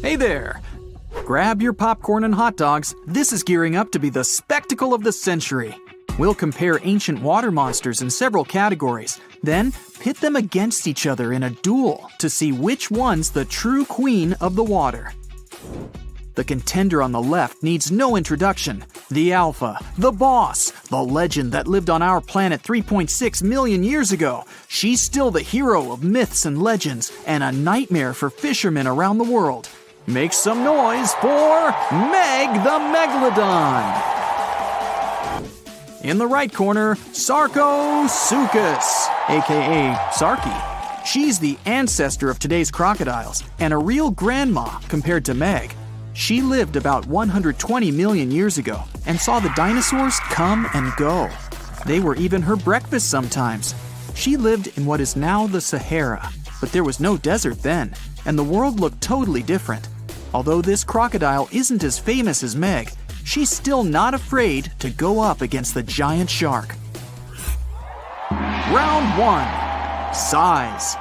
Hey there! Grab your popcorn and hot dogs. This is gearing up to be the spectacle of the century. We'll compare ancient water monsters in several categories, then pit them against each other in a duel to see which one's the true queen of the water. The contender on the left needs no introduction. The alpha, the boss, the legend that lived on our planet 3.6 million years ago. She's still the hero of myths and legends and a nightmare for fishermen around the world. Make some noise for Meg the Megalodon! In the right corner, Sarcosuchus, aka Sarky. She's the ancestor of today's crocodiles and a real grandma compared to Meg. She lived about 120 million years ago and saw the dinosaurs come and go. They were even her breakfast sometimes. She lived in what is now the Sahara, but there was no desert then, and the world looked totally different. Although this crocodile isn't as famous as Meg, she's still not afraid to go up against the giant shark. Round 1. Size.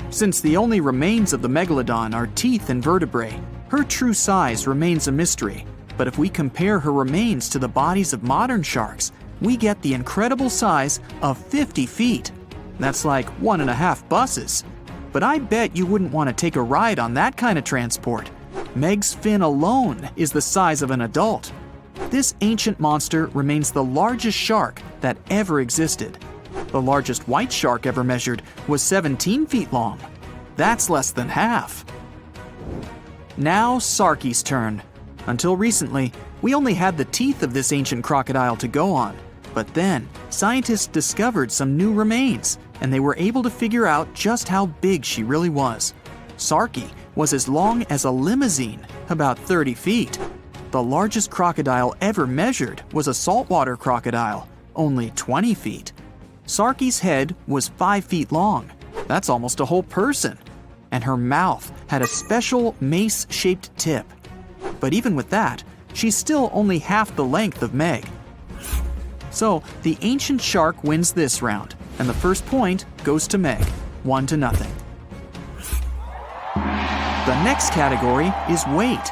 Since the only remains of the Megalodon are teeth and vertebrae, her true size remains a mystery. But if we compare her remains to the bodies of modern sharks, we get the incredible size of 50 feet. That's like 1.5 buses. But I bet you wouldn't want to take a ride on that kind of transport. Meg's fin alone is the size of an adult. This ancient monster remains the largest shark that ever existed. The largest white shark ever measured was 17 feet long. That's less than half. Now Sarky's turn. Until recently, we only had the teeth of this ancient crocodile to go on. But then, scientists discovered some new remains, and they were able to figure out just how big she really was. Sarky was as long as a limousine, about 30 feet. The largest crocodile ever measured was a saltwater crocodile, only 20 feet. Sarky's head was 5 feet long. That's almost a whole person. And her mouth had a special mace-shaped tip. But even with that, she's still only half the length of Meg. So the ancient shark wins this round, and the first point goes to Meg, 1-0. The next category is weight.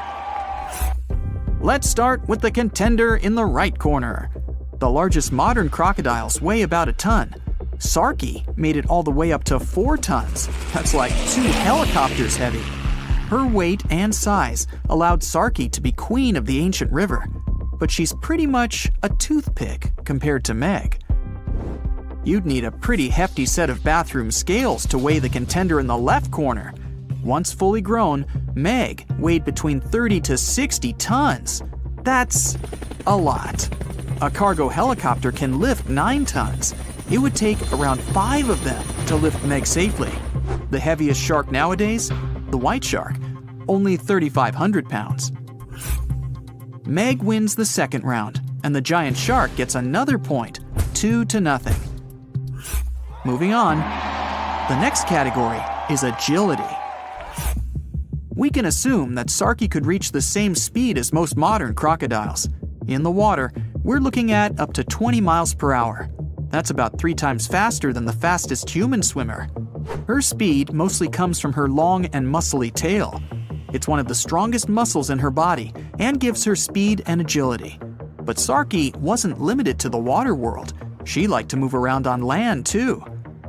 Let's start with the contender in the right corner. The largest modern crocodiles weigh about a ton. Sarky made it all the way up to 4 tons. That's like 2 helicopters heavy. Her weight and size allowed Sarky to be queen of the ancient river. But she's pretty much a toothpick compared to Meg. You'd need a pretty hefty set of bathroom scales to weigh the contender in the left corner. Once fully grown, Meg weighed between 30 to 60 tons. That's a lot. A cargo helicopter can lift 9 tons. It would take around 5 of them to lift Meg safely. The heaviest shark nowadays, the white shark, only 3,500 pounds. Meg wins the second round, and the giant shark gets another point, 2-0. Moving on, the next category is agility. We can assume that Sarky could reach the same speed as most modern crocodiles. In the water, we're looking at up to 20 miles per hour. That's about 3 times faster than the fastest human swimmer. Her speed mostly comes from her long and muscly tail. It's one of the strongest muscles in her body and gives her speed and agility. But Sarky wasn't limited to the water world. She liked to move around on land too.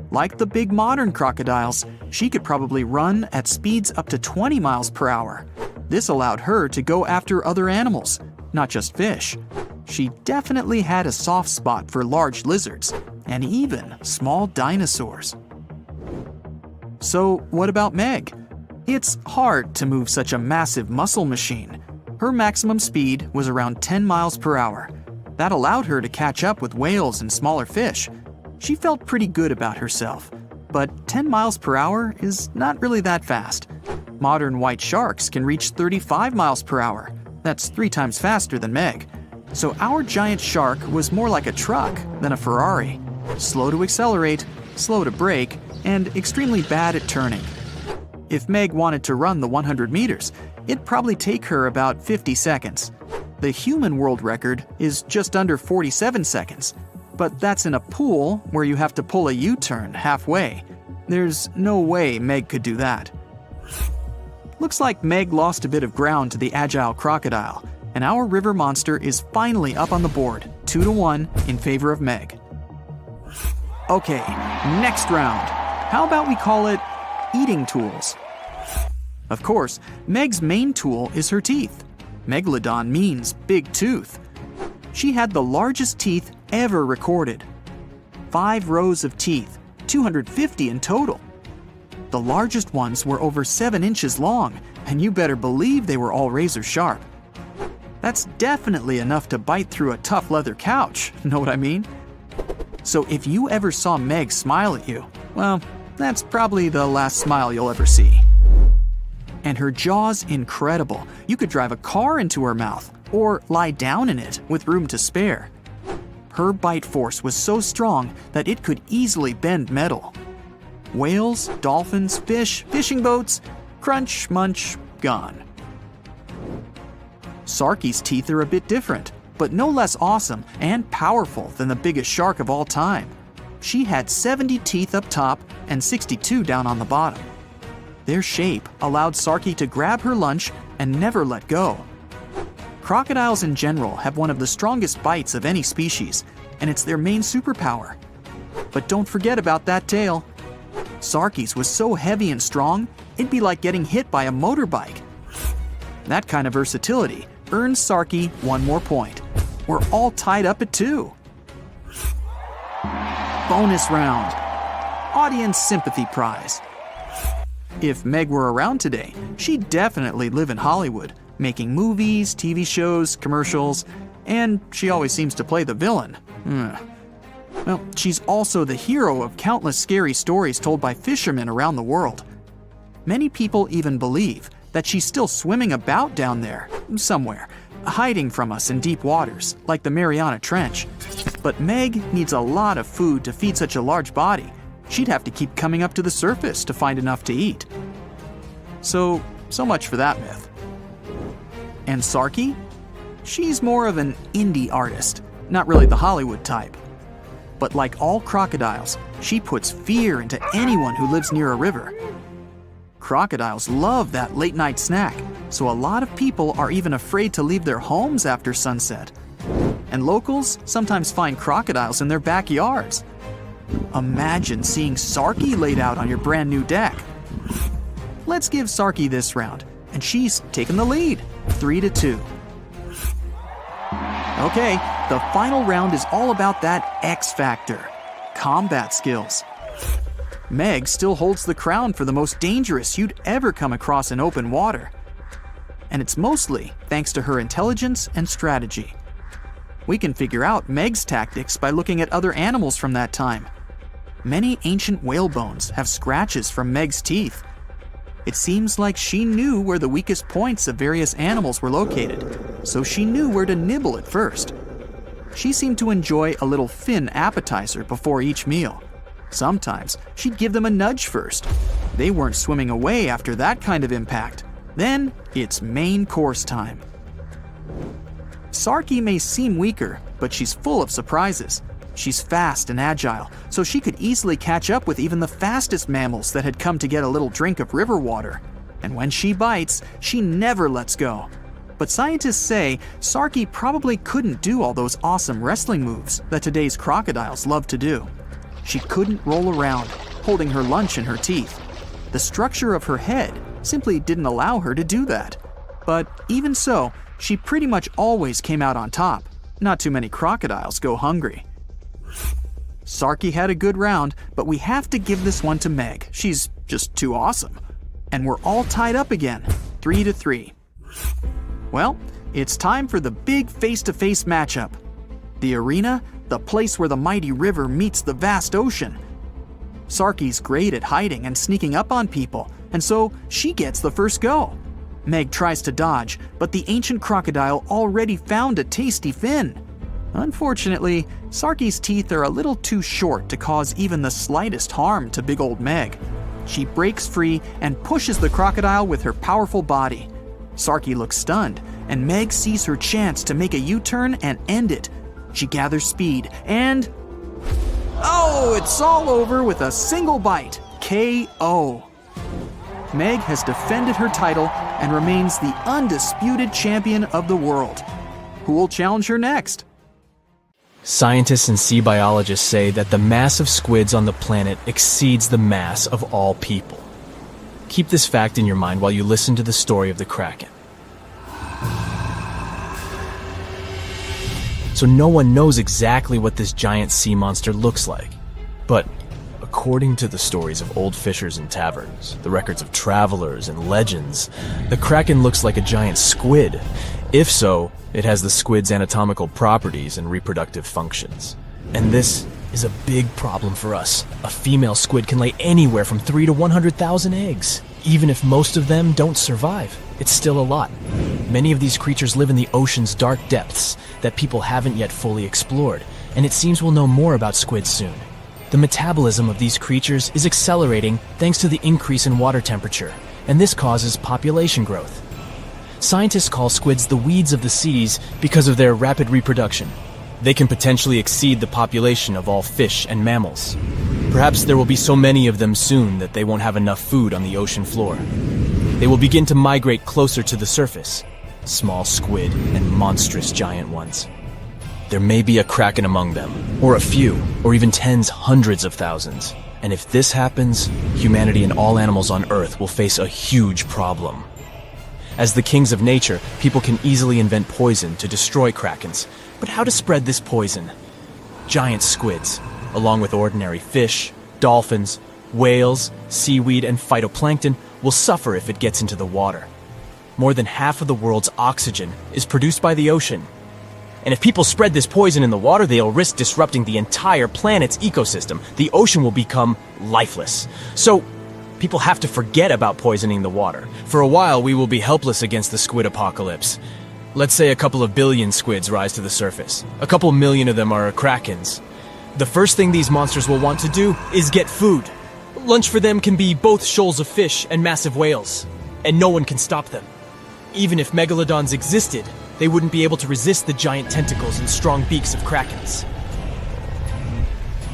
Like the big modern crocodiles, she could probably run at speeds up to 20 miles per hour. This allowed her to go after other animals, not just fish. She definitely had a soft spot for large lizards and even small dinosaurs. So what about Meg? It's hard to move such a massive muscle machine. Her maximum speed was around 10 miles per hour. That allowed her to catch up with whales and smaller fish. She felt pretty good about herself, but 10 miles per hour is not really that fast. Modern white sharks can reach 35 miles per hour. That's 3 times faster than Meg. So our giant shark was more like a truck than a Ferrari. Slow to accelerate, slow to brake, and extremely bad at turning. If Meg wanted to run the 100 meters, it'd probably take her about 50 seconds. The human world record is just under 47 seconds, but that's in a pool where you have to pull a U-turn halfway. There's no way Meg could do that. Looks like Meg lost a bit of ground to the agile crocodile, and our river monster is finally up on the board, 2-1 in favor of Meg. Okay, next round. How about we call it eating tools? Of course, Meg's main tool is her teeth. Megalodon means big tooth. She had the largest teeth ever recorded. 5 rows of teeth, 250 in total. The largest ones were over 7 inches long, and you better believe they were all razor sharp. That's definitely enough to bite through a tough leather couch, know what I mean? So if you ever saw Meg smile at you, well, that's probably the last smile you'll ever see. And her jaw's incredible. You could drive a car into her mouth, or lie down in it with room to spare. Her bite force was so strong that it could easily bend metal. Whales, dolphins, fish, fishing boats, crunch, munch, gone. Sarky's teeth are a bit different, but no less awesome and powerful than the biggest shark of all time. She had 70 teeth up top and 62 down on the bottom. Their shape allowed Sarky to grab her lunch and never let go. Crocodiles in general have one of the strongest bites of any species, and it's their main superpower. But don't forget about that tail. Sarky's was so heavy and strong, it'd be like getting hit by a motorbike. That kind of versatility earns Sarky 1 more point. We're all tied up at 2. Bonus round. Audience sympathy prize. If Meg were around today, she'd definitely live in Hollywood, making movies, TV shows, commercials, and she always seems to play the villain. Well, she's also the hero of countless scary stories told by fishermen around the world. Many people even believe that she's still swimming about down there, somewhere, hiding from us in deep waters, like the Mariana Trench. But Meg needs a lot of food to feed such a large body. She'd have to keep coming up to the surface to find enough to eat. So much for that myth. And Sarky? She's more of an indie artist, not really the Hollywood type. But like all crocodiles, she puts fear into anyone who lives near a river. Crocodiles love that late-night snack, so a lot of people are even afraid to leave their homes after sunset. And locals sometimes find crocodiles in their backyards. Imagine seeing Sarky laid out on your brand new deck. Let's give Sarky this round, and she's taken the lead, 3-2. Okay, the final round is all about that X factor, combat skills. Meg still holds the crown for the most dangerous you'd ever come across in open water. And it's mostly thanks to her intelligence and strategy. We can figure out Meg's tactics by looking at other animals from that time. Many ancient whale bones have scratches from Meg's teeth. It seems like she knew where the weakest points of various animals were located, so she knew where to nibble at first. She seemed to enjoy a little fin appetizer before each meal. Sometimes she'd give them a nudge first. They weren't swimming away after that kind of impact. Then it's main course time. Sarky may seem weaker, but she's full of surprises. She's fast and agile, so she could easily catch up with even the fastest mammals that had come to get a little drink of river water. And when she bites, she never lets go. But scientists say Sarky probably couldn't do all those awesome wrestling moves that today's crocodiles love to do. She couldn't roll around, holding her lunch in her teeth. The structure of her head simply didn't allow her to do that. But even so, she pretty much always came out on top. Not too many crocodiles go hungry. Sarky had a good round, but we have to give this one to Meg. She's just too awesome. And we're all tied up again, 3-3. Well, it's time for the big face-to-face matchup. The arena, the place where the mighty river meets the vast ocean. Sarky's great at hiding and sneaking up on people, and so she gets the first go. Meg tries to dodge, but the ancient crocodile already found a tasty fin. Unfortunately, Sarky's teeth are a little too short to cause even the slightest harm to big old Meg. She breaks free and pushes the crocodile with her powerful body. Sarky looks stunned, and Meg sees her chance to make a U-turn and end it. She gathers speed and... oh, it's all over with a single bite. KO. Meg has defended her title and remains the undisputed champion of the world. Who will challenge her next? Scientists and sea biologists say that the mass of squids on the planet exceeds the mass of all people. Keep this fact in your mind while you listen to the story of the Kraken. So no one knows exactly what this giant sea monster looks like. But according to the stories of old fishers and taverns, the records of travelers and legends, the Kraken looks like a giant squid. If so, it has the squid's anatomical properties and reproductive functions. And this is a big problem for us. A female squid can lay anywhere from 3 to 100,000 eggs. Even if most of them don't survive, it's still a lot. Many of these creatures live in the ocean's dark depths that people haven't yet fully explored, and it seems we'll know more about squids soon. The metabolism of these creatures is accelerating thanks to the increase in water temperature, and this causes population growth. Scientists call squids the weeds of the seas because of their rapid reproduction. They can potentially exceed the population of all fish and mammals. Perhaps there will be so many of them soon that they won't have enough food on the ocean floor. They will begin to migrate closer to the surface, small squid and monstrous giant ones. There may be a Kraken among them, or a few, or even tens, hundreds of thousands. And if this happens, humanity and all animals on Earth will face a huge problem. As the kings of nature, people can easily invent poison to destroy Krakens. But how to spread this poison? Giant squids, along with ordinary fish, dolphins, whales, seaweed, and phytoplankton, will suffer if it gets into the water. More than half of the world's oxygen is produced by the ocean. And if people spread this poison in the water, they'll risk disrupting the entire planet's ecosystem. The ocean will become lifeless. So, people have to forget about poisoning the water. For a while, we will be helpless against the squid apocalypse. Let's say a couple of billion squids rise to the surface. A couple million of them are Krakens. The first thing these monsters will want to do is get food. Lunch for them can be both shoals of fish and massive whales, and no one can stop them. Even if megalodons existed, they wouldn't be able to resist the giant tentacles and strong beaks of Krakens.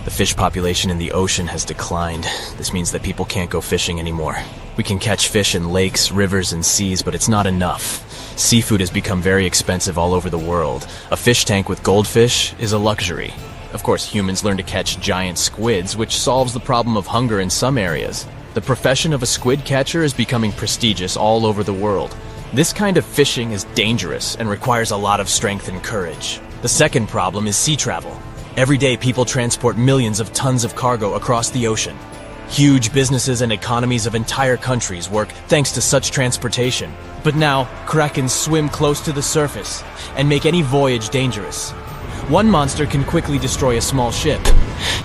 The fish population in the ocean has declined. This means that people can't go fishing anymore. We can catch fish in lakes, rivers, and seas, but it's not enough. Seafood has become very expensive all over the world. A fish tank with goldfish is a luxury. Of course, humans learn to catch giant squids, which solves the problem of hunger in some areas. The profession of a squid catcher is becoming prestigious all over the world. This kind of fishing is dangerous and requires a lot of strength and courage. The second problem is sea travel. Every day, people transport millions of tons of cargo across the ocean. Huge businesses and economies of entire countries work thanks to such transportation. But now, Krakens swim close to the surface and make any voyage dangerous. One monster can quickly destroy a small ship.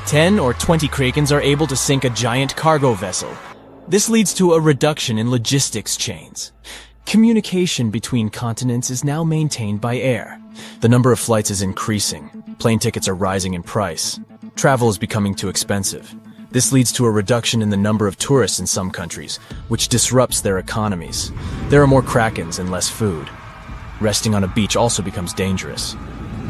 10 or 20 Krakens are able to sink a giant cargo vessel. This leads to a reduction in logistics chains. Communication between continents is now maintained by air. The number of flights is increasing. Plane tickets are rising in price. Travel is becoming too expensive. This leads to a reduction in the number of tourists in some countries, which disrupts their economies. There are more Krakens and less food. Resting on a beach also becomes dangerous.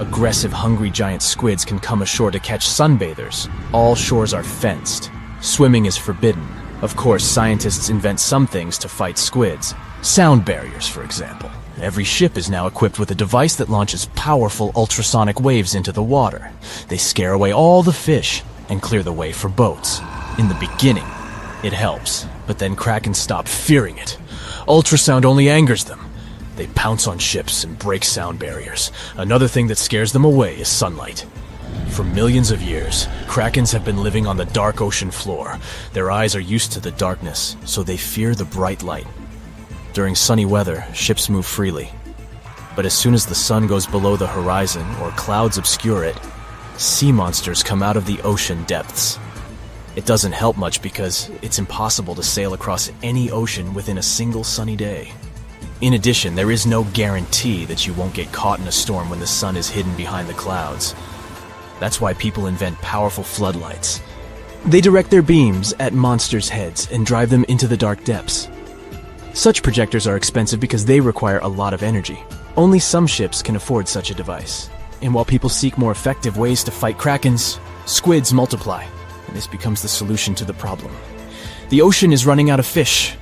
Aggressive, hungry giant squids can come ashore to catch sunbathers. All shores are fenced. Swimming is forbidden. Of course, scientists invent some things to fight squids. Sound barriers, for example. Every ship is now equipped with a device that launches powerful ultrasonic waves into the water. They scare away all the fish and clear the way for boats. In the beginning, it helps, but then Krakens stop fearing it. Ultrasound only angers them. They pounce on ships and break sound barriers. Another thing that scares them away is sunlight. For millions of years, Krakens have been living on the dark ocean floor. Their eyes are used to the darkness, so they fear the bright light. During sunny weather, ships move freely. But as soon as the sun goes below the horizon or clouds obscure it, sea monsters come out of the ocean depths. It doesn't help much because it's impossible to sail across any ocean within a single sunny day. In addition, there is no guarantee that you won't get caught in a storm when the sun is hidden behind the clouds. That's why people invent powerful floodlights. They direct their beams at monsters' heads and drive them into the dark depths. Such projectors are expensive because they require a lot of energy. Only some ships can afford such a device. And while people seek more effective ways to fight Krakens, squids multiply, and this becomes the solution to the problem. The ocean is running out of fish.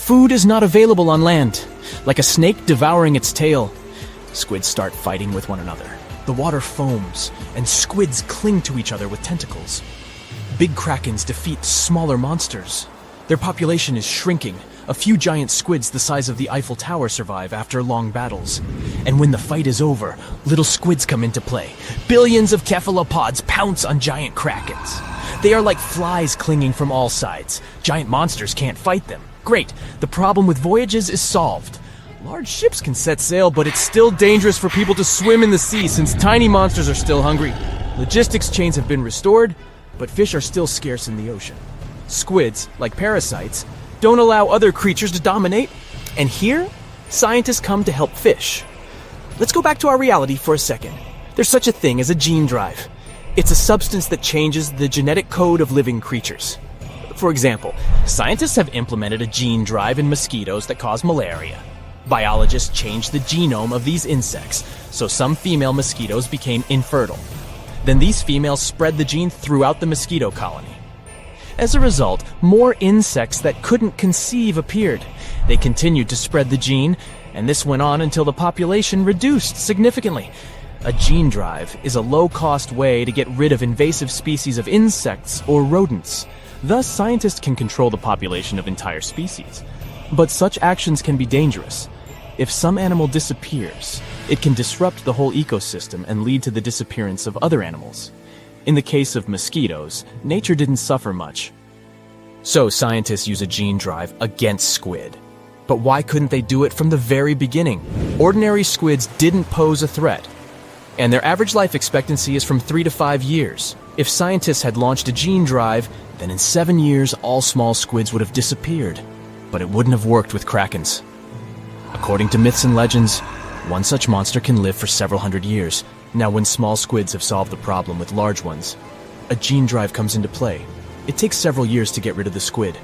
food is not available on land. Like a snake devouring its tail, squids start fighting with one another. The water foams, and squids cling to each other with tentacles. Big krakens defeat smaller monsters. Their population is shrinking. A few giant squids the size of the Eiffel Tower survive after long battles. And when the fight is over, little squids come into play. Billions of cephalopods pounce on giant krakens. They are like flies clinging from all sides. Giant monsters can't fight them. Great, the problem with voyages is solved. Large ships can set sail, but it's still dangerous for people to swim in the sea since tiny monsters are still hungry. Logistics chains have been restored, but fish are still scarce in the ocean. Squids, like parasites, don't allow other creatures to dominate, and here, scientists come to help fish. Let's go back to our reality for a second. There's such a thing as a gene drive. It's a substance that changes the genetic code of living creatures. For example, scientists have implemented a gene drive in mosquitoes that cause malaria. Biologists changed the genome of these insects, so some female mosquitoes became infertile. Then these females spread the gene throughout the mosquito colony. As a result, more insects that couldn't conceive appeared. They continued to spread the gene, and this went on until the population reduced significantly. A gene drive is a low-cost way to get rid of invasive species of insects or rodents. Thus, scientists can control the population of entire species. But such actions can be dangerous. If some animal disappears, it can disrupt the whole ecosystem and lead to the disappearance of other animals. In the case of mosquitoes, nature didn't suffer much. So scientists use a gene drive against squid. But why couldn't they do it from the very beginning? Ordinary squids didn't pose a threat, and their average life expectancy is from 3 to 5 years. If scientists had launched a gene drive, then in 7 years all small squids would have disappeared. But it wouldn't have worked with krakens. According to myths and legends, one such monster can live for several hundred years. Now, when small squids have solved the problem with large ones, a gene drive comes into play. It takes several years to get rid of the squid.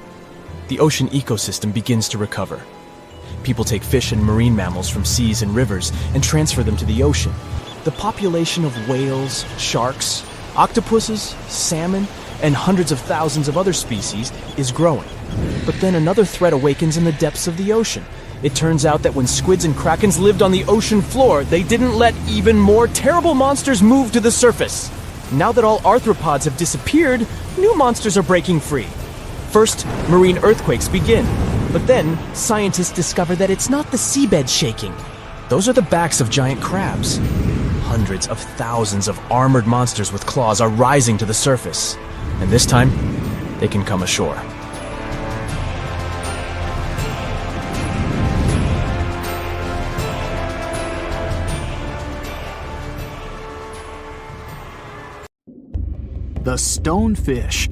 The ocean ecosystem begins to recover. People take fish and marine mammals from seas and rivers and transfer them to the ocean. The population of whales, sharks, octopuses, salmon, and hundreds of thousands of other species is growing. But then another threat awakens in the depths of the ocean. It turns out that when squids and krakens lived on the ocean floor, they didn't let even more terrible monsters move to the surface. Now that all arthropods have disappeared, new monsters are breaking free. First, marine earthquakes begin. But then, scientists discover that it's not the seabed shaking. Those are the backs of giant crabs. Hundreds of thousands of armored monsters with claws are rising to the surface. And this time, they can come ashore. The stonefish.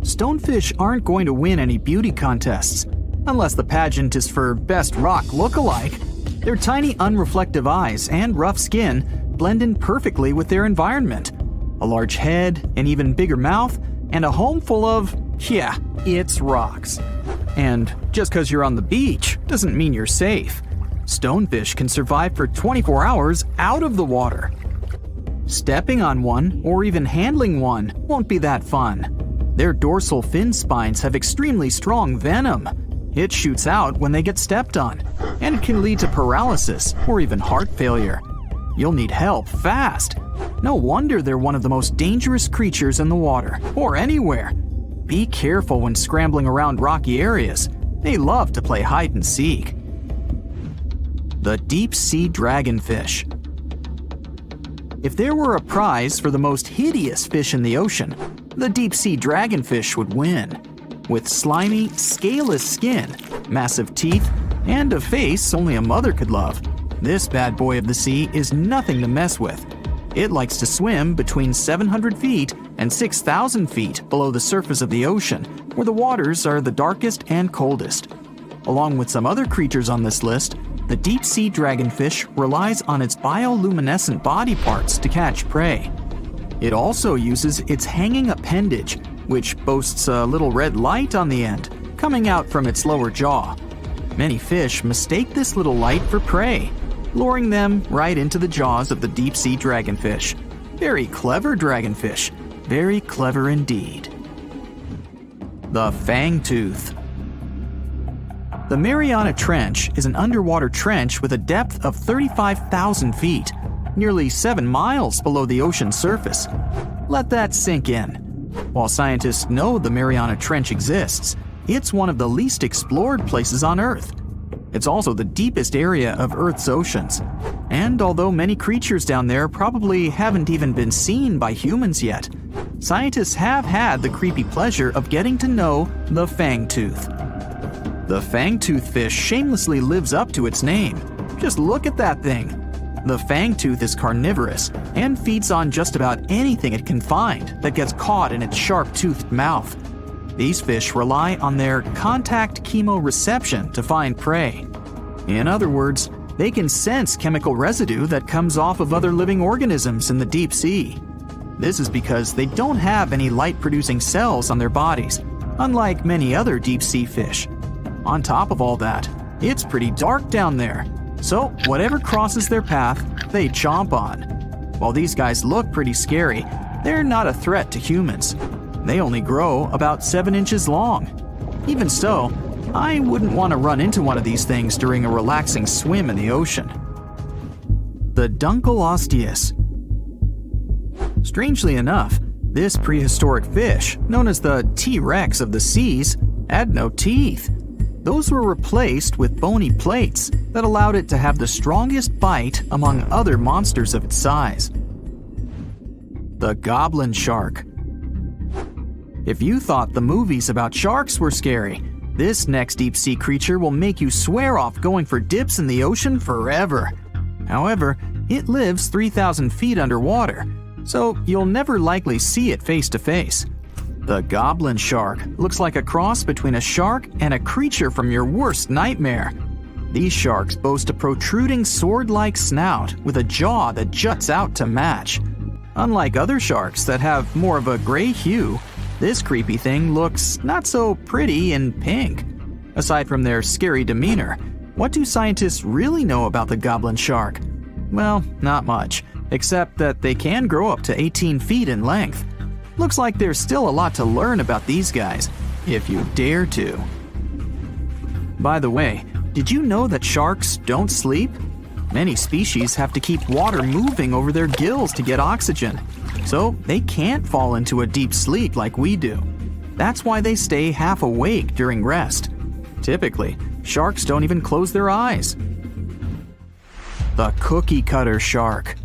Stonefish aren't going to win any beauty contests, unless the pageant is for best rock look-alike. Their tiny unreflective eyes and rough skin blend in perfectly with their environment. A large head, an even bigger mouth, and a home full of, yeah, it's rocks. And just because you're on the beach doesn't mean you're safe. Stonefish can survive for 24 hours out of the water. Stepping on one, or even handling one, won't be that fun. Their dorsal fin spines have extremely strong venom. It shoots out when they get stepped on, and can lead to paralysis or even heart failure. You'll need help fast. No wonder they're one of the most dangerous creatures in the water, or anywhere. Be careful when scrambling around rocky areas. They love to play hide and seek. The deep-sea dragonfish. If there were a prize for the most hideous fish in the ocean, the deep-sea dragonfish would win. With slimy, scaleless skin, massive teeth, and a face only a mother could love, this bad boy of the sea is nothing to mess with. It likes to swim between 700 feet and 6,000 feet below the surface of the ocean, where the waters are the darkest and coldest. Along with some other creatures on this list, the deep-sea dragonfish relies on its bioluminescent body parts to catch prey. It also uses its hanging appendage, which boasts a little red light on the end, coming out from its lower jaw. Many fish mistake this little light for prey, luring them right into the jaws of the deep-sea dragonfish. Very clever dragonfish, very clever indeed. The fangtooth. The Mariana Trench is an underwater trench with a depth of 35,000 feet, nearly 7 miles below the ocean's surface. Let that sink in. While scientists know the Mariana Trench exists, it's one of the least explored places on Earth. It's also the deepest area of Earth's oceans. And although many creatures down there probably haven't even been seen by humans yet, scientists have had the creepy pleasure of getting to know the fangtooth. The fangtooth fish shamelessly lives up to its name. Just look at that thing. The fangtooth is carnivorous and feeds on just about anything it can find that gets caught in its sharp-toothed mouth. These fish rely on their contact chemoreception to find prey. In other words, they can sense chemical residue that comes off of other living organisms in the deep sea. This is because they don't have any light-producing cells on their bodies, unlike many other deep-sea fish. On top of all that, it's pretty dark down there, so whatever crosses their path, they chomp on. While these guys look pretty scary, they're not a threat to humans. They only grow about 7 inches long. Even so, I wouldn't want to run into one of these things during a relaxing swim in the ocean. The Dunkleosteus. Strangely enough, this prehistoric fish, known as the T-Rex of the seas, had no teeth. Those were replaced with bony plates that allowed it to have the strongest bite among other monsters of its size. The goblin shark. If you thought the movies about sharks were scary, this next deep-sea creature will make you swear off going for dips in the ocean forever. However, it lives 3,000 feet underwater, so you'll never likely see it face to face. The goblin shark looks like a cross between a shark and a creature from your worst nightmare. These sharks boast a protruding sword-like snout with a jaw that juts out to match. Unlike other sharks that have more of a gray hue, this creepy thing looks not so pretty and pink. Aside from their scary demeanor, what do scientists really know about the goblin shark? Well, not much, except that they can grow up to 18 feet in length. Looks like there's still a lot to learn about these guys, if you dare to. By the way, did you know that sharks don't sleep? Many species have to keep water moving over their gills to get oxygen, so they can't fall into a deep sleep like we do. That's why they stay half awake during rest. Typically, sharks don't even close their eyes. The cookie cutter shark.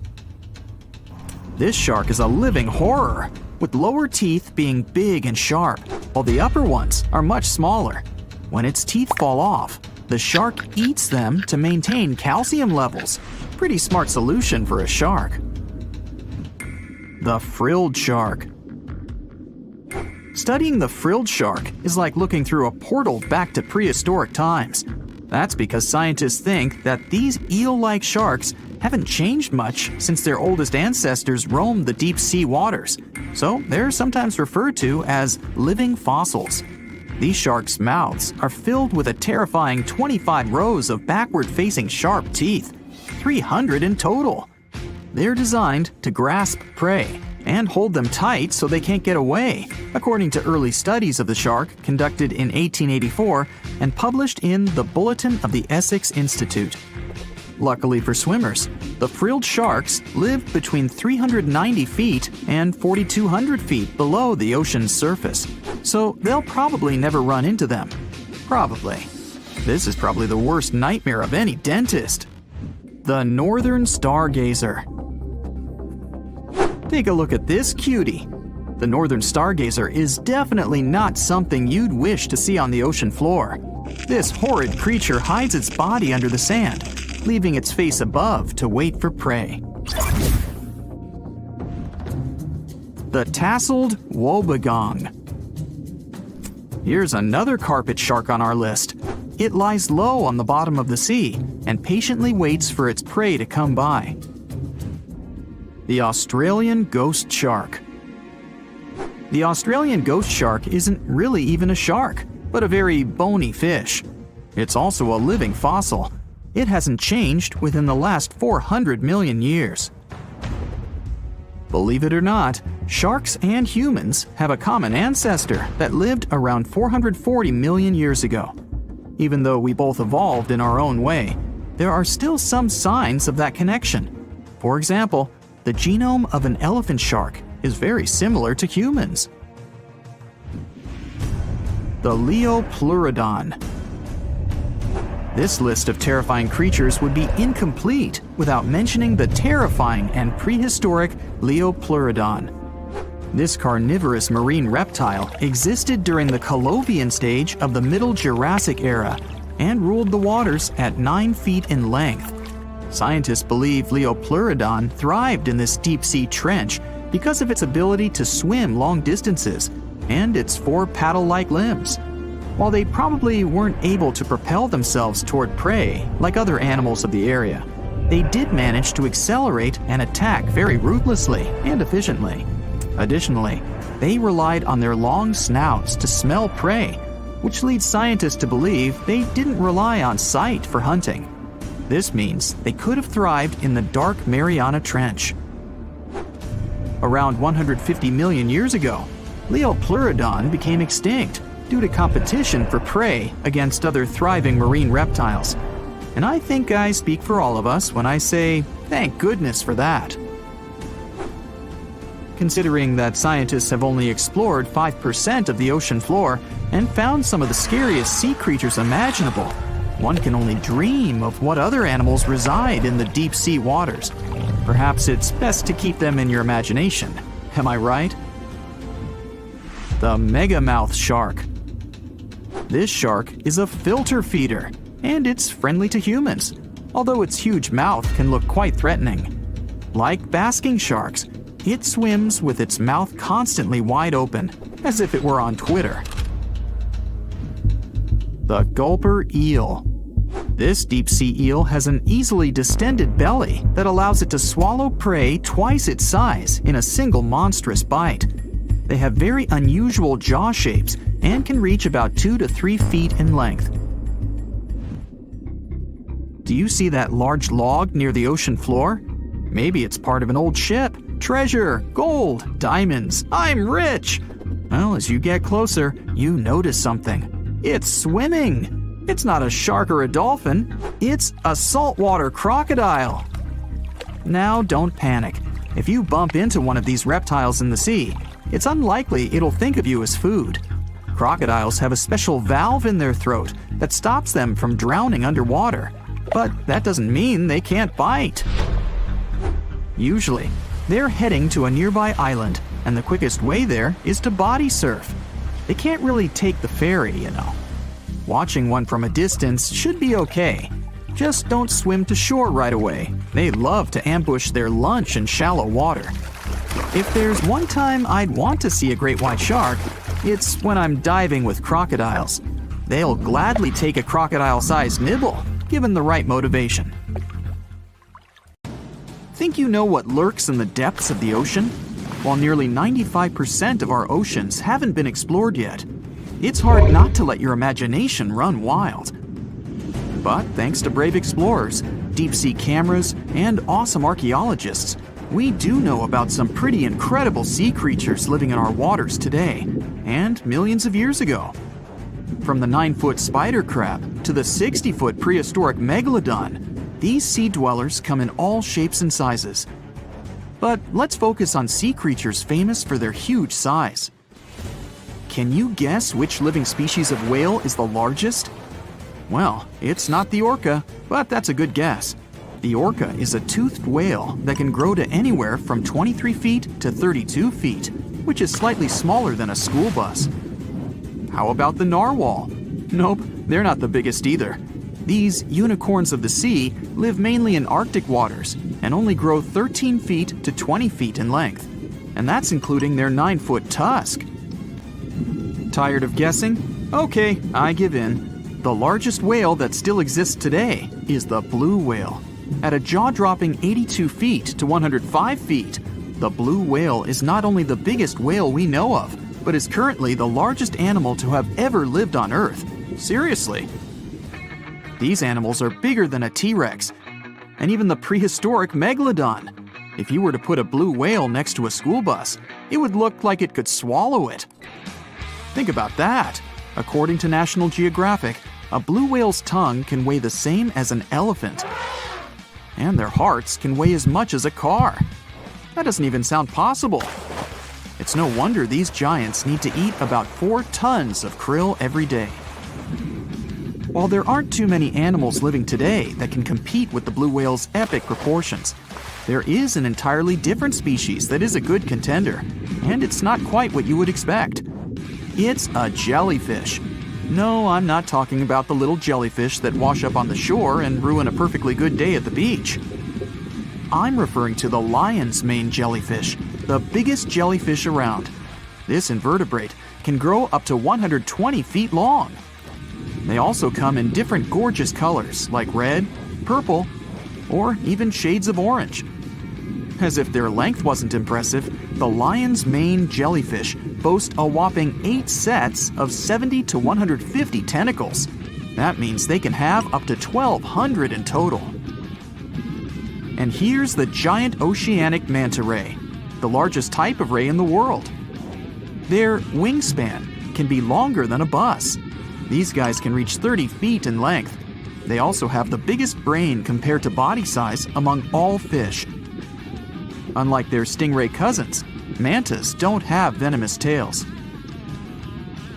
This shark is a living horror, with lower teeth being big and sharp, while the upper ones are much smaller. When its teeth fall off, the shark eats them to maintain calcium levels. Pretty smart solution for a shark. The frilled shark. Studying the frilled shark is like looking through a portal back to prehistoric times. That's because scientists think that these eel-like sharks haven't changed much since their oldest ancestors roamed the deep sea waters, so they're sometimes referred to as living fossils. These sharks' mouths are filled with a terrifying 25 rows of backward-facing sharp teeth, 300 in total. They're designed to grasp prey and hold them tight so they can't get away, according to early studies of the shark conducted in 1884 and published in the Bulletin of the Essex Institute. Luckily for swimmers, the frilled sharks live between 390 feet and 4,200 feet below the ocean's surface, so they'll probably never run into them. Probably. This is probably the worst nightmare of any dentist. The northern stargazer. Take a look at this cutie. The northern stargazer is definitely not something you'd wish to see on the ocean floor. This horrid creature hides its body under the sand, leaving its face above to wait for prey. The tasseled wobbegong. Here's another carpet shark on our list. It lies low on the bottom of the sea and patiently waits for its prey to come by. The Australian ghost shark. The Australian ghost shark isn't really even a shark, but a very bony fish. It's also a living fossil. It hasn't changed within the last 400 million years. Believe it or not, sharks and humans have a common ancestor that lived around 440 million years ago. Even though we both evolved in our own way, there are still some signs of that connection. For example, the genome of an elephant shark is very similar to humans. The Leopleurodon. This list of terrifying creatures would be incomplete without mentioning the terrifying and prehistoric Leopleurodon. This carnivorous marine reptile existed during the Colovian stage of the Middle Jurassic era and ruled the waters at 9 feet in length. Scientists believe Leopleurodon thrived in this deep-sea trench because of its ability to swim long distances and its 4 paddle-like limbs. While they probably weren't able to propel themselves toward prey like other animals of the area, they did manage to accelerate and attack very ruthlessly and efficiently. Additionally, they relied on their long snouts to smell prey, which leads scientists to believe they didn't rely on sight for hunting. This means they could have thrived in the dark Mariana Trench. Around 150 million years ago, Leopleurodon became extinct due to competition for prey against other thriving marine reptiles. And I think I speak for all of us when I say, thank goodness for that. Considering that scientists have only explored 5% of the ocean floor and found some of the scariest sea creatures imaginable, one can only dream of what other animals reside in the deep sea waters. Perhaps it's best to keep them in your imagination. Am I right? The megamouth shark. This shark is a filter feeder, and it's friendly to humans, although its huge mouth can look quite threatening. Like basking sharks, it swims with its mouth constantly wide open, as if it were on Twitter. The gulper eel. This deep-sea eel has an easily distended belly that allows it to swallow prey twice its size in a single monstrous bite. They have very unusual jaw shapes and can reach about 2 to 3 feet in length. Do you see that large log near the ocean floor? Maybe it's part of an old ship. Treasure, gold, diamonds, I'm rich! Well, as you get closer, you notice something. It's swimming! It's not a shark or a dolphin, it's a saltwater crocodile! Now don't panic. If you bump into one of these reptiles in the sea, it's unlikely it'll think of you as food. Crocodiles have a special valve in their throat that stops them from drowning underwater, but that doesn't mean they can't bite. Usually, they're heading to a nearby island, and the quickest way there is to body surf. They can't really take the ferry, you know. Watching one from a distance should be okay. Just don't swim to shore right away. They love to ambush their lunch in shallow water. If there's one time I'd want to see a great white shark, it's when I'm diving with crocodiles. They'll gladly take a crocodile-sized nibble, given the right motivation. Think you know what lurks in the depths of the ocean? While nearly 95% of our oceans haven't been explored yet, it's hard not to let your imagination run wild. But thanks to brave explorers, deep-sea cameras, and awesome archaeologists, we do know about some pretty incredible sea creatures living in our waters today, and millions of years ago. From the 9-foot spider crab to the 60-foot prehistoric Megalodon, these sea dwellers come in all shapes and sizes. But let's focus on sea creatures famous for their huge size. Can you guess which living species of whale is the largest? Well, it's not the orca, but that's a good guess. The orca is a toothed whale that can grow to anywhere from 23 feet to 32 feet, which is slightly smaller than a school bus. How about the narwhal? Nope, they're not the biggest either. These unicorns of the sea live mainly in Arctic waters and only grow 13 feet to 20 feet in length, and that's including their 9-foot tusk. Tired of guessing? Okay, I give in. The largest whale that still exists today is the blue whale. At a jaw-dropping 82 feet to 105 feet, the blue whale is not only the biggest whale we know of, but is currently the largest animal to have ever lived on Earth. Seriously. These animals are bigger than a T-Rex, and even the prehistoric Megalodon. If you were to put a blue whale next to a school bus, it would look like it could swallow it. Think about that. According to National Geographic, A blue whale's tongue can weigh the same as an elephant. And their hearts can weigh as much as a car. That doesn't even sound possible. It's no wonder these giants need to eat about 4 tons of krill every day. While there aren't too many animals living today that can compete with the blue whale's epic proportions, there is an entirely different species that is a good contender, and it's not quite what you would expect. It's a jellyfish. No, I'm not talking about the little jellyfish that wash up on the shore and ruin a perfectly good day at the beach. I'm referring to the lion's mane jellyfish, the biggest jellyfish around. This invertebrate can grow up to 120 feet long. They also come in different gorgeous colors like red, purple, or even shades of orange. As if their length wasn't impressive, the lion's mane jellyfish boast a whopping 8 sets of 70 to 150 tentacles. That means they can have up to 1,200 in total. And here's the giant oceanic manta ray, the largest type of ray in the world. Their wingspan can be longer than a bus. These guys can reach 30 feet in length. They also have the biggest brain compared to body size among all fish. Unlike their stingray cousins, mantas don't have venomous tails.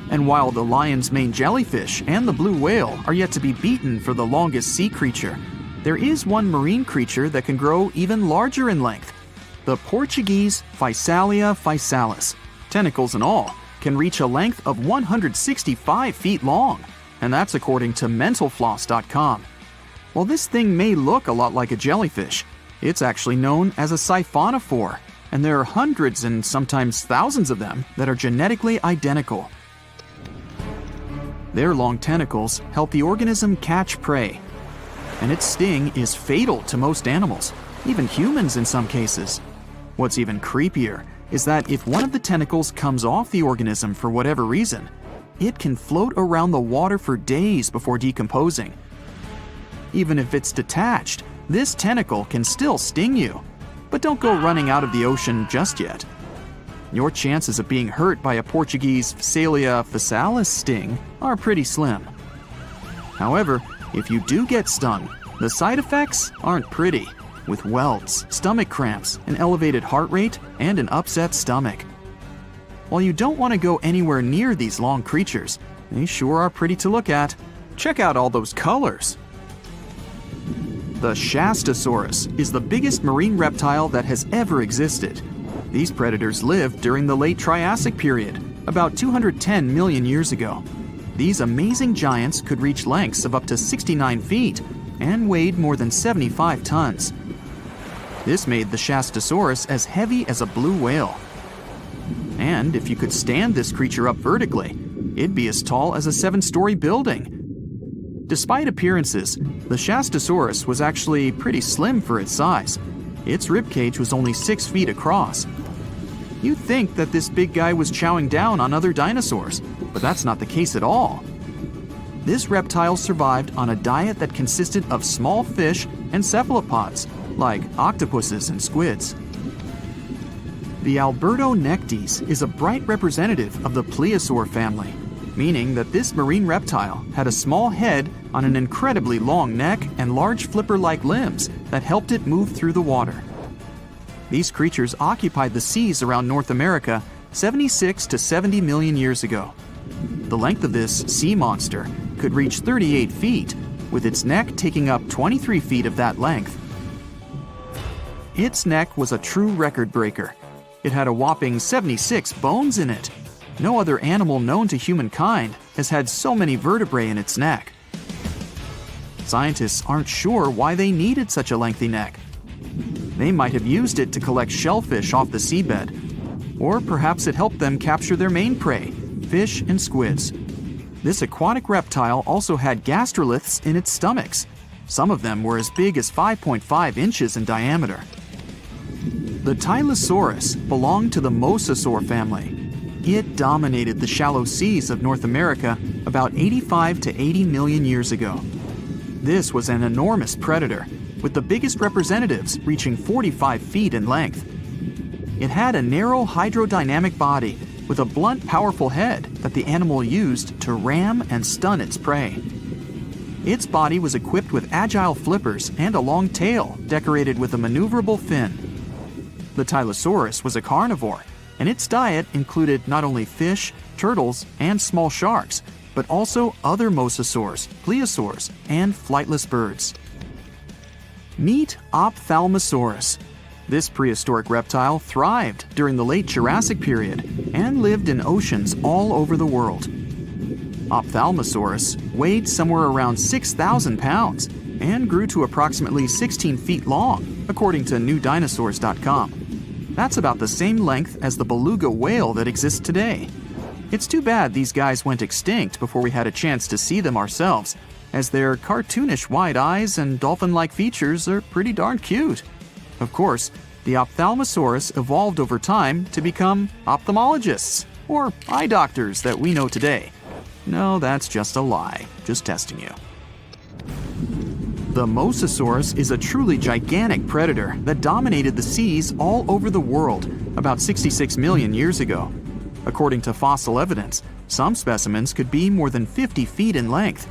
And while the lion's mane jellyfish and the blue whale are yet to be beaten for the longest sea creature, there is one marine creature that can grow even larger in length. The Portuguese Physalia physalis, tentacles and all, can reach a length of 165 feet long, and that's according to mentalfloss.com. While this thing may look a lot like a jellyfish, it's actually known as a siphonophore, and there are hundreds and sometimes thousands of them that are genetically identical. Their long tentacles help the organism catch prey, and its sting is fatal to most animals, even humans in some cases. What's even creepier is that if one of the tentacles comes off the organism for whatever reason, it can float around the water for days before decomposing. Even if it's detached, this tentacle can still sting you. But don't go running out of the ocean just yet. Your chances of being hurt by a Portuguese Physalia physalis sting are pretty slim. However, if you do get stung, the side effects aren't pretty, with welts, stomach cramps, an elevated heart rate, and an upset stomach. While you don't want to go anywhere near these long creatures, they sure are pretty to look at. Check out all those colors. The Shastosaurus is the biggest marine reptile that has ever existed. These predators lived during the late Triassic period, about 210 million years ago. These amazing giants could reach lengths of up to 69 feet and weighed more than 75 tons. This made the Shastosaurus as heavy as a blue whale. And if you could stand this creature up vertically, it'd be as tall as a 7-story building. Despite appearances, the Shastosaurus was actually pretty slim for its size. Its ribcage was only 6 feet across. You'd think that this big guy was chowing down on other dinosaurs, but that's not the case at all. This reptile survived on a diet that consisted of small fish and cephalopods, like octopuses and squids. The Albertonectes is a bright representative of the plesiosaur family, meaning that this marine reptile had a small head on an incredibly long neck and large flipper-like limbs that helped it move through the water. These creatures occupied the seas around North America 76 to 70 million years ago. The length of this sea monster could reach 38 feet, with its neck taking up 23 feet of that length. Its neck was a true record breaker. It had a whopping 76 bones in it. No other animal known to humankind has had so many vertebrae in its neck. Scientists aren't sure why they needed such a lengthy neck. They might have used it to collect shellfish off the seabed, or perhaps it helped them capture their main prey, fish and squids. This aquatic reptile also had gastroliths in its stomachs. Some of them were as big as 5.5 inches in diameter. The Tylosaurus belonged to the Mosasaur family. It dominated the shallow seas of North America about 85 to 80 million years ago. This was an enormous predator, with the biggest representatives reaching 45 feet in length. It had a narrow hydrodynamic body with a blunt, powerful head that the animal used to ram and stun its prey. Its body was equipped with agile flippers and a long tail decorated with a maneuverable fin. The Tylosaurus was a carnivore, and its diet included not only fish, turtles, and small sharks, but also other mosasaurs, plesiosaurs, and flightless birds. Meet Ophthalmosaurus. This prehistoric reptile thrived during the late Jurassic period and lived in oceans all over the world. Ophthalmosaurus weighed somewhere around 6,000 pounds and grew to approximately 16 feet long, according to newdinosaurs.com. That's about the same length as the beluga whale that exists today. It's too bad these guys went extinct before we had a chance to see them ourselves, as their cartoonish wide eyes and dolphin-like features are pretty darn cute. Of course, the Ophthalmosaurus evolved over time to become ophthalmologists, or eye doctors that we know today. No, that's just a lie. Just testing you. The Mosasaurus is a truly gigantic predator that dominated the seas all over the world about 66 million years ago. According to fossil evidence, some specimens could be more than 50 feet in length.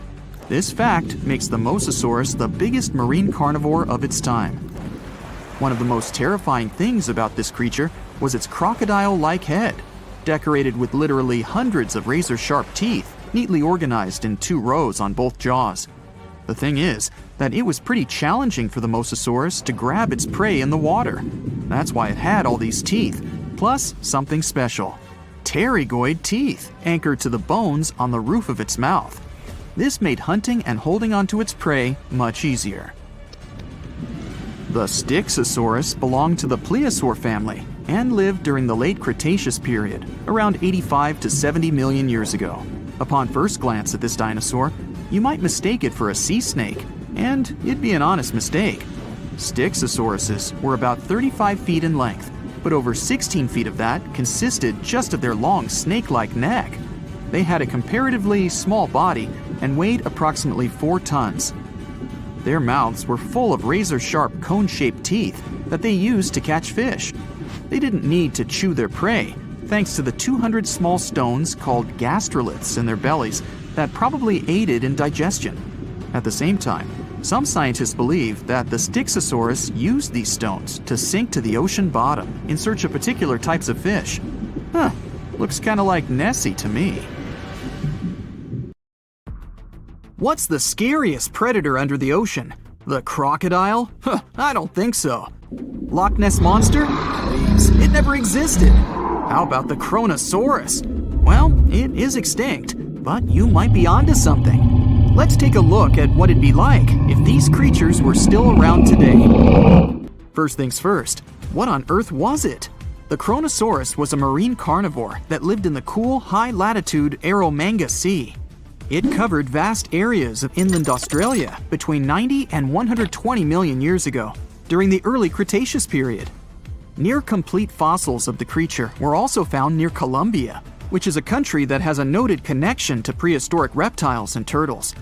This fact makes the Mosasaurus the biggest marine carnivore of its time. One of the most terrifying things about this creature was its crocodile-like head, decorated with literally hundreds of razor-sharp teeth, neatly organized in 2 rows on both jaws. The thing is that it was pretty challenging for the Mosasaurus to grab its prey in the water. That's why it had all these teeth, plus something special: pterygoid teeth anchored to the bones on the roof of its mouth. This made hunting and holding onto its prey much easier. The Styxosaurus belonged to the plesiosaur family and lived during the late Cretaceous period, around 85 to 70 million years ago. Upon first glance at this dinosaur, you might mistake it for a sea snake, and it'd be an honest mistake. Styxosauruses were about 35 feet in length, but over 16 feet of that consisted just of their long snake-like neck. They had a comparatively small body and weighed approximately 4 tons. Their mouths were full of razor-sharp cone-shaped teeth that they used to catch fish. They didn't need to chew their prey, thanks to the 200 small stones called gastroliths in their bellies that probably aided in digestion. At the same time, some scientists believe that the Styxosaurus used these stones to sink to the ocean bottom in search of particular types of fish. Looks kinda like Nessie to me. What's the scariest predator under the ocean? The crocodile? I don't think so. Loch Ness Monster? Please, it never existed. How about the Kronosaurus? Well, it is extinct, but you might be onto something. Let's take a look at what it'd be like if these creatures were still around today. First things first, what on earth was it? The Kronosaurus was a marine carnivore that lived in the cool, high-latitude Eromanga Sea. It covered vast areas of inland Australia between 90 and 120 million years ago, during the early Cretaceous period. Near-complete fossils of the creature were also found near Colombia, which is a country that has a noted connection to prehistoric reptiles and turtles.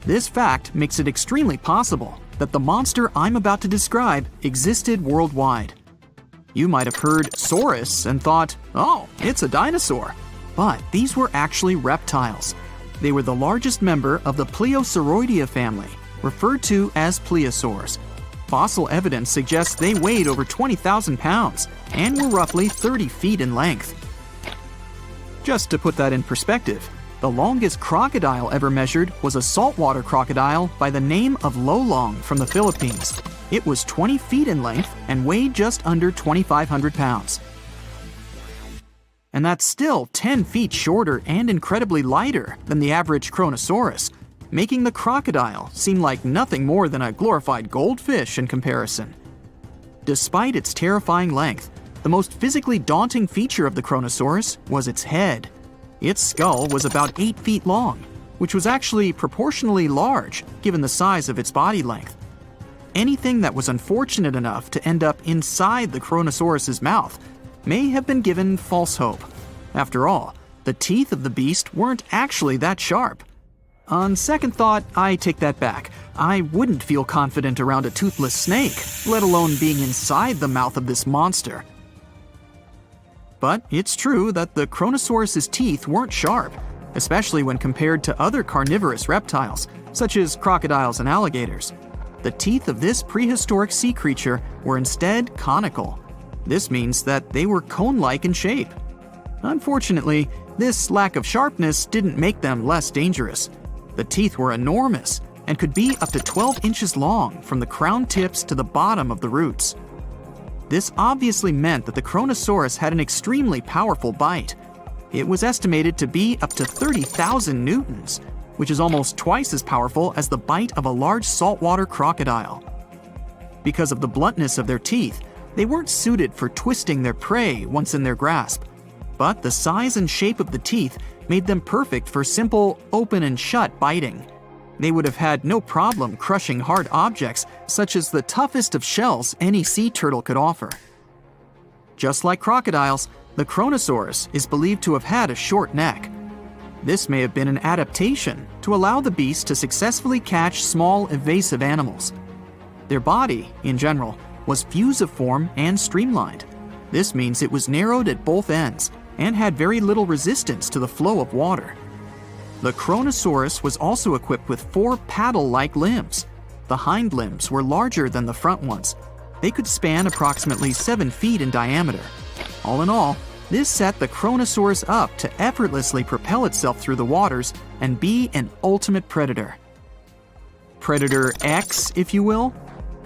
This fact makes it extremely possible that the monster I'm about to describe existed worldwide. You might have heard saurus and thought, oh, it's a dinosaur. But these were actually reptiles. They were the largest member of the Pleosauroidea family, referred to as plesiosaurs. Fossil evidence suggests they weighed over 20,000 pounds and were roughly 30 feet in length. Just to put that in perspective, the longest crocodile ever measured was a saltwater crocodile by the name of Lolong from the Philippines. It was 20 feet in length and weighed just under 2,500 pounds. And that's still 10 feet shorter and incredibly lighter than the average Kronosaurus, making the crocodile seem like nothing more than a glorified goldfish in comparison. Despite its terrifying length, the most physically daunting feature of the Kronosaurus was its head. Its skull was about 8 feet long, which was actually proportionally large given the size of its body length. Anything that was unfortunate enough to end up inside the Kronosaurus's mouth may have been given false hope. After all, the teeth of the beast weren't actually that sharp. On second thought, I take that back. I wouldn't feel confident around a toothless snake, let alone being inside the mouth of this monster. But it's true that the Kronosaurus's teeth weren't sharp, especially when compared to other carnivorous reptiles, such as crocodiles and alligators. The teeth of this prehistoric sea creature were instead conical. This means that they were cone-like in shape. Unfortunately, this lack of sharpness didn't make them less dangerous. The teeth were enormous and could be up to 12 inches long from the crown tips to the bottom of the roots. This obviously meant that the Kronosaurus had an extremely powerful bite. It was estimated to be up to 30,000 newtons, which is almost twice as powerful as the bite of a large saltwater crocodile. Because of the bluntness of their teeth, they weren't suited for twisting their prey once in their grasp. But the size and shape of the teeth made them perfect for simple open and shut biting. They would have had no problem crushing hard objects such as the toughest of shells any sea turtle could offer. Just like crocodiles, the Kronosaurus is believed to have had a short neck. This may have been an adaptation to allow the beast to successfully catch small, evasive animals. Their body, in general, was fusiform and streamlined. This means it was narrowed at both ends and had very little resistance to the flow of water. The Kronosaurus was also equipped with 4 paddle-like limbs. The hind limbs were larger than the front ones. They could span approximately 7 feet in diameter. All in all, this set the Kronosaurus up to effortlessly propel itself through the waters and be an ultimate predator. Predator X, if you will?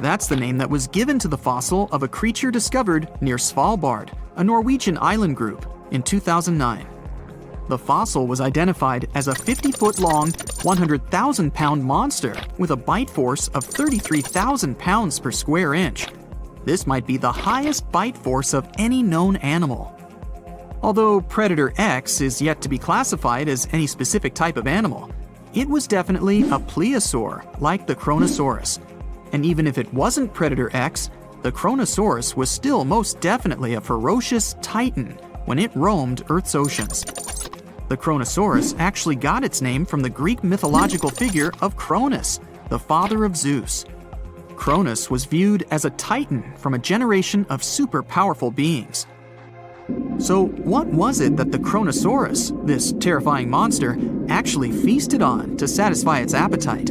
That's the name that was given to the fossil of a creature discovered near Svalbard, a Norwegian island group, in 2009. The fossil was identified as a 50-foot-long, 100,000-pound monster with a bite force of 33,000 pounds per square inch. This might be the highest bite force of any known animal. Although Predator X is yet to be classified as any specific type of animal, it was definitely a plesiosaur like the Kronosaurus. And even if it wasn't Predator X, the Kronosaurus was still most definitely a ferocious titan when it roamed Earth's oceans. The Kronosaurus actually got its name from the Greek mythological figure of Cronus, the father of Zeus. Cronus was viewed as a titan from a generation of super powerful beings. So what was it that the Kronosaurus, this terrifying monster, actually feasted on to satisfy its appetite?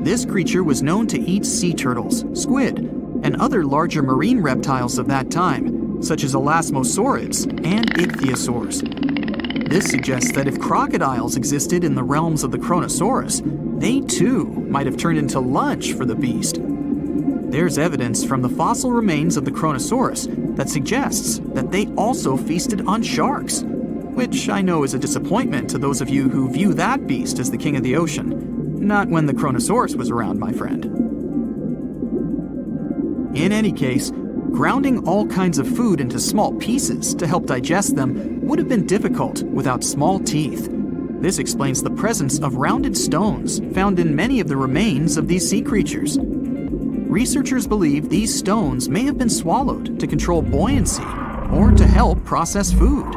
This creature was known to eat sea turtles, squid, and other larger marine reptiles of that time, such as elasmosaurids and ichthyosaurs. This suggests that if crocodiles existed in the realms of the Kronosaurus, they too might have turned into lunch for the beast. There's evidence from the fossil remains of the Kronosaurus that suggests that they also feasted on sharks, which I know is a disappointment to those of you who view that beast as the king of the ocean. Not when the Kronosaurus was around, my friend. In any case, grounding all kinds of food into small pieces to help digest them would have been difficult without small teeth. This explains the presence of rounded stones found in many of the remains of these sea creatures. Researchers believe these stones may have been swallowed to control buoyancy or to help process food.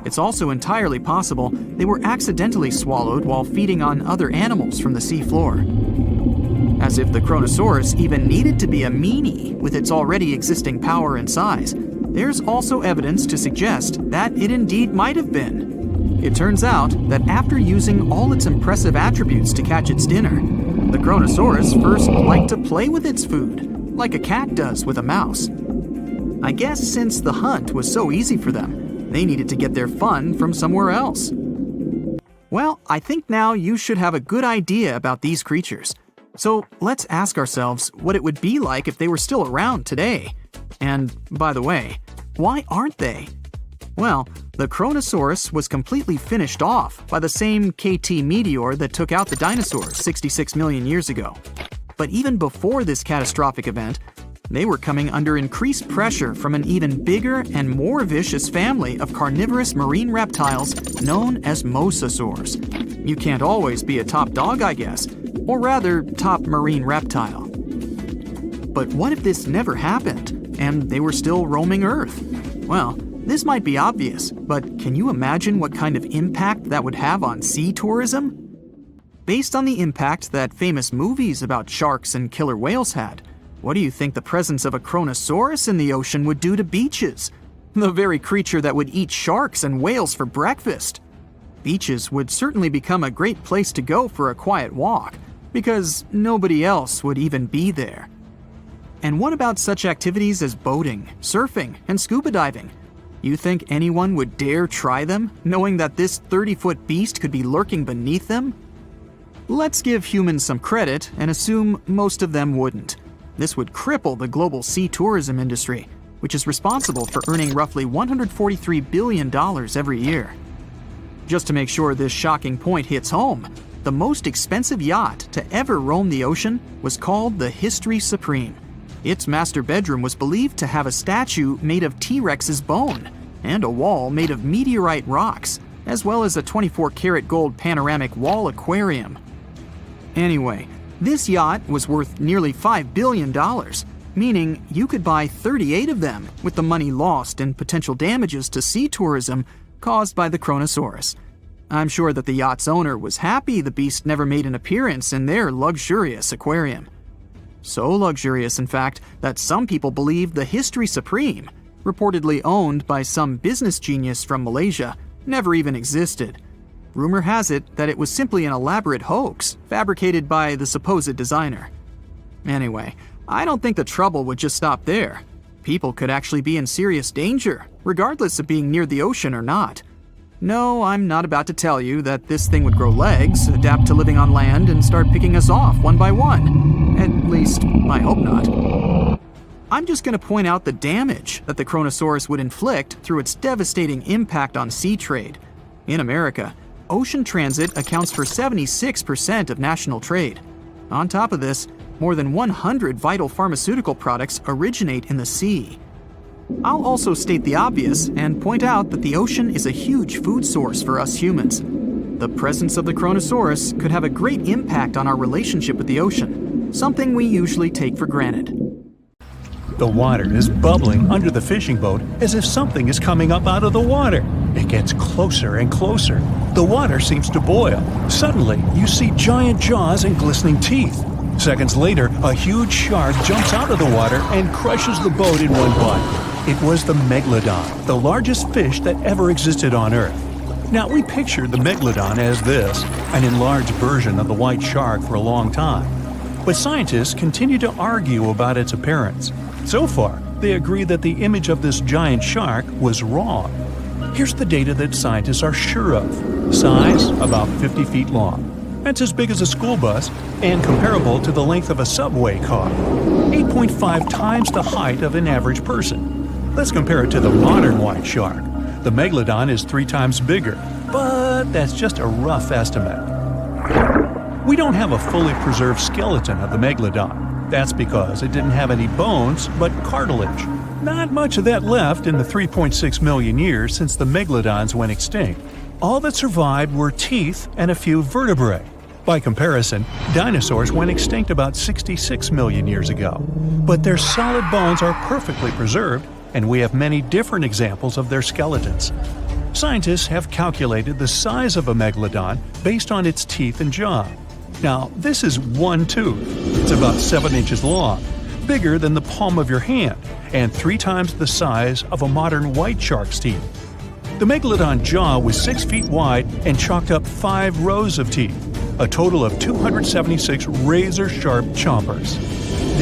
It's also entirely possible they were accidentally swallowed while feeding on other animals from the seafloor. As if the Kronosaurus even needed to be a meanie with its already existing power and size, there's also evidence to suggest that it indeed might have been. It turns out that after using all its impressive attributes to catch its dinner, the Kronosaurus first liked to play with its food, like a cat does with a mouse. I guess since the hunt was so easy for them, they needed to get their fun from somewhere else. Well, I think now you should have a good idea about these creatures. So let's ask ourselves what it would be like if they were still around today. And by the way, why aren't they? Well, the Kronosaurus was completely finished off by the same KT meteor that took out the dinosaurs 66 million years ago. But even before this catastrophic event, they were coming under increased pressure from an even bigger and more vicious family of carnivorous marine reptiles known as mosasaurs. You can't always be a top dog, I guess, or rather, top marine reptile. But what if this never happened, and they were still roaming Earth? Well, this might be obvious, but can you imagine what kind of impact that would have on sea tourism? Based on the impact that famous movies about sharks and killer whales had, what do you think the presence of a Kronosaurus in the ocean would do to beaches? The very creature that would eat sharks and whales for breakfast. Beaches would certainly become a great place to go for a quiet walk, because nobody else would even be there. And what about such activities as boating, surfing, and scuba diving? You think anyone would dare try them, knowing that this 30-foot beast could be lurking beneath them? Let's give humans some credit and assume most of them wouldn't. This would cripple the global sea tourism industry, which is responsible for earning roughly $143 billion every year. Just to make sure this shocking point hits home, the most expensive yacht to ever roam the ocean was called the History Supreme. Its master bedroom was believed to have a statue made of T-Rex's bone and a wall made of meteorite rocks, as well as a 24-karat gold panoramic wall aquarium. Anyway, this yacht was worth nearly $5 billion, meaning you could buy 38 of them with the money lost in potential damages to sea tourism caused by the Kronosaurus. I'm sure that the yacht's owner was happy the beast never made an appearance in their luxurious aquarium. So luxurious, in fact, that some people believe the History Supreme, reportedly owned by some business genius from Malaysia, never even existed. Rumor has it that it was simply an elaborate hoax fabricated by the supposed designer. Anyway, I don't think the trouble would just stop there. People could actually be in serious danger, regardless of being near the ocean or not. No, I'm not about to tell you that this thing would grow legs, adapt to living on land, and start picking us off one by one. At least, I hope not. I'm just going to point out the damage that the Kronosaurus would inflict through its devastating impact on sea trade. In America, ocean transit accounts for 76% of national trade. On top of this, more than 100 vital pharmaceutical products originate in the sea. I'll also state the obvious and point out that the ocean is a huge food source for us humans. The presence of the Kronosaurus could have a great impact on our relationship with the ocean, something we usually take for granted. The water is bubbling under the fishing boat as if something is coming up out of the water. It gets closer and closer. The water seems to boil. Suddenly, you see giant jaws and glistening teeth. Seconds later, a huge shark jumps out of the water and crushes the boat in one bite. It was the Megalodon, the largest fish that ever existed on Earth. Now, we pictured the Megalodon as this, an enlarged version of the white shark for a long time. But scientists continue to argue about its appearance. So far, they agree that the image of this giant shark was wrong. Here's the data that scientists are sure of. Size, about 50 feet long. That's as big as a school bus and comparable to the length of a subway car. 8.5 times the height of an average person. Let's compare it to the modern white shark. The Megalodon is 3 times bigger, but that's just a rough estimate. We don't have a fully preserved skeleton of the Megalodon. That's because it didn't have any bones, but cartilage. Not much of that left in the 3.6 million years since the Megalodons went extinct. All that survived were teeth and a few vertebrae. By comparison, dinosaurs went extinct about 66 million years ago. But their solid bones are perfectly preserved, and we have many different examples of their skeletons. Scientists have calculated the size of a megalodon based on its teeth and jaw. Now, this is one tooth. It's about 7 inches long, bigger than the palm of your hand, and 3 times the size of a modern white shark's teeth. The megalodon jaw was 6 feet wide and chalked up 5 rows of teeth, a total of 276 razor-sharp chompers.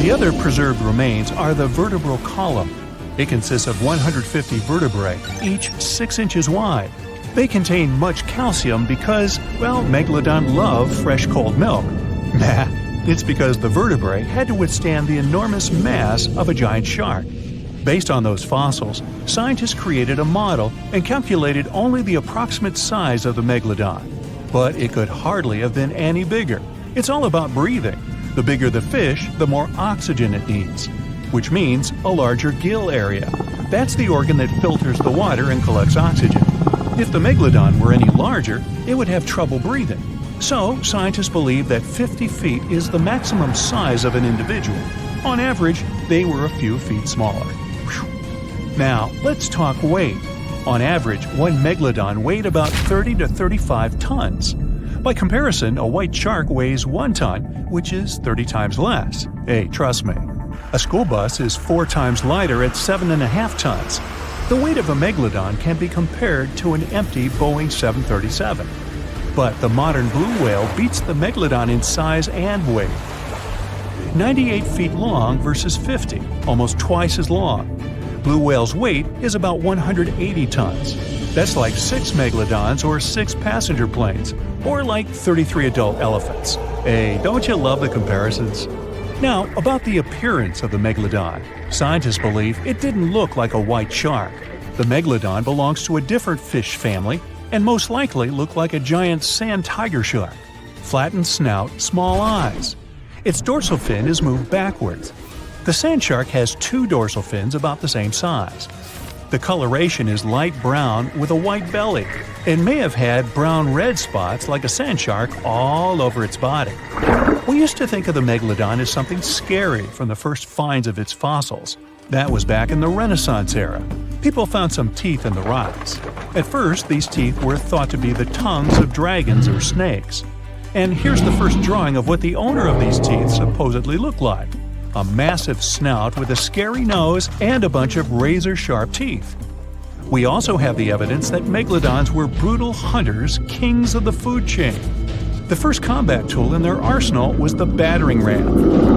The other preserved remains are the vertebral column. It consists of 150 vertebrae, each 6 inches wide. They contain much calcium because, well, megalodon love fresh cold milk. Nah, it's because the vertebrae had to withstand the enormous mass of a giant shark. Based on those fossils, scientists created a model and calculated only the approximate size of the megalodon. But it could hardly have been any bigger. It's all about breathing. The bigger the fish, the more oxygen it needs, which means a larger gill area. That's the organ that filters the water and collects oxygen. If the megalodon were any larger, it would have trouble breathing. So, scientists believe that 50 feet is the maximum size of an individual. On average, they were a few feet smaller. Whew. Now, let's talk weight. On average, one megalodon weighed about 30 to 35 tons. By comparison, a white shark weighs 1 ton, which is 30 times less. Hey, trust me. A school bus is 4 times lighter at 7.5 tons. The weight of a megalodon can be compared to an empty Boeing 737. but the modern blue whale beats the Megalodon in size and weight. 98 feet long versus 50, almost twice as long. Blue whale's weight is about 180 tons. That's like 6 Megalodons or 6 passenger planes, or like 33 adult elephants. Hey, don't you love the comparisons? Now, about the appearance of the Megalodon. Scientists believe it didn't look like a white shark. The Megalodon belongs to a different fish family and most likely looked like a giant sand tiger shark. Flattened snout, small eyes. Its dorsal fin is moved backwards. The sand shark has 2 dorsal fins about the same size. The coloration is light brown with a white belly. It may have had brown-red spots like a sand shark all over its body. We used to think of the Megalodon as something scary from the first finds of its fossils. That was back in the Renaissance era. People found some teeth in the rocks. At first, these teeth were thought to be the tongues of dragons or snakes. And here's the first drawing of what the owner of these teeth supposedly looked like. A massive snout with a scary nose and a bunch of razor-sharp teeth. We also have the evidence that Megalodons were brutal hunters, kings of the food chain. The first combat tool in their arsenal was the battering ram.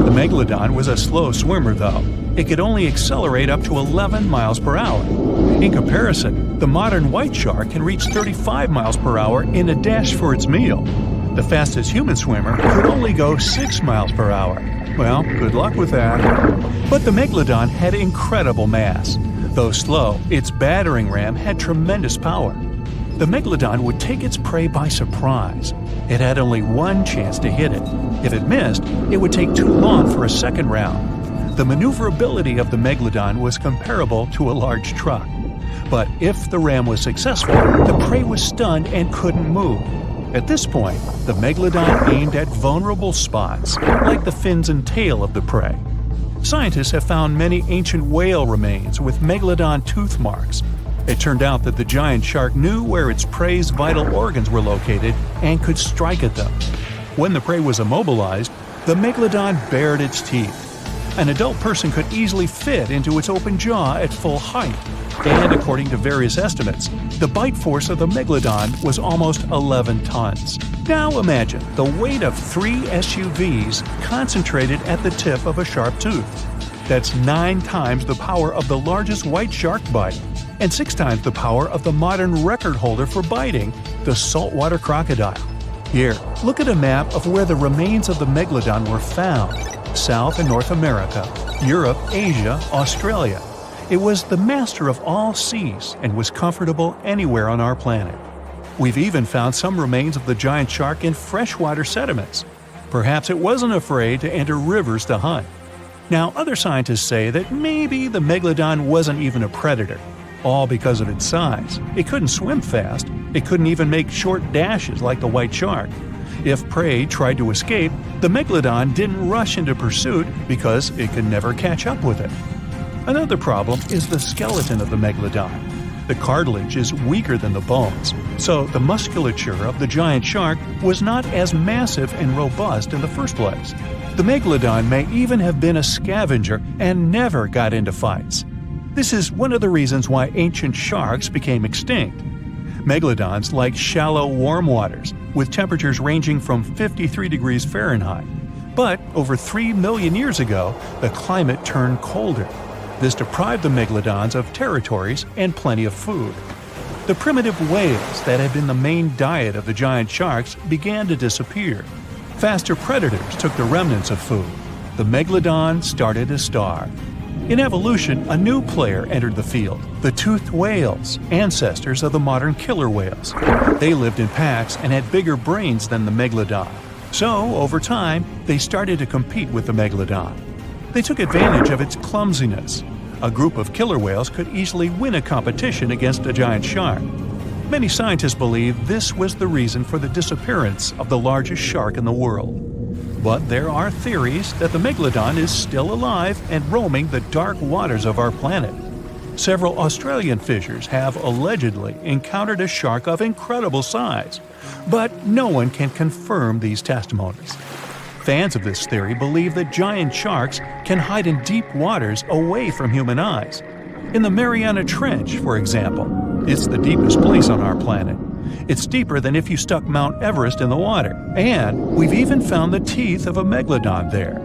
The Megalodon was a slow swimmer, though. It could only accelerate up to 11 miles per hour. In comparison, the modern white shark can reach 35 miles per hour in a dash for its meal. The fastest human swimmer could only go 6 miles per hour. Well, good luck with that. But the Megalodon had incredible mass. Though slow, its battering ram had tremendous power. The Megalodon would take its prey by surprise. It had only one chance to hit it. If it missed, it would take too long for a second round. The maneuverability of the Megalodon was comparable to a large truck. But if the ram was successful, the prey was stunned and couldn't move. At this point, the Megalodon aimed at vulnerable spots, like the fins and tail of the prey. Scientists have found many ancient whale remains with Megalodon tooth marks. It turned out that the giant shark knew where its prey's vital organs were located and could strike at them. When the prey was immobilized, the Megalodon bared its teeth. An adult person could easily fit into its open jaw at full height. And according to various estimates, the bite force of the Megalodon was almost 11 tons. Now imagine the weight of 3 SUVs concentrated at the tip of a sharp tooth. That's 9 times the power of the largest white shark bite, and 6 times the power of the modern record holder for biting, the saltwater crocodile. Here, look at a map of where the remains of the Megalodon were found. South and North America, Europe, Asia, Australia. It was the master of all seas and was comfortable anywhere on our planet. We've even found some remains of the giant shark in freshwater sediments. Perhaps it wasn't afraid to enter rivers to hunt. Now, other scientists say that maybe the Megalodon wasn't even a predator, all because of its size. It couldn't swim fast. It couldn't even make short dashes like the white shark. If prey tried to escape, the Megalodon didn't rush into pursuit because it could never catch up with it. Another problem is the skeleton of the Megalodon. The cartilage is weaker than the bones, so the musculature of the giant shark was not as massive and robust in the first place. The Megalodon may even have been a scavenger and never got into fights. This is one of the reasons why ancient sharks became extinct. Megalodons like shallow, warm waters, with temperatures ranging from 53 degrees Fahrenheit. But over 3 million years ago, the climate turned colder. This deprived the Megalodons of territories and plenty of food. The primitive whales that had been the main diet of the giant sharks began to disappear. Faster predators took the remnants of food. The Megalodon started to starve. In evolution, a new player entered the field, the toothed whales, ancestors of the modern killer whales. They lived in packs and had bigger brains than the Megalodon. So, over time, they started to compete with the Megalodon. They took advantage of its clumsiness. A group of killer whales could easily win a competition against a giant shark. Many scientists believe this was the reason for the disappearance of the largest shark in the world. But there are theories that the Megalodon is still alive and roaming the dark waters of our planet. Several Australian fishers have allegedly encountered a shark of incredible size, but no one can confirm these testimonies. Fans of this theory believe that giant sharks can hide in deep waters away from human eyes. In the Mariana Trench, for example, it's the deepest place on our planet. It's deeper than if you stuck Mount Everest in the water, and we've even found the teeth of a Megalodon there.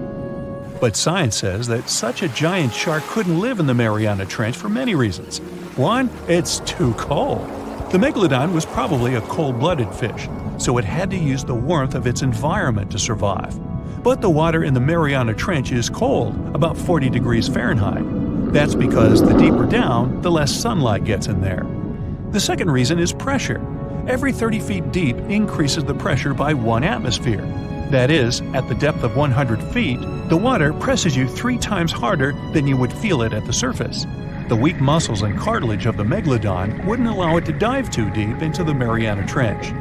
But science says that such a giant shark couldn't live in the Mariana Trench for many reasons. One, it's too cold. The Megalodon was probably a cold-blooded fish, so it had to use the warmth of its environment to survive. But the water in the Mariana Trench is cold, about 40 degrees Fahrenheit. That's because the deeper down, the less sunlight gets in there. The second reason is pressure. Every 30 feet deep increases the pressure by 1 atmosphere. That is, at the depth of 100 feet, the water presses you 3 times harder than you would feel it at the surface. The weak muscles and cartilage of the Megalodon wouldn't allow it to dive too deep into the Mariana Trench.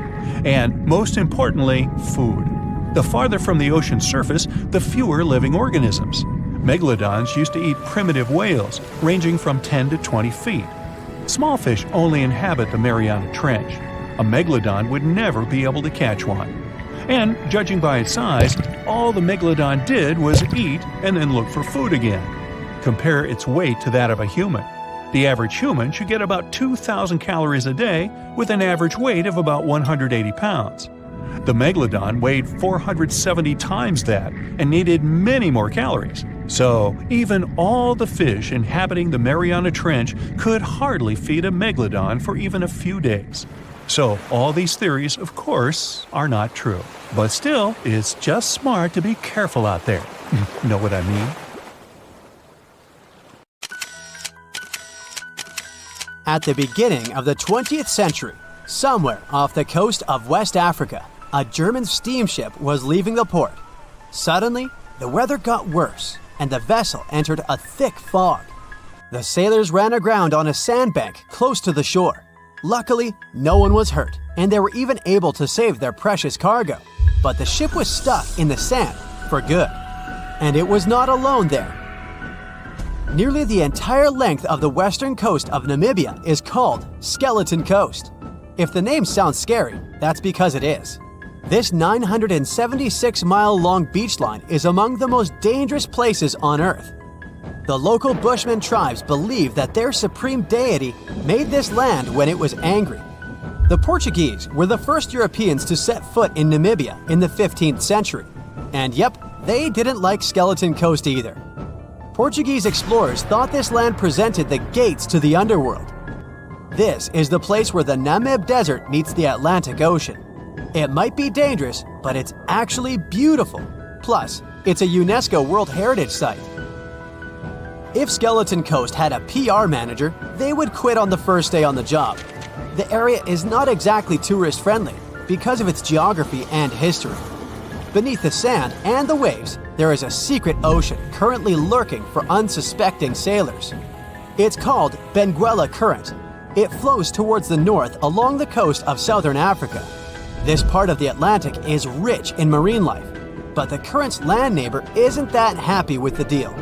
And most importantly, food. The farther from the ocean surface, the fewer living organisms. Megalodons used to eat primitive whales, ranging from 10 to 20 feet. Small fish only inhabit the Mariana Trench. A Megalodon would never be able to catch one. And, judging by its size, all the Megalodon did was eat and then look for food again. Compare its weight to that of a human. The average human should get about 2,000 calories a day with an average weight of about 180 pounds. The Megalodon weighed 470 times that and needed many more calories. So, even all the fish inhabiting the Mariana Trench could hardly feed a Megalodon for even a few days. So, all these theories, of course, are not true. But still, it's just smart to be careful out there. Know what I mean? At the beginning of the 20th century, somewhere off the coast of West Africa, a German steamship was leaving the port. Suddenly, the weather got worse, and the vessel entered a thick fog. The sailors ran aground on a sandbank close to the shore. Luckily, no one was hurt, and they were even able to save their precious cargo. But the ship was stuck in the sand for good. And it was not alone there. Nearly the entire length of the western coast of Namibia is called Skeleton Coast. If the name sounds scary, that's because it is. This 976-mile-long beach line is among the most dangerous places on Earth. The local Bushman tribes believe that their supreme deity made this land when it was angry. The Portuguese were the first Europeans to set foot in Namibia in the 15th century. And yep, they didn't like Skeleton Coast either. Portuguese explorers thought this land presented the gates to the underworld. This is the place where the Namib Desert meets the Atlantic Ocean. It might be dangerous, but it's actually beautiful. Plus, it's a UNESCO World Heritage Site. If Skeleton Coast had a PR manager, they would quit on the first day on the job. The area is not exactly tourist-friendly because of its geography and history. Beneath the sand and the waves, there is a secret ocean currently lurking for unsuspecting sailors. It's called Benguela Current. It flows towards the north along the coast of southern Africa. This part of the Atlantic is rich in marine life, but the current's land neighbor isn't that happy with the deal.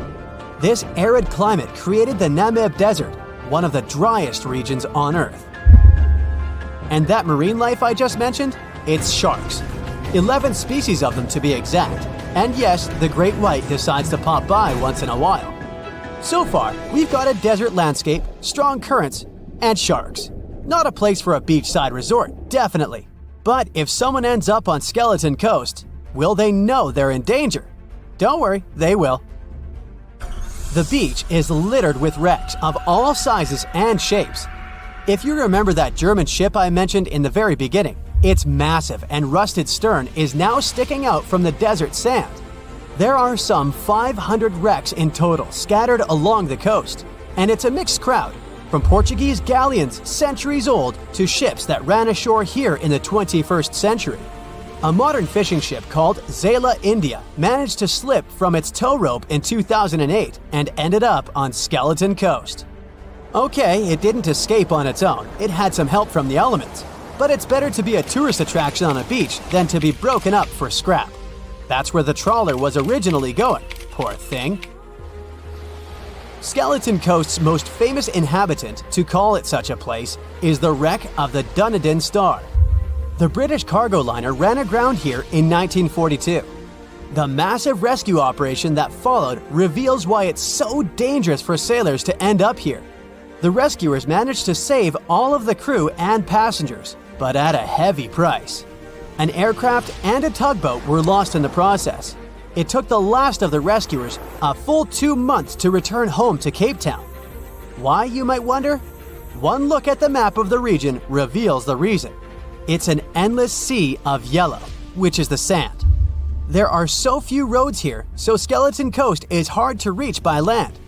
This arid climate created the Namib Desert, one of the driest regions on Earth. And that marine life I just mentioned? It's sharks. 11 species of them to be exact. And yes, the great white decides to pop by once in a while. So far, we've got a desert landscape, strong currents, and sharks. Not a place for a beachside resort, definitely. But if someone ends up on Skeleton Coast, will they know they're in danger? Don't worry, they will. The beach is littered with wrecks of all sizes and shapes. If you remember that German ship I mentioned in the very beginning, its massive and rusted stern is now sticking out from the desert sand. There are some 500 wrecks in total scattered along the coast, and it's a mixed crowd, from Portuguese galleons centuries old to ships that ran ashore here in the 21st century. A modern fishing ship called Zela India managed to slip from its tow rope in 2008 and ended up on Skeleton Coast. Okay, it didn't escape on its own, it had some help from the elements. But it's better to be a tourist attraction on a beach than to be broken up for scrap. That's where the trawler was originally going, poor thing. Skeleton Coast's most famous inhabitant, to call it such a place, is the wreck of the Dunedin Star. The British cargo liner ran aground here in 1942. The massive rescue operation that followed reveals why it's so dangerous for sailors to end up here. The rescuers managed to save all of the crew and passengers, but at a heavy price. An aircraft and a tugboat were lost in the process. It took the last of the rescuers a full 2 months to return home to Cape Town. Why, you might wonder? One look at the map of the region reveals the reason. It's an endless sea of yellow, which is the sand. There are so few roads here, so Skeleton Coast is hard to reach by land.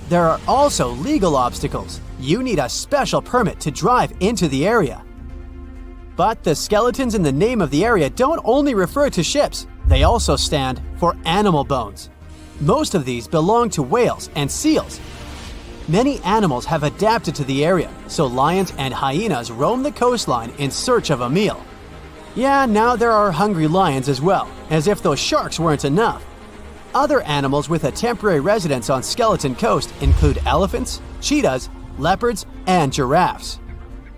There are also legal obstacles. You need a special permit to drive into the area. But the skeletons in the name of the area don't only refer to ships, they also stand for animal bones. Most of these belong to whales and seals. Many animals have adapted to the area, so lions and hyenas roam the coastline in search of a meal. Yeah, now there are hungry lions as well, as if those sharks weren't enough. Other animals with a temporary residence on Skeleton Coast include elephants, cheetahs, leopards, and giraffes.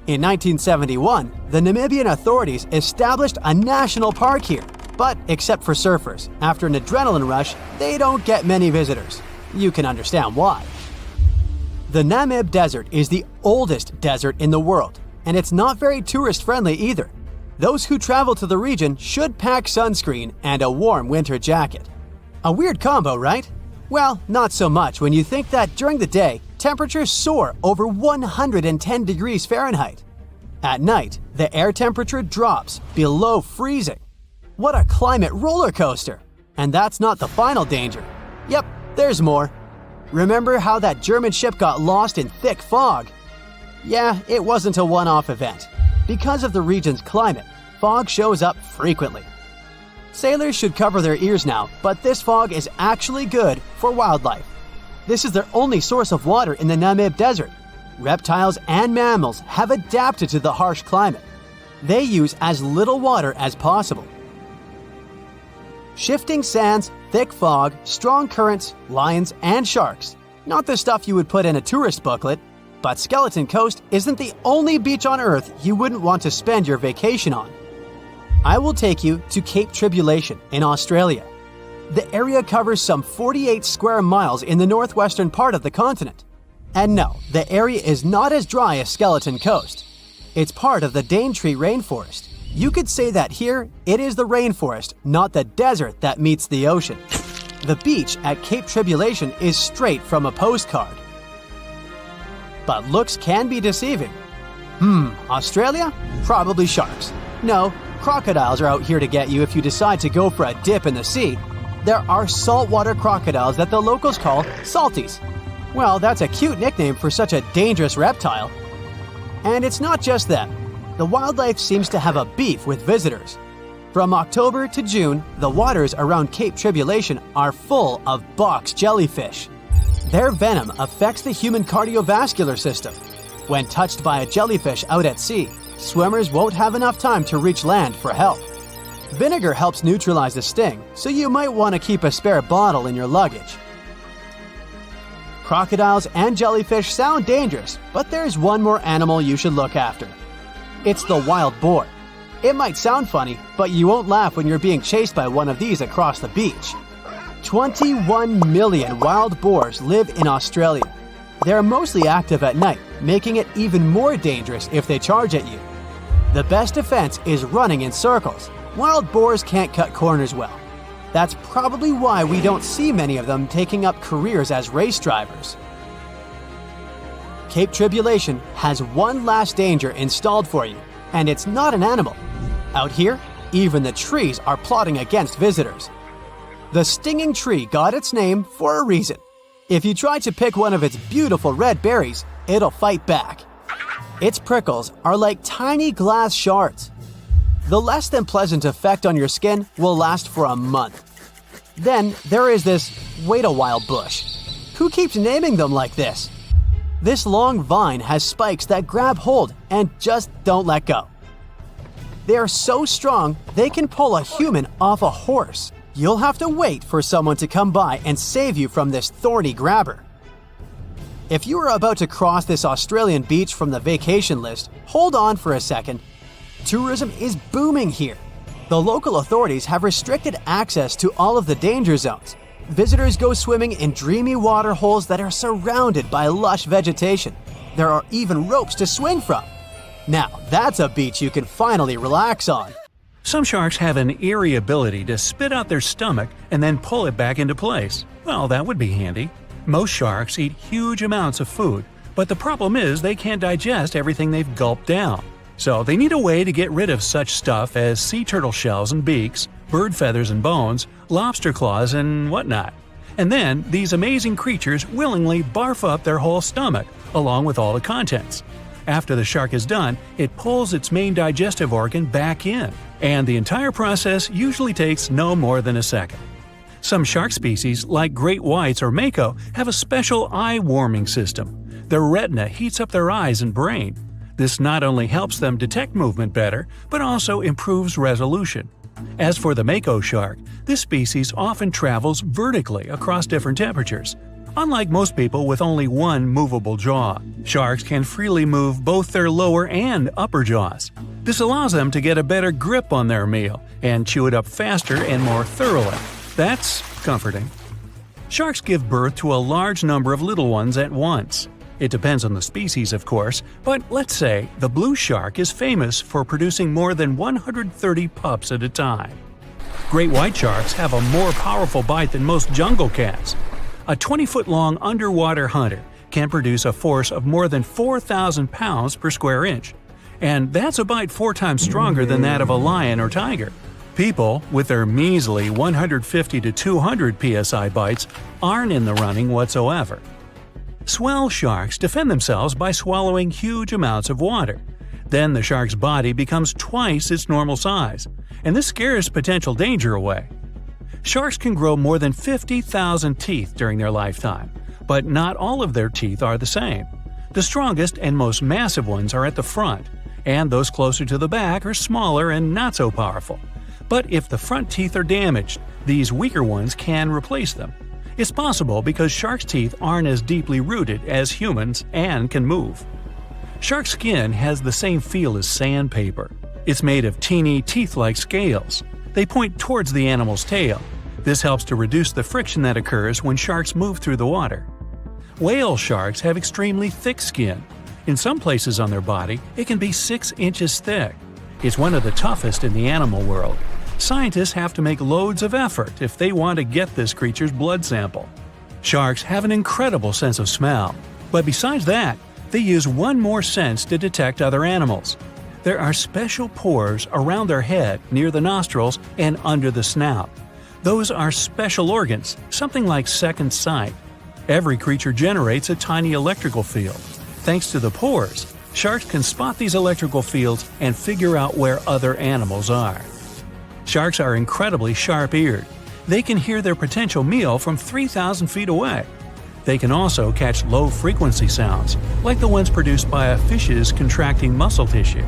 In 1971, the Namibian authorities established a national park here, but except for surfers, after an adrenaline rush, they don't get many visitors. You can understand why. The Namib Desert is the oldest desert in the world, and it's not very tourist-friendly either. Those who travel to the region should pack sunscreen and a warm winter jacket. A weird combo, right? Well, not so much when you think that during the day, temperatures soar over 110 degrees Fahrenheit. At night, the air temperature drops below freezing. What a climate roller coaster! And that's not the final danger. Yep, there's more. Remember how that German ship got lost in thick fog? Yeah, it wasn't a one-off event. Because of the region's climate, fog shows up frequently. Sailors should cover their ears now, but this fog is actually good for wildlife. This is their only source of water in the Namib Desert. Reptiles and mammals have adapted to the harsh climate. They use as little water as possible. Shifting sands, thick fog, strong currents, lions, and sharks. Not the stuff you would put in a tourist booklet, but Skeleton Coast isn't the only beach on Earth you wouldn't want to spend your vacation on. I will take you to Cape Tribulation in Australia. The area covers some 48 square miles in the northwestern part of the continent. And no, the area is not as dry as Skeleton Coast. It's part of the Daintree rainforest. You could say that here, it is the rainforest, not the desert that meets the ocean. The beach at Cape Tribulation is straight from a postcard. But looks can be deceiving. Australia? Probably sharks. No, crocodiles are out here to get you if you decide to go for a dip in the sea. There are saltwater crocodiles that the locals call salties. Well, that's a cute nickname for such a dangerous reptile. And it's not just them. The wildlife seems to have a beef with visitors. From October to June, the waters around Cape Tribulation are full of box jellyfish. Their venom affects the human cardiovascular system. When touched by a jellyfish out at sea, swimmers won't have enough time to reach land for help. Vinegar helps neutralize the sting, so you might want to keep a spare bottle in your luggage. Crocodiles and jellyfish sound dangerous, but there's one more animal you should look after. It's the wild boar. It might sound funny, but you won't laugh when you're being chased by one of these across the beach. 21 million wild boars live in Australia. They're mostly active at night, making it even more dangerous if they charge at you. The best defense is running in circles. Wild boars can't cut corners well. That's probably why we don't see many of them taking up careers as race drivers. Cape Tribulation has one last danger installed for you, and it's not an animal. Out here, even the trees are plotting against visitors. The stinging tree got its name for a reason. If you try to pick one of its beautiful red berries, it'll fight back. Its prickles are like tiny glass shards. The less than pleasant effect on your skin will last for a month. Then there is this wait a while bush. Who keeps naming them like this? This long vine has spikes that grab hold and just don't let go. They are so strong they can pull a human off a horse. You'll have to wait for someone to come by and save you from this thorny grabber. If you are about to cross this Australian beach from the vacation list, hold on for a second. Tourism is booming here. The local authorities have restricted access to all of the danger zones. Visitors go swimming in dreamy water holes that are surrounded by lush vegetation. There are even ropes to swing from. Now, that's a beach you can finally relax on. Some sharks have an eerie ability to spit out their stomach and then pull it back into place. Well, that would be handy. Most sharks eat huge amounts of food, but the problem is they can't digest everything they've gulped down. So they need a way to get rid of such stuff as sea turtle shells and beaks, bird feathers and bones, lobster claws and whatnot. And then these amazing creatures willingly barf up their whole stomach, along with all the contents. After the shark is done, it pulls its main digestive organ back in, and the entire process usually takes no more than a second. Some shark species, like great whites or mako, have a special eye-warming system. Their retina heats up their eyes and brain. This not only helps them detect movement better, but also improves resolution. As for the mako shark, this species often travels vertically across different temperatures. Unlike most people with only one movable jaw, sharks can freely move both their lower and upper jaws. This allows them to get a better grip on their meal and chew it up faster and more thoroughly. That's comforting. Sharks give birth to a large number of little ones at once. It depends on the species, of course, but let's say the blue shark is famous for producing more than 130 pups at a time. Great white sharks have a more powerful bite than most jungle cats. A 20-foot-long underwater hunter can produce a force of more than 4,000 pounds per square inch. And that's a bite 4 times stronger than that of a lion or tiger. People, with their measly 150 to 200 psi bites, aren't in the running whatsoever. Swell sharks defend themselves by swallowing huge amounts of water. Then the shark's body becomes twice its normal size, and this scares potential danger away. Sharks can grow more than 50,000 teeth during their lifetime, but not all of their teeth are the same. The strongest and most massive ones are at the front, and those closer to the back are smaller and not so powerful. But if the front teeth are damaged, these weaker ones can replace them. It's possible because sharks' teeth aren't as deeply rooted as humans and can move. Shark skin has the same feel as sandpaper. It's made of teeny, teeth-like scales. They point towards the animal's tail. This helps to reduce the friction that occurs when sharks move through the water. Whale sharks have extremely thick skin. In some places on their body, it can be 6 inches thick. It's one of the toughest in the animal world. Scientists have to make loads of effort if they want to get this creature's blood sample. Sharks have an incredible sense of smell, but besides that, they use one more sense to detect other animals. There are special pores around their head, near the nostrils, and under the snout. Those are special organs, something like second sight. Every creature generates a tiny electrical field. Thanks to the pores, sharks can spot these electrical fields and figure out where other animals are. Sharks are incredibly sharp-eared. They can hear their potential meal from 3,000 feet away. They can also catch low-frequency sounds, like the ones produced by a fish's contracting muscle tissue.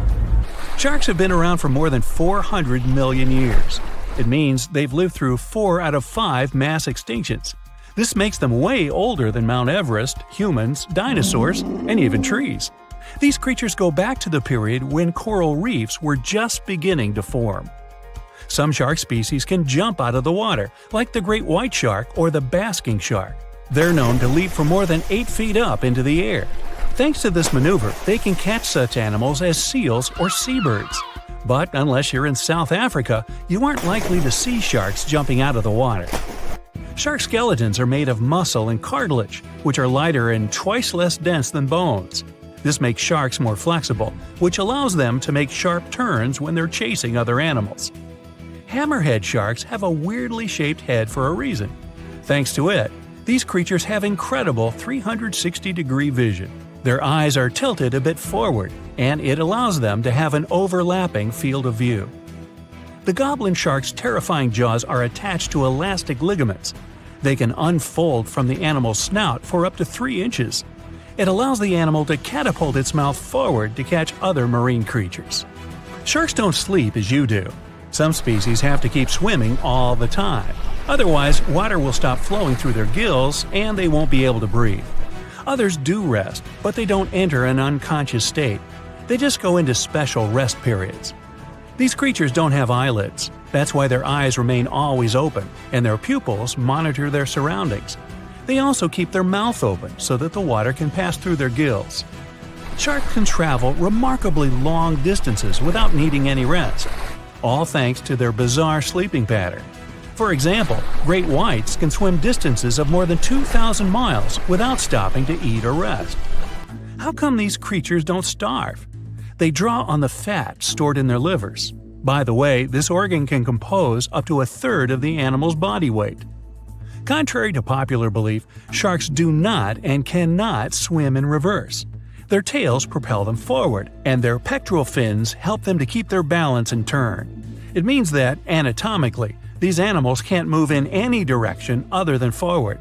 Sharks have been around for more than 400 million years. It means they've lived through 4 out of 5 mass extinctions. This makes them way older than Mount Everest, humans, dinosaurs, and even trees. These creatures go back to the period when coral reefs were just beginning to form. Some shark species can jump out of the water, like the great white shark or the basking shark. They're known to leap for more than 8 feet up into the air. Thanks to this maneuver, they can catch such animals as seals or seabirds. But unless you're in South Africa, you aren't likely to see sharks jumping out of the water. Shark skeletons are made of muscle and cartilage, which are lighter and twice less dense than bones. This makes sharks more flexible, which allows them to make sharp turns when they're chasing other animals. Hammerhead sharks have a weirdly shaped head for a reason. Thanks to it, these creatures have incredible 360-degree vision. Their eyes are tilted a bit forward, and it allows them to have an overlapping field of view. The goblin shark's terrifying jaws are attached to elastic ligaments. They can unfold from the animal's snout for up to 3 inches. It allows the animal to catapult its mouth forward to catch other marine creatures. Sharks don't sleep as you do. Some species have to keep swimming all the time. Otherwise, water will stop flowing through their gills and they won't be able to breathe. Others do rest, but they don't enter an unconscious state. They just go into special rest periods. These creatures don't have eyelids. That's why their eyes remain always open, and their pupils monitor their surroundings. They also keep their mouth open so that the water can pass through their gills. Sharks can travel remarkably long distances without needing any rest, all thanks to their bizarre sleeping pattern. For example, great whites can swim distances of more than 2,000 miles without stopping to eat or rest. How come these creatures don't starve? They draw on the fat stored in their livers. By the way, this organ can compose up to a third of the animal's body weight. Contrary to popular belief, sharks do not and cannot swim in reverse. Their tails propel them forward, and their pectoral fins help them to keep their balance and turn. It means that, anatomically, these animals can't move in any direction other than forward.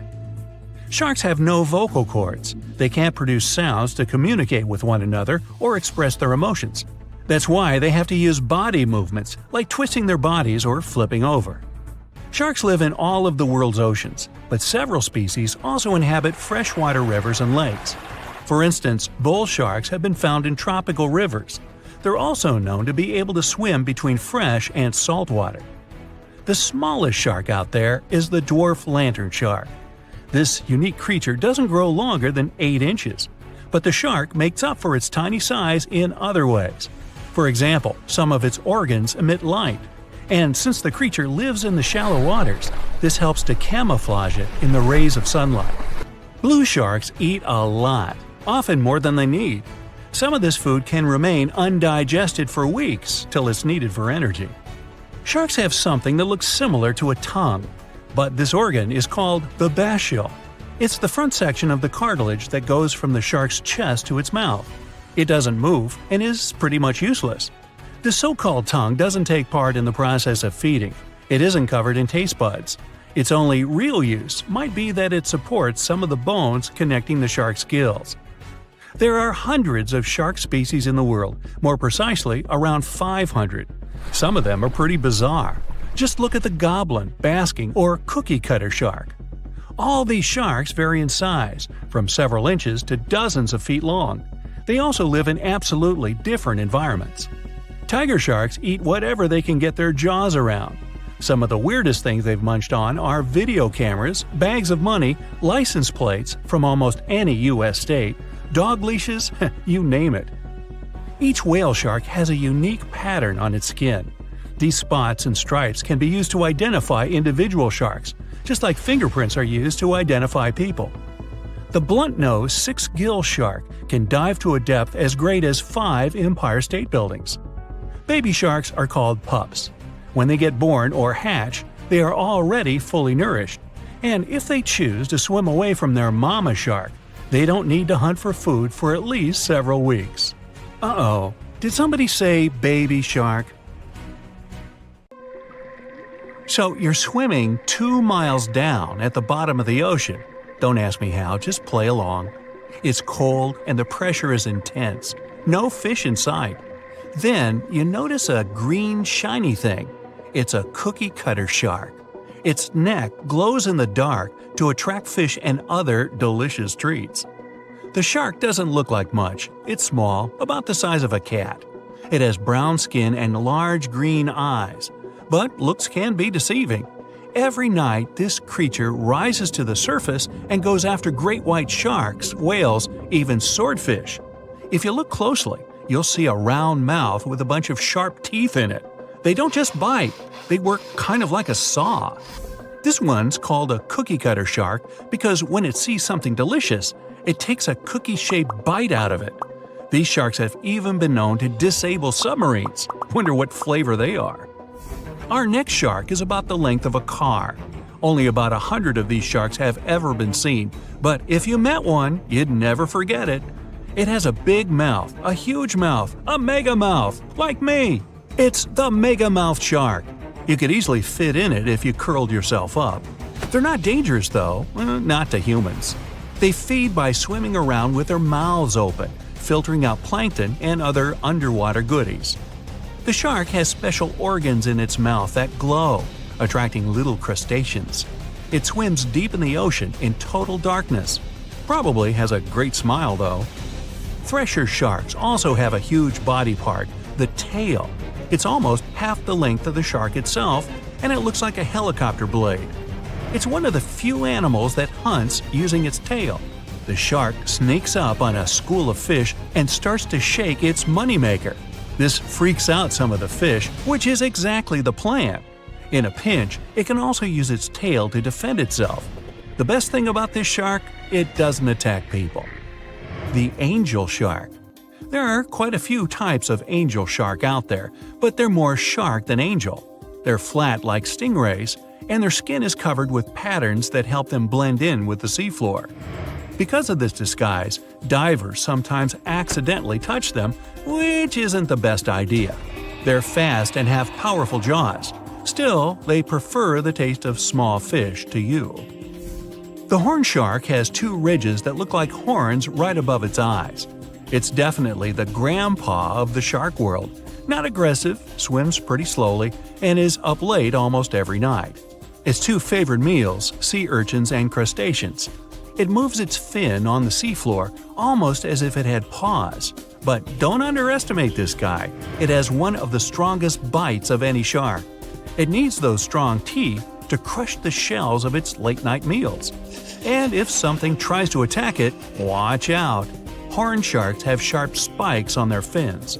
Sharks have no vocal cords. They can't produce sounds to communicate with one another or express their emotions. That's why they have to use body movements, like twisting their bodies or flipping over. Sharks live in all of the world's oceans, but several species also inhabit freshwater rivers and lakes. For instance, bull sharks have been found in tropical rivers. They're also known to be able to swim between fresh and salt water. The smallest shark out there is the dwarf lantern shark. This unique creature doesn't grow longer than 8 inches, but the shark makes up for its tiny size in other ways. For example, some of its organs emit light, and since the creature lives in the shallow waters, this helps to camouflage it in the rays of sunlight. Blue sharks eat a lot, often more than they need. Some of this food can remain undigested for weeks till it's needed for energy. Sharks have something that looks similar to a tongue, but this organ is called the basial. It's the front section of the cartilage that goes from the shark's chest to its mouth. It doesn't move and is pretty much useless. The so-called tongue doesn't take part in the process of feeding. It isn't covered in taste buds. Its only real use might be that it supports some of the bones connecting the shark's gills. There are hundreds of shark species in the world, more precisely around 500. Some of them are pretty bizarre. Just look at the goblin, basking, or cookie-cutter shark. All these sharks vary in size, from several inches to dozens of feet long. They also live in absolutely different environments. Tiger sharks eat whatever they can get their jaws around. Some of the weirdest things they've munched on are video cameras, bags of money, license plates from almost any U.S. state, dog leashes, you name it. Each whale shark has a unique pattern on its skin. These spots and stripes can be used to identify individual sharks, just like fingerprints are used to identify people. The blunt-nosed six-gill shark can dive to a depth as great as 5 Empire State Buildings. Baby sharks are called pups. When they get born or hatch, they are already fully nourished, and if they choose to swim away from their mama shark, they don't need to hunt for food for at least several weeks. Uh-oh, did somebody say baby shark? So you're swimming 2 miles down at the bottom of the ocean. Don't ask me how, just play along. It's cold and the pressure is intense. No fish in sight. Then you notice a green shiny thing. It's a cookie-cutter shark. Its neck glows in the dark to attract fish and other delicious treats. The shark doesn't look like much. It's small, about the size of a cat. It has brown skin and large green eyes. But looks can be deceiving. Every night, this creature rises to the surface and goes after great white sharks, whales, even swordfish. If you look closely, you'll see a round mouth with a bunch of sharp teeth in it. They don't just bite, they work kind of like a saw. This one's called a cookie-cutter shark because when it sees something delicious, it takes a cookie-shaped bite out of it. These sharks have even been known to disable submarines. Wonder what flavor they are. Our next shark is about the length of a car. Only about 100 of these sharks have ever been seen, but if you met one, you'd never forget it. It has a big mouth, a huge mouth, a mega mouth, like me. It's the mega mouth shark. You could easily fit in it if you curled yourself up. They're not dangerous though, not to humans. They feed by swimming around with their mouths open, filtering out plankton and other underwater goodies. The shark has special organs in its mouth that glow, attracting little crustaceans. It swims deep in the ocean in total darkness. Probably has a great smile though. Thresher sharks also have a huge body part, the tail. It's almost half the length of the shark itself, and it looks like a helicopter blade. It's one of the few animals that hunts using its tail. The shark sneaks up on a school of fish and starts to shake its moneymaker. This freaks out some of the fish, which is exactly the plan. In a pinch, it can also use its tail to defend itself. The best thing about this shark, it doesn't attack people. The angel shark. There are quite a few types of angel shark out there, but they're more shark than angel. They're flat like stingrays, and their skin is covered with patterns that help them blend in with the seafloor. Because of this disguise, divers sometimes accidentally touch them, which isn't the best idea. They're fast and have powerful jaws. Still, they prefer the taste of small fish to you. The horn shark has two ridges that look like horns right above its eyes. It's definitely the grandpa of the shark world. Not aggressive, swims pretty slowly, and is up late almost every night. Its two favorite meals, sea urchins and crustaceans. It moves its fin on the seafloor almost as if it had paws. But don't underestimate this guy. It has one of the strongest bites of any shark. It needs those strong teeth to crush the shells of its late-night meals. And if something tries to attack it, watch out. Horn sharks have sharp spikes on their fins.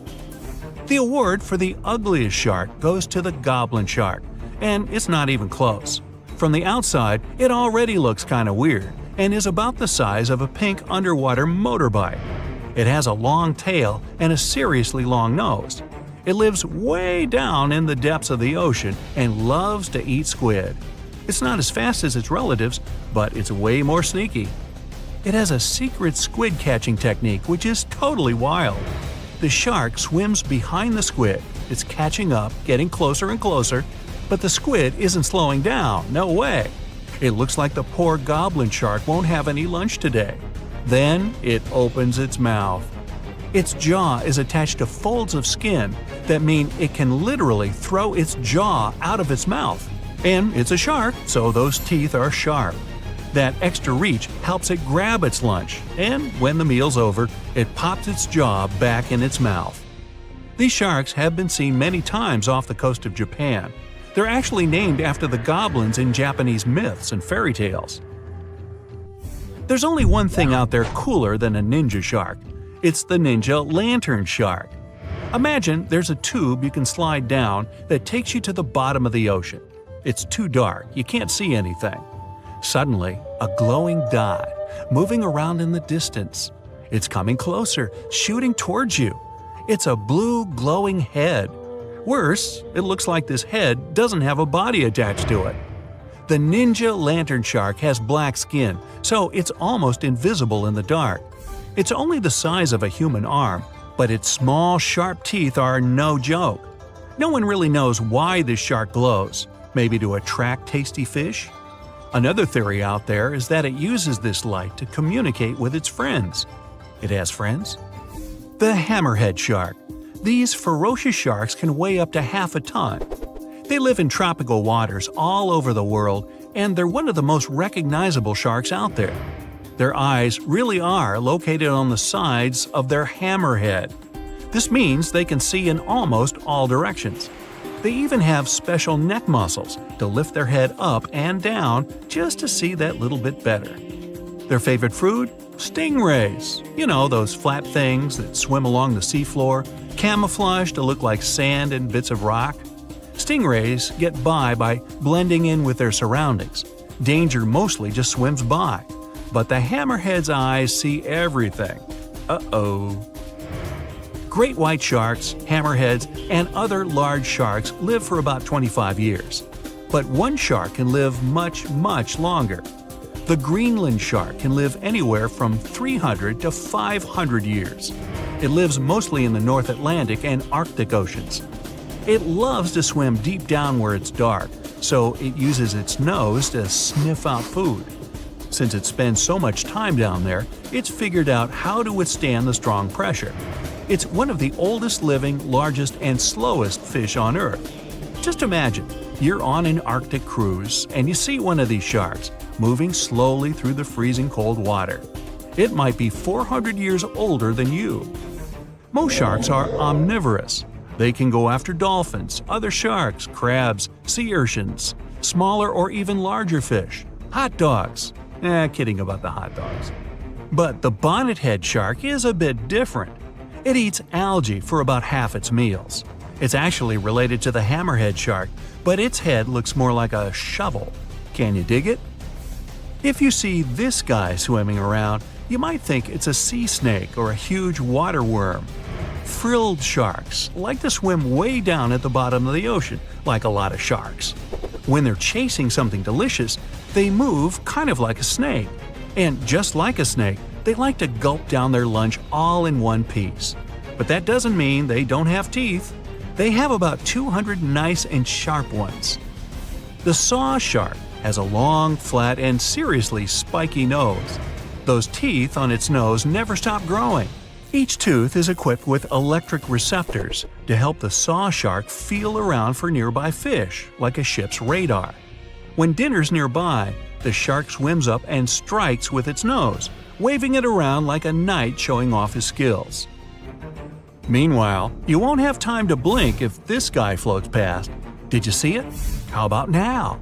The award for the ugliest shark goes to the goblin shark, and it's not even close. From the outside, it already looks kinda weird and is about the size of a pink underwater motorbike. It has a long tail and a seriously long nose. It lives way down in the depths of the ocean and loves to eat squid. It's not as fast as its relatives, but it's way more sneaky. It has a secret squid catching technique which is totally wild. The shark swims behind the squid. It's catching up, getting closer and closer, but the squid isn't slowing down, no way. It looks like the poor goblin shark won't have any lunch today. Then it opens its mouth. Its jaw is attached to folds of skin that mean it can literally throw its jaw out of its mouth. And it's a shark, so those teeth are sharp. That extra reach helps it grab its lunch, and when the meal's over, it pops its jaw back in its mouth. These sharks have been seen many times off the coast of Japan. They're actually named after the goblins in Japanese myths and fairy tales. There's only one thing out there cooler than a ninja shark. It's the ninja lantern shark. Imagine there's a tube you can slide down that takes you to the bottom of the ocean. It's too dark, you can't see anything. Suddenly, a glowing dot, moving around in the distance. It's coming closer, shooting towards you. It's a blue glowing head. Worse, it looks like this head doesn't have a body attached to it. The ninja lantern shark has black skin, so it's almost invisible in the dark. It's only the size of a human arm, but its small, sharp teeth are no joke. No one really knows why this shark glows. Maybe to attract tasty fish? Another theory out there is that it uses this light to communicate with its friends. It has friends? The hammerhead shark. These ferocious sharks can weigh up to half a ton. They live in tropical waters all over the world, and they're one of the most recognizable sharks out there. Their eyes really are located on the sides of their hammerhead. This means they can see in almost all directions. They even have special neck muscles to lift their head up and down just to see that little bit better. Their favorite food? Stingrays. You know, those flat things that swim along the seafloor, camouflaged to look like sand and bits of rock. Stingrays get by blending in with their surroundings. Danger mostly just swims by. But the hammerhead's eyes see everything. Uh-oh. Great white sharks, hammerheads, and other large sharks live for about 25 years. But one shark can live much, much longer. The Greenland shark can live anywhere from 300 to 500 years. It lives mostly in the North Atlantic and Arctic oceans. It loves to swim deep down where it's dark, so it uses its nose to sniff out food. Since it spends so much time down there, it's figured out how to withstand the strong pressure. It's one of the oldest living, largest, and slowest fish on Earth. Just imagine, you're on an Arctic cruise and you see one of these sharks moving slowly through the freezing cold water. It might be 400 years older than you. Most sharks are omnivorous. They can go after dolphins, other sharks, crabs, sea urchins, smaller or even larger fish, hot dogs. Kidding about the hot dogs. But the bonnethead shark is a bit different. It eats algae for about half its meals. It's actually related to the hammerhead shark, but its head looks more like a shovel. Can you dig it? If you see this guy swimming around, you might think it's a sea snake or a huge water worm. Frilled sharks like to swim way down at the bottom of the ocean, like a lot of sharks. When they're chasing something delicious, they move kind of like a snake. And just like a snake, they like to gulp down their lunch all in one piece. But that doesn't mean they don't have teeth. They have about 200 nice and sharp ones. The saw shark has a long, flat, and seriously spiky nose. Those teeth on its nose never stop growing. Each tooth is equipped with electric receptors to help the saw shark feel around for nearby fish, like a ship's radar. When dinner's nearby, the shark swims up and strikes with its nose, waving it around like a knight showing off his skills. Meanwhile, you won't have time to blink if this guy floats past. Did you see it? How about now?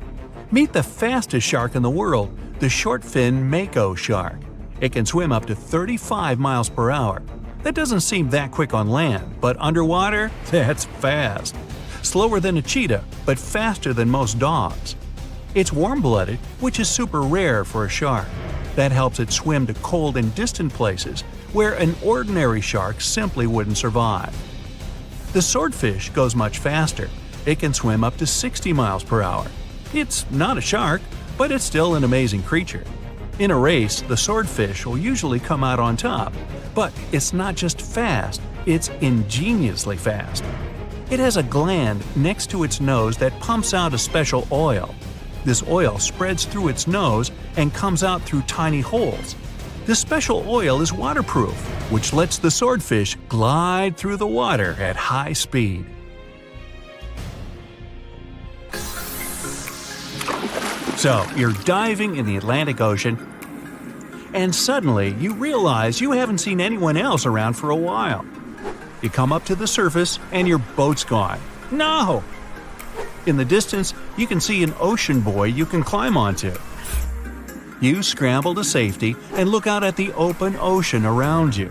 Meet the fastest shark in the world, the short-fin mako shark. It can swim up to 35 miles per hour. That doesn't seem that quick on land, but underwater, that's fast. Slower than a cheetah, but faster than most dogs. It's warm-blooded, which is super rare for a shark. That helps it swim to cold and distant places where an ordinary shark simply wouldn't survive. The swordfish goes much faster. It can swim up to 60 miles per hour. It's not a shark, but it's still an amazing creature. In a race, the swordfish will usually come out on top, but it's not just fast, it's ingeniously fast. It has a gland next to its nose that pumps out a special oil. This oil spreads through its nose and comes out through tiny holes. This special oil is waterproof, which lets the swordfish glide through the water at high speed. So, you're diving in the Atlantic Ocean, and suddenly you realize you haven't seen anyone else around for a while. You come up to the surface and your boat's gone. No! In the distance, you can see an ocean buoy you can climb onto. You scramble to safety and look out at the open ocean around you.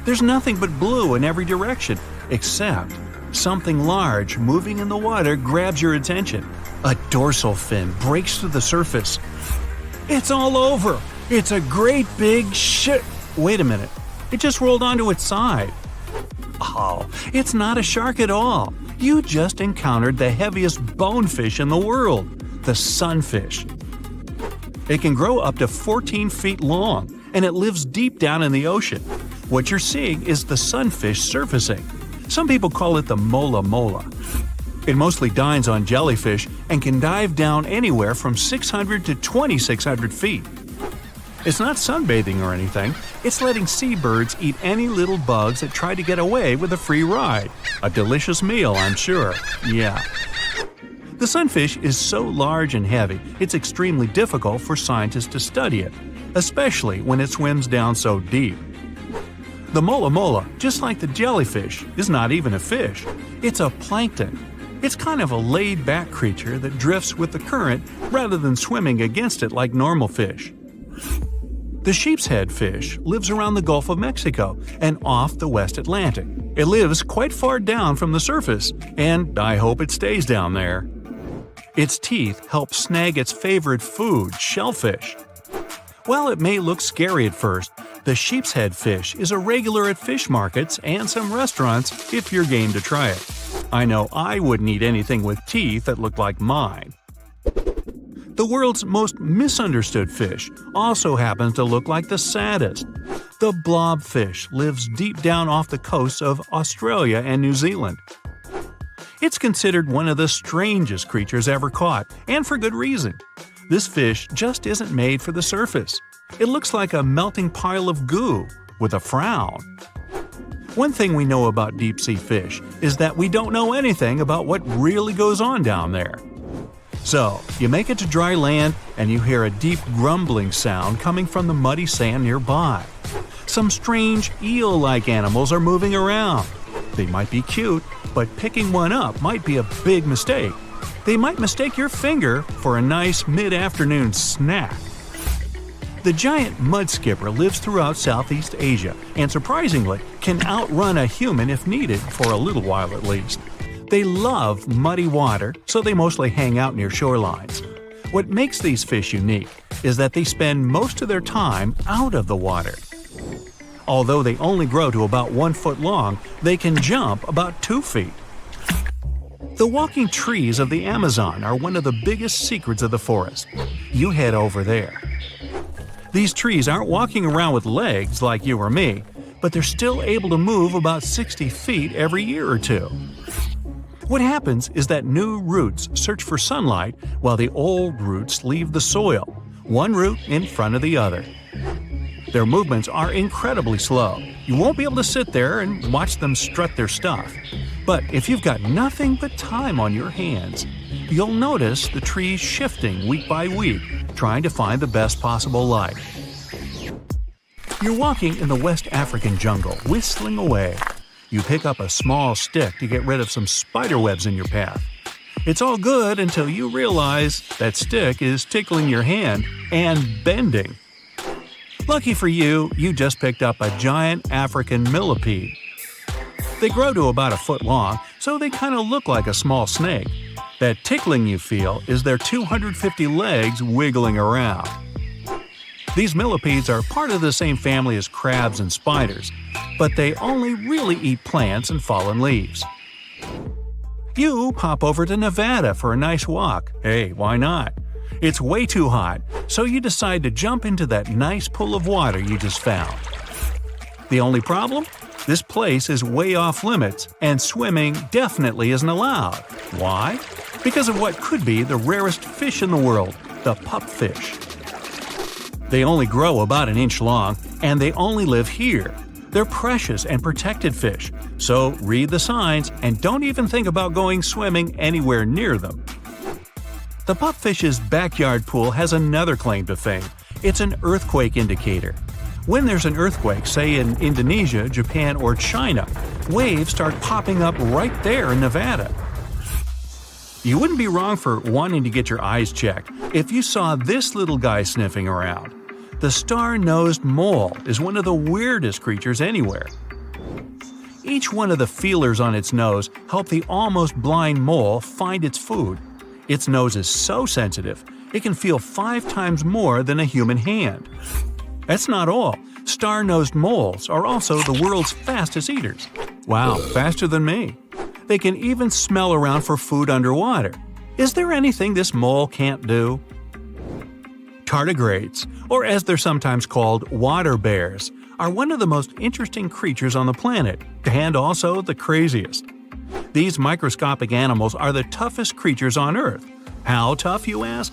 There's nothing but blue in every direction, except something large moving in the water grabs your attention. A dorsal fin breaks through the surface. It's all over! It's a great big shit! Wait a minute, it just rolled onto its side. Oh, it's not a shark at all. You just encountered the heaviest bonefish in the world, the sunfish. It can grow up to 14 feet long, and it lives deep down in the ocean. What you're seeing is the sunfish surfacing. Some people call it the mola mola. It mostly dines on jellyfish and can dive down anywhere from 600 to 2,600 feet. It's not sunbathing or anything, it's letting seabirds eat any little bugs that try to get away with a free ride. A delicious meal, I'm sure. Yeah. The sunfish is so large and heavy, it's extremely difficult for scientists to study it, especially when it swims down so deep. The mola mola, just like the jellyfish, is not even a fish. It's a plankton. It's kind of a laid-back creature that drifts with the current rather than swimming against it like normal fish. The sheep's head fish lives around the Gulf of Mexico and off the West Atlantic. It lives quite far down from the surface, and I hope it stays down there. Its teeth help snag its favorite food, shellfish. While it may look scary at first, the sheep's head fish is a regular at fish markets and some restaurants if you're game to try it. I know I wouldn't eat anything with teeth that looked like mine. The world's most misunderstood fish also happens to look like the saddest. The blobfish lives deep down off the coasts of Australia and New Zealand. It's considered one of the strangest creatures ever caught, and for good reason. This fish just isn't made for the surface. It looks like a melting pile of goo, with a frown. One thing we know about deep-sea fish is that we don't know anything about what really goes on down there. So, you make it to dry land and you hear a deep grumbling sound coming from the muddy sand nearby. Some strange eel-like animals are moving around. They might be cute, but picking one up might be a big mistake. They might mistake your finger for a nice mid-afternoon snack. The giant mud skipper lives throughout Southeast Asia and surprisingly can outrun a human if needed, for a little while at least. They love muddy water, so they mostly hang out near shorelines. What makes these fish unique is that they spend most of their time out of the water. Although they only grow to about 1 foot long, they can jump about 2 feet. The walking trees of the Amazon are one of the biggest secrets of the forest. You head over there. These trees aren't walking around with legs like you or me, but they're still able to move about 60 feet every year or two. What happens is that new roots search for sunlight while the old roots leave the soil, one root in front of the other. Their movements are incredibly slow. You won't be able to sit there and watch them strut their stuff. But if you've got nothing but time on your hands, you'll notice the trees shifting week by week, trying to find the best possible light. You're walking in the West African jungle, whistling away. You pick up a small stick to get rid of some spider webs in your path. It's all good until you realize that stick is tickling your hand and bending. Lucky for you, you just picked up a giant African millipede. They grow to about 1 foot long, so they kind of look like a small snake. That tickling you feel is their 250 legs wiggling around. These millipedes are part of the same family as crabs and spiders, but they only really eat plants and fallen leaves. You pop over to Nevada for a nice walk. Hey, why not? It's way too hot, so you decide to jump into that nice pool of water you just found. The only problem? This place is way off limits, and swimming definitely isn't allowed. Why? Because of what could be the rarest fish in the world, the pupfish. They only grow about 1 inch long, and they only live here. They're precious and protected fish, so read the signs and don't even think about going swimming anywhere near them. The pupfish's backyard pool has another claim to fame. It's an earthquake indicator. When there's an earthquake, say in Indonesia, Japan, or China, waves start popping up right there in Nevada. You wouldn't be wrong for wanting to get your eyes checked if you saw this little guy sniffing around. The star-nosed mole is one of the weirdest creatures anywhere. Each one of the feelers on its nose help the almost blind mole find its food. Its nose is so sensitive, it can feel 5 times more than a human hand. That's not all. Star-nosed moles are also the world's fastest eaters. Wow, faster than me. They can even smell around for food underwater. Is there anything this mole can't do? Tardigrades, or as they're sometimes called, water bears, are one of the most interesting creatures on the planet, and also the craziest. These microscopic animals are the toughest creatures on Earth. How tough, you ask?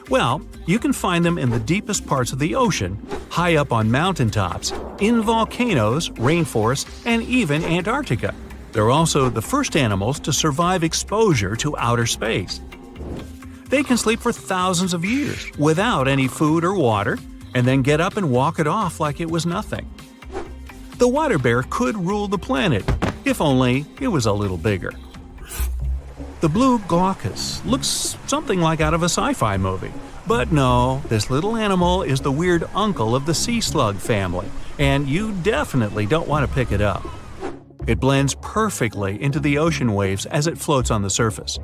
Well, you can find them in the deepest parts of the ocean, high up on mountaintops, in volcanoes, rainforests, and even Antarctica. They're also the first animals to survive exposure to outer space. They can sleep for thousands of years without any food or water, and then get up and walk it off like it was nothing. The water bear could rule the planet, if only it was a little bigger. The blue glaucus looks something like out of a sci-fi movie. But no, this little animal is the weird uncle of the sea slug family, and you definitely don't want to pick it up. It blends perfectly into the ocean waves as it floats on the surface.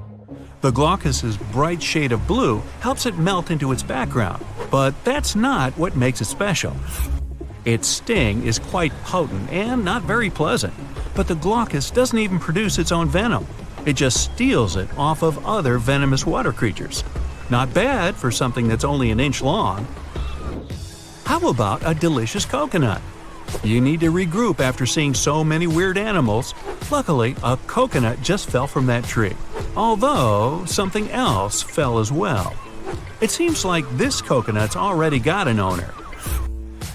The glaucus's bright shade of blue helps it melt into its background, but that's not what makes it special. Its sting is quite potent and not very pleasant, but the glaucus doesn't even produce its own venom. It just steals it off of other venomous water creatures. Not bad for something that's only 1 inch long. How about a delicious coconut? You need to regroup after seeing so many weird animals. Luckily, a coconut just fell from that tree, although something else fell as well. It seems like this coconut's already got an owner.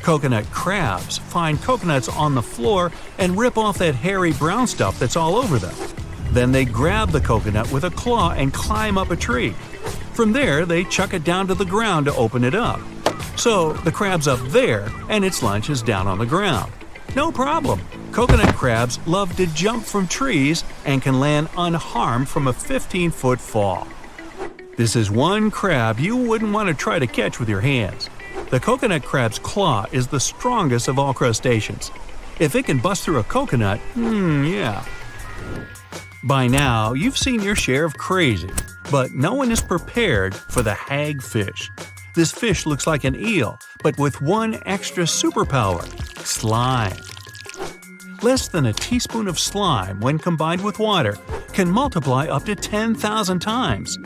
Coconut crabs find coconuts on the floor and rip off that hairy brown stuff that's all over them. Then they grab the coconut with a claw and climb up a tree. From there, they chuck it down to the ground to open it up. So the crab's up there and its lunch is down on the ground. No problem. Coconut crabs love to jump from trees and can land unharmed from a 15-foot fall. This is one crab you wouldn't want to try to catch with your hands. The coconut crab's claw is the strongest of all crustaceans. If it can bust through a coconut, yeah. By now, you've seen your share of crazy, but no one is prepared for the hagfish. This fish looks like an eel, but with one extra superpower: slime. Less than a teaspoon of slime, when combined with water, can multiply up to 10,000 times.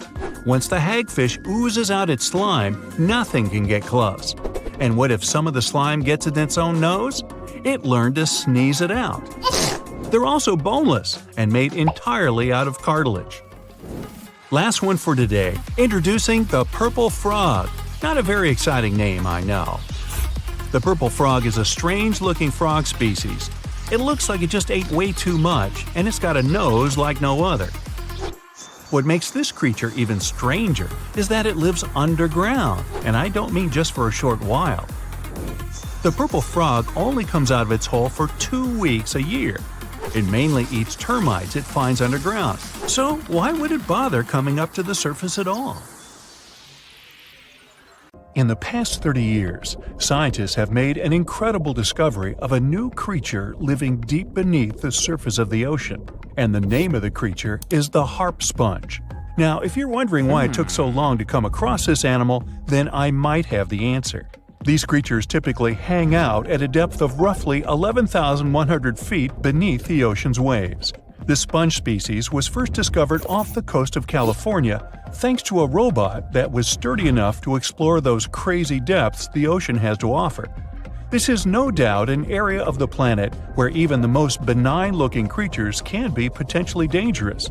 Once the hagfish oozes out its slime, nothing can get close. And what if some of the slime gets in its own nose? It learned to sneeze it out. They're also boneless and made entirely out of cartilage. Last one for today, introducing the purple frog. Not a very exciting name, I know. The purple frog is a strange-looking frog species. It looks like it just ate way too much, and it's got a nose like no other. What makes this creature even stranger is that it lives underground, and I don't mean just for a short while. The purple frog only comes out of its hole for 2 weeks a year. It mainly eats termites it finds underground, so why would it bother coming up to the surface at all? In the past 30 years, scientists have made an incredible discovery of a new creature living deep beneath the surface of the ocean, and the name of the creature is the harp sponge. Now, if you're wondering why it took so long to come across this animal, then I might have the answer. These creatures typically hang out at a depth of roughly 11,100 feet beneath the ocean's waves. This sponge species was first discovered off the coast of California thanks to a robot that was sturdy enough to explore those crazy depths the ocean has to offer. This is no doubt an area of the planet where even the most benign-looking creatures can be potentially dangerous.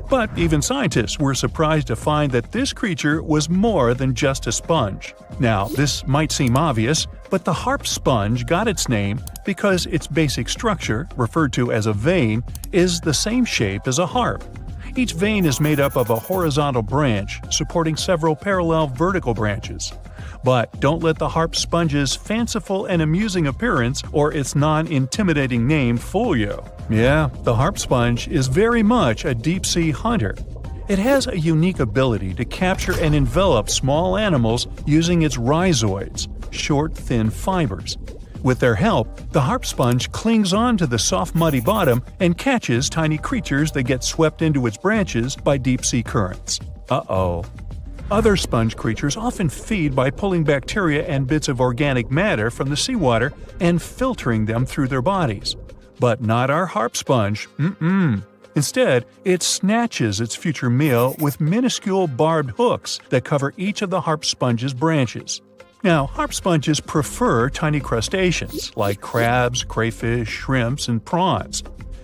But even scientists were surprised to find that this creature was more than just a sponge. Now, this might seem obvious, but the harp sponge got its name because its basic structure, referred to as a vein, is the same shape as a harp. Each vein is made up of a horizontal branch supporting several parallel vertical branches. But don't let the harp sponge's fanciful and amusing appearance or its non-intimidating name fool you. Yeah, the harp sponge is very much a deep-sea hunter. It has a unique ability to capture and envelop small animals using its rhizoids, short, thin fibers. With their help, the harp sponge clings on to the soft, muddy bottom and catches tiny creatures that get swept into its branches by deep-sea currents. Uh-oh. Other sponge creatures often feed by pulling bacteria and bits of organic matter from the seawater and filtering them through their bodies. But not our harp sponge. Instead, it snatches its future meal with minuscule barbed hooks that cover each of the harp sponge's branches. Now, harp sponges prefer tiny crustaceans like crabs, crayfish, shrimps, and prawns.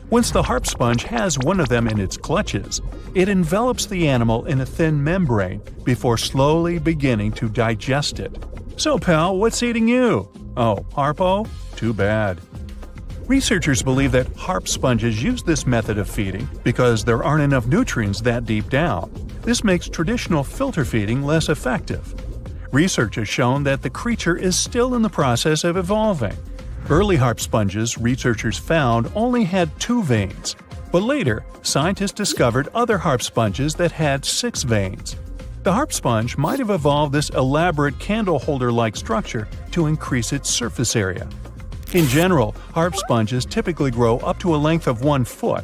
Once the harp sponge has one of them in its clutches, it envelops the animal in a thin membrane before slowly beginning to digest it. So, pal, what's eating you? Oh, Harpo? Too bad. Researchers believe that harp sponges use this method of feeding because there aren't enough nutrients that deep down. This makes traditional filter feeding less effective. Research has shown that the creature is still in the process of evolving. Early harp sponges, researchers found, only had 2 veins. But later, scientists discovered other harp sponges that had 6 veins. The harp sponge might have evolved this elaborate candle holder-like structure to increase its surface area. In general, harp sponges typically grow up to a length of 1 foot,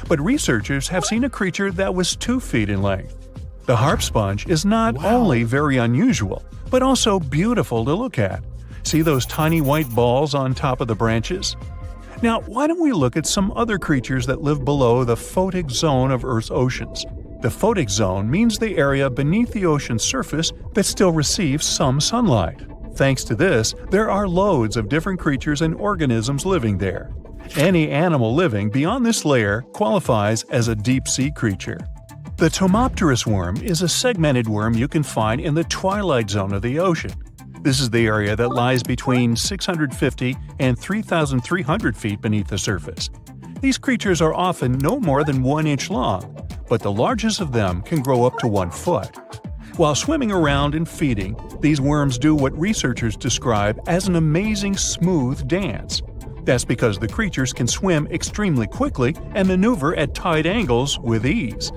but researchers have seen a creature that was 2 feet in length. The harp sponge is not only very unusual, but also beautiful to look at. See those tiny white balls on top of the branches? Now, why don't we look at some other creatures that live below the photic zone of Earth's oceans? The photic zone means the area beneath the ocean's surface that still receives some sunlight. Thanks to this, there are loads of different creatures and organisms living there. Any animal living beyond this layer qualifies as a deep-sea creature. The Tomopterus worm is a segmented worm you can find in the twilight zone of the ocean. This is the area that lies between 650 and 3,300 feet beneath the surface. These creatures are often no more than 1 inch long, but the largest of them can grow up to 1 foot. While swimming around and feeding, these worms do what researchers describe as an amazing smooth dance. That's because the creatures can swim extremely quickly and maneuver at tight angles with ease.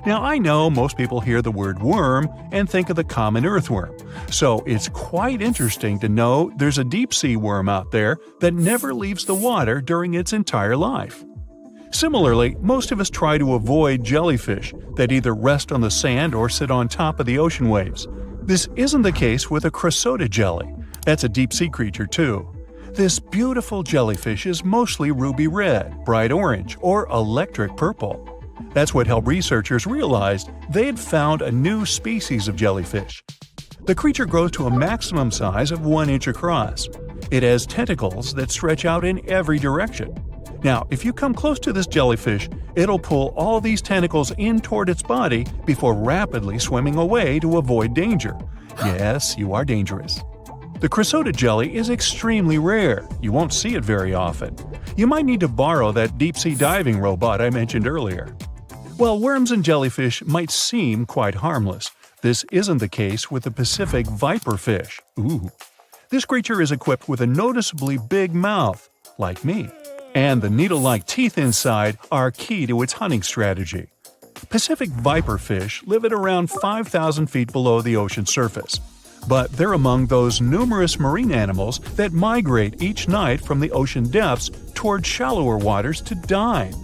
Now, I know most people hear the word worm and think of the common earthworm, so it's quite interesting to know there's a deep-sea worm out there that never leaves the water during its entire life. Similarly, most of us try to avoid jellyfish that either rest on the sand or sit on top of the ocean waves. This isn't the case with a Crocodile jelly. That's a deep-sea creature too. This beautiful jellyfish is mostly ruby red, bright orange, or electric purple. That's what helped researchers realize they had found a new species of jellyfish. The creature grows to a maximum size of 1 inch across. It has tentacles that stretch out in every direction. Now, if you come close to this jellyfish, it'll pull all these tentacles in toward its body before rapidly swimming away to avoid danger. Yes, you are dangerous. The Crocodile jelly is extremely rare. You won't see it very often. You might need to borrow that deep-sea diving robot I mentioned earlier. While worms and jellyfish might seem quite harmless, this isn't the case with the Pacific viperfish. Ooh. This creature is equipped with a noticeably big mouth, like me, and the needle-like teeth inside are key to its hunting strategy. Pacific viperfish live at around 5,000 feet below the ocean surface, but they're among those numerous marine animals that migrate each night from the ocean depths toward shallower waters to dine.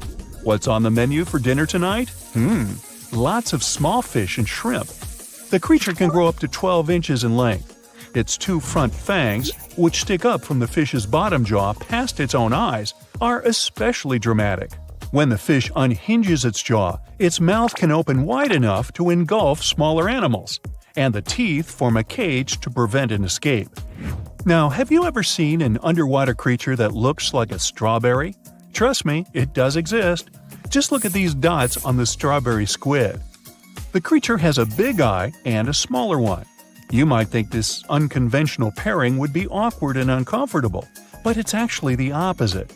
What's on the menu for dinner tonight? Lots of small fish and shrimp. The creature can grow up to 12 inches in length. Its 2 front fangs, which stick up from the fish's bottom jaw past its own eyes, are especially dramatic. When the fish unhinges its jaw, its mouth can open wide enough to engulf smaller animals, and the teeth form a cage to prevent an escape. Now, have you ever seen an underwater creature that looks like a strawberry? Trust me, it does exist. Just look at these dots on the strawberry squid. The creature has a big eye and a smaller one. You might think this unconventional pairing would be awkward and uncomfortable, but it's actually the opposite.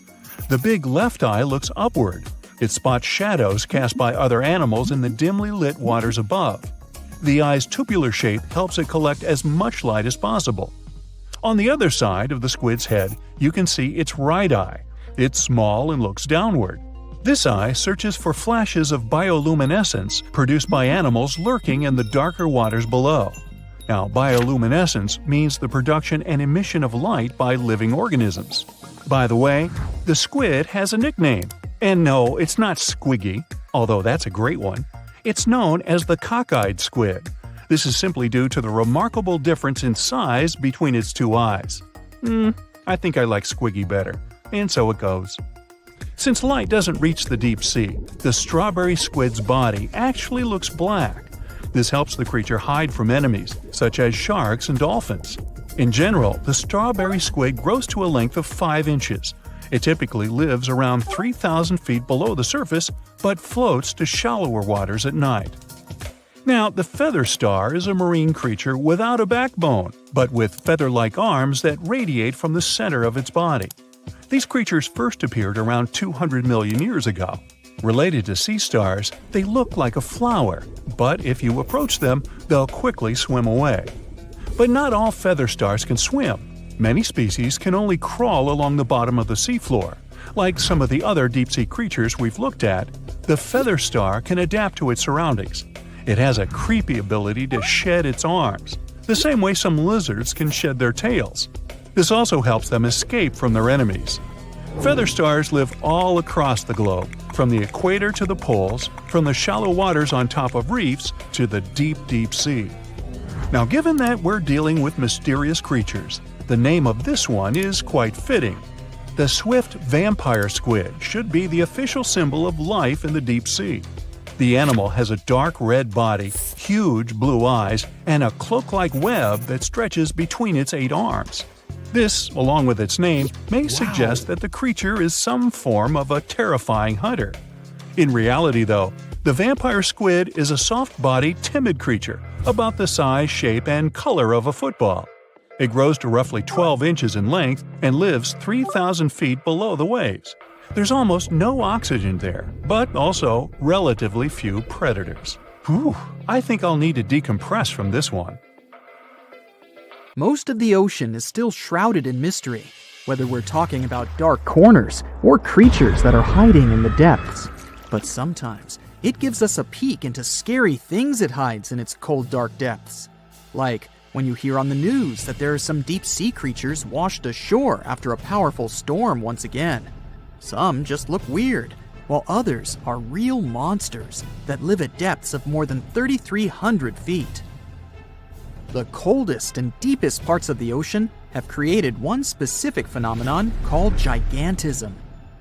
The big left eye looks upward. It spots shadows cast by other animals in the dimly lit waters above. The eye's tubular shape helps it collect as much light as possible. On the other side of the squid's head, you can see its right eye. It's small and looks downward. This eye searches for flashes of bioluminescence produced by animals lurking in the darker waters below. Now, bioluminescence means the production and emission of light by living organisms. By the way, the squid has a nickname. And no, it's not Squiggy, although that's a great one. It's known as the cockeyed squid. This is simply due to the remarkable difference in size between its 2 eyes. I think I like Squiggy better, and so it goes. Since light doesn't reach the deep sea, the strawberry squid's body actually looks black. This helps the creature hide from enemies, such as sharks and dolphins. In general, the strawberry squid grows to a length of 5 inches. It typically lives around 3,000 feet below the surface, but floats to shallower waters at night. Now, the feather star is a marine creature without a backbone, but with feather-like arms that radiate from the center of its body. These creatures first appeared around 200 million years ago. Related to sea stars, they look like a flower, but if you approach them, they'll quickly swim away. But not all feather stars can swim. Many species can only crawl along the bottom of the seafloor. Like some of the other deep-sea creatures we've looked at, the feather star can adapt to its surroundings. It has a creepy ability to shed its arms, the same way some lizards can shed their tails. This also helps them escape from their enemies. Feather stars live all across the globe, from the equator to the poles, from the shallow waters on top of reefs to the deep, deep sea. Now, given that we're dealing with mysterious creatures, the name of this one is quite fitting. The swift vampire squid should be the official symbol of life in the deep sea. The animal has a dark red body, huge blue eyes, and a cloak-like web that stretches between its 8 arms. This, along with its name, may suggest that the creature is some form of a terrifying hunter. In reality, though, the vampire squid is a soft-bodied, timid creature, about the size, shape, and color of a football. It grows to roughly 12 inches in length and lives 3,000 feet below the waves. There's almost no oxygen there, but also relatively few predators. I think I'll need to decompress from this one. Most of the ocean is still shrouded in mystery, whether we're talking about dark corners or creatures that are hiding in the depths. But sometimes, it gives us a peek into scary things it hides in its cold, dark depths. Like when you hear on the news that there are some deep-sea creatures washed ashore after a powerful storm once again. Some just look weird, while others are real monsters that live at depths of more than 3,300 feet. The coldest and deepest parts of the ocean have created one specific phenomenon called gigantism.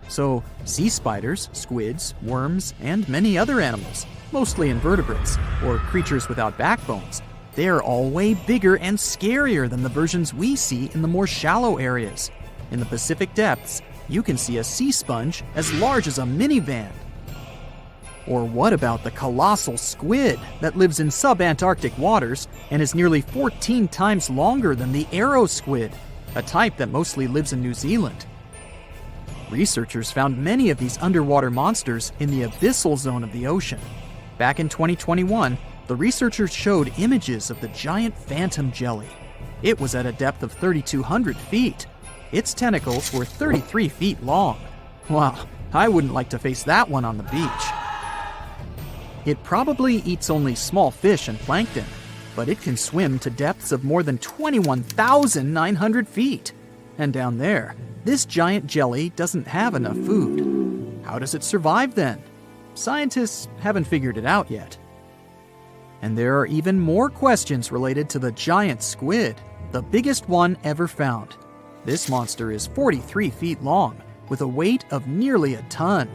So, sea spiders, squids, worms, and many other animals, mostly invertebrates, or creatures without backbones, they're all way bigger and scarier than the versions we see in the more shallow areas. In the Pacific depths, you can see a sea sponge as large as a minivan. Or what about the colossal squid that lives in subantarctic waters and is nearly 14 times longer than the arrow squid, a type that mostly lives in New Zealand? Researchers found many of these underwater monsters in the abyssal zone of the ocean. Back in 2021, the researchers showed images of the giant phantom jelly. It was at a depth of 3,200 feet. Its tentacles were 33 feet long. Wow, I wouldn't like to face that one on the beach. It probably eats only small fish and plankton, but it can swim to depths of more than 21,900 feet. And down there, this giant jelly doesn't have enough food. How does it survive then? Scientists haven't figured it out yet. And there are even more questions related to the giant squid, the biggest one ever found. This monster is 43 feet long, with a weight of nearly a ton.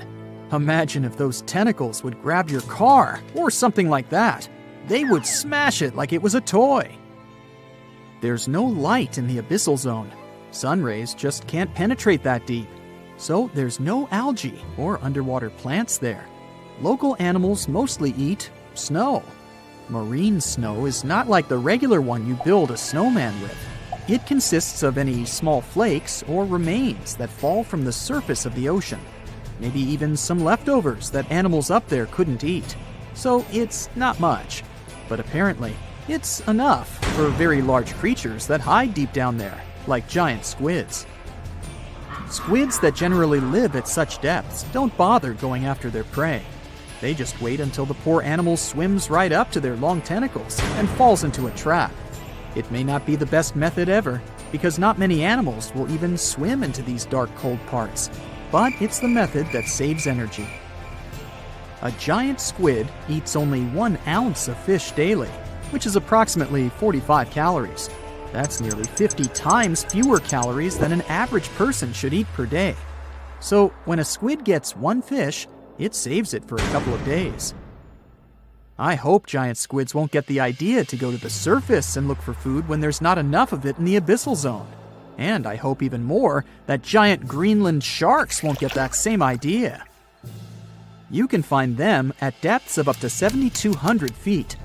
Imagine if those tentacles would grab your car, or something like that. They would smash it like it was a toy. There's no light in the abyssal zone. Sun rays just can't penetrate that deep. So there's no algae or underwater plants there. Local animals mostly eat snow. Marine snow is not like the regular one you build a snowman with. It consists of any small flakes or remains that fall from the surface of the ocean. Maybe even some leftovers that animals up there couldn't eat. So it's not much, but apparently it's enough for very large creatures that hide deep down there, like giant squids. Squids that generally live at such depths don't bother going after their prey. They just wait until the poor animal swims right up to their long tentacles and falls into a trap. It may not be the best method ever, because not many animals will even swim into these dark, cold parts. But it's the method that saves energy. A giant squid eats only 1 ounce of fish daily, which is approximately 45 calories. That's nearly 50 times fewer calories than an average person should eat per day. So when a squid gets 1 fish, it saves it for a couple of days. I hope giant squids won't get the idea to go to the surface and look for food when there's not enough of it in the abyssal zone. And I hope even more that giant Greenland sharks won't get that same idea. You can find them at depths of up to 7,200 feet.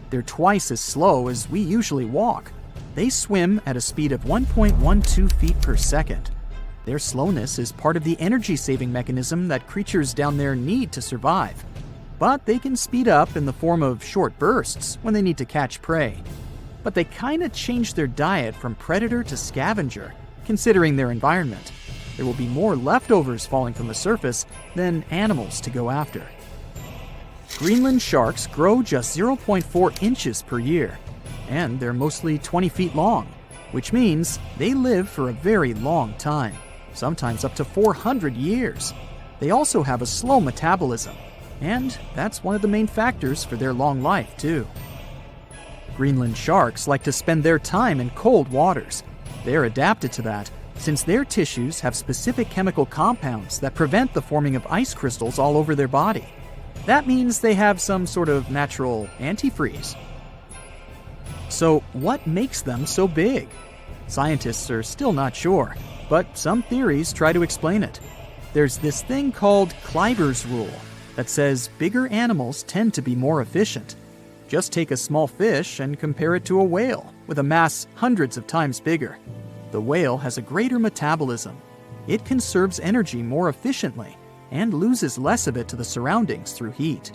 They're twice as slow as we usually walk. They swim at a speed of 1.12 feet per second. Their slowness is part of the energy-saving mechanism that creatures down there need to survive. But they can speed up in the form of short bursts when they need to catch prey. But they kinda change their diet from predator to scavenger, considering their environment. There will be more leftovers falling from the surface than animals to go after. Greenland sharks grow just 0.4 inches per year, and they're mostly 20 feet long, which means they live for a very long time, sometimes up to 400 years. They also have a slow metabolism, and that's one of the main factors for their long life, too. Greenland sharks like to spend their time in cold waters. They're adapted to that, since their tissues have specific chemical compounds that prevent the forming of ice crystals all over their body. That means they have some sort of natural antifreeze. So what makes them so big? Scientists are still not sure, but some theories try to explain it. There's this thing called Kleiber's rule that says bigger animals tend to be more efficient. Just take a small fish and compare it to a whale with a mass hundreds of times bigger. The whale has a greater metabolism. It conserves energy more efficiently and loses less of it to the surroundings through heat.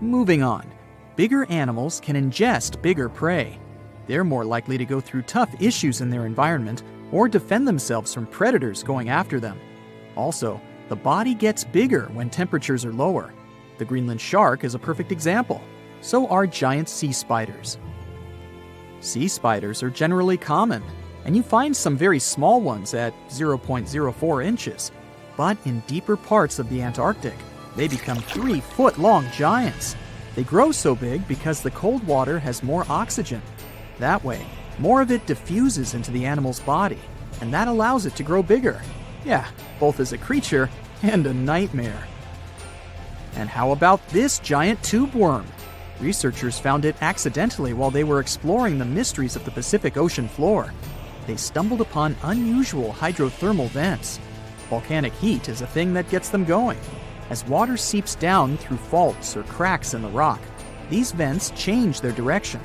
Moving on, bigger animals can ingest bigger prey. They're more likely to go through tough issues in their environment or defend themselves from predators going after them. Also, the body gets bigger when temperatures are lower. The Greenland shark is a perfect example. So are giant sea spiders. Sea spiders are generally common, and you find some very small ones at 0.04 inches. But in deeper parts of the Antarctic, they become 3-foot-long giants. They grow so big because the cold water has more oxygen. That way, more of it diffuses into the animal's body, and that allows it to grow bigger. Yeah, both as a creature and a nightmare. And how about this giant tube worm? Researchers found it accidentally while they were exploring the mysteries of the Pacific Ocean floor. They stumbled upon unusual hydrothermal vents. Volcanic heat is a thing that gets them going. As water seeps down through faults or cracks in the rock, these vents change their direction.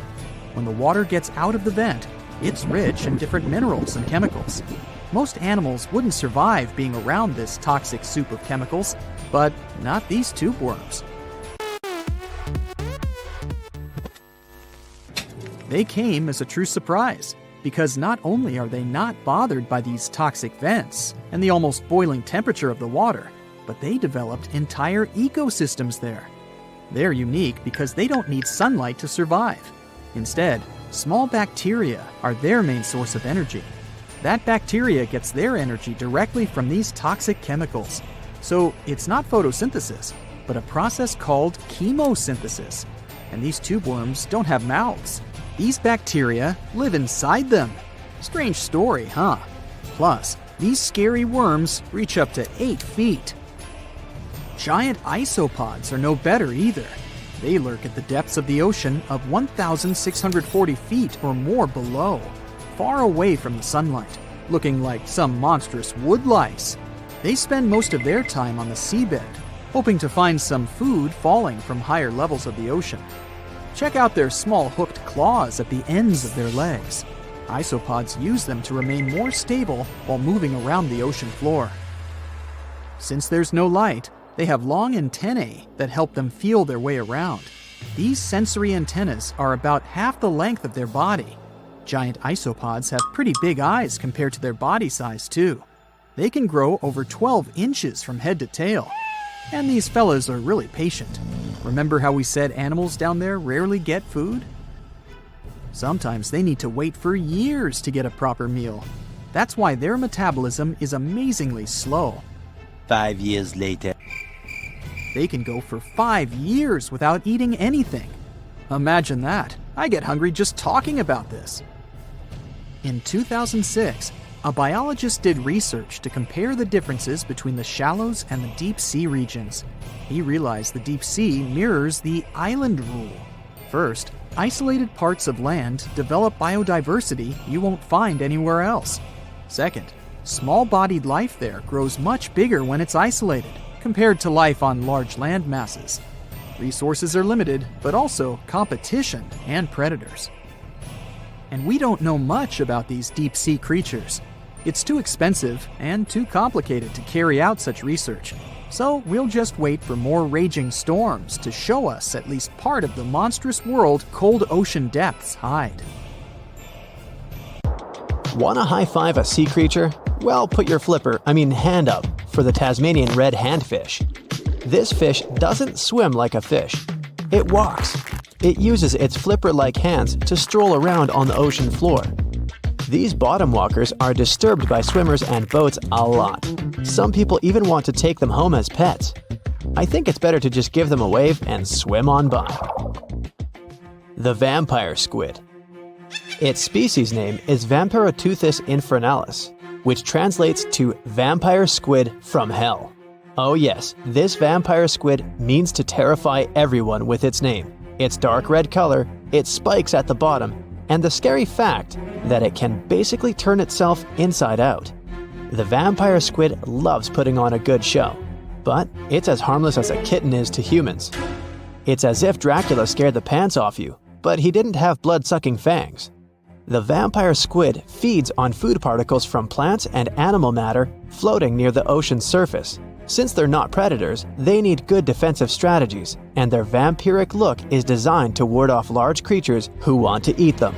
When the water gets out of the vent, it's rich in different minerals and chemicals. Most animals wouldn't survive being around this toxic soup of chemicals, but not these tube worms. They came as a true surprise, because not only are they not bothered by these toxic vents and the almost boiling temperature of the water, but they developed entire ecosystems there. They're unique because they don't need sunlight to survive. Instead, small bacteria are their main source of energy. That bacteria gets their energy directly from these toxic chemicals. So it's not photosynthesis, but a process called chemosynthesis. And these tube worms don't have mouths. These bacteria live inside them. Strange story, huh? Plus, these scary worms reach up to 8 feet. Giant isopods are no better either. They lurk at the depths of the ocean of 1,640 feet or more below, far away from the sunlight, looking like some monstrous wood lice. They spend most of their time on the seabed, hoping to find some food falling from higher levels of the ocean. Check out their small hooked claws at the ends of their legs. Isopods use them to remain more stable while moving around the ocean floor. Since there's no light, they have long antennae that help them feel their way around. These sensory antennas are about half the length of their body. Giant isopods have pretty big eyes compared to their body size, too. They can grow over 12 inches from head to tail. And these fellas are really patient. Remember how we said animals down there rarely get food? Sometimes they need to wait for years to get a proper meal. That's why their metabolism is amazingly slow. 5 years later. They can go for 5 years without eating anything. Imagine that. I get hungry just talking about this. In 2006, a biologist did research to compare the differences between the shallows and the deep sea regions. He realized the deep sea mirrors the island rule. First, isolated parts of land develop biodiversity you won't find anywhere else. Second, small-bodied life there grows much bigger when it's isolated, compared to life on large land masses. Resources are limited, but also competition and predators. And we don't know much about these deep-sea creatures. It's too expensive and too complicated to carry out such research, so we'll just wait for more raging storms to show us at least part of the monstrous world cold ocean depths hide. Want to high-five a sea creature? Well, put your hand up for the Tasmanian red handfish. This fish doesn't swim like a fish. It walks. It uses its flipper-like hands to stroll around on the ocean floor. These bottom walkers are disturbed by swimmers and boats a lot. Some people even want to take them home as pets. I think it's better to just give them a wave and swim on by. The vampire squid. Its species name is Vampiroteuthis infernalis, which translates to vampire squid from hell. Oh yes, this vampire squid means to terrify everyone with its name, its dark red color, its spikes at the bottom, and the scary fact that it can basically turn itself inside out. The vampire squid loves putting on a good show, but it's as harmless as a kitten is to humans. It's as if Dracula scared the pants off you, but he didn't have blood-sucking fangs. The vampire squid feeds on food particles from plants and animal matter floating near the ocean's surface. Since they're not predators, they need good defensive strategies, and their vampiric look is designed to ward off large creatures who want to eat them.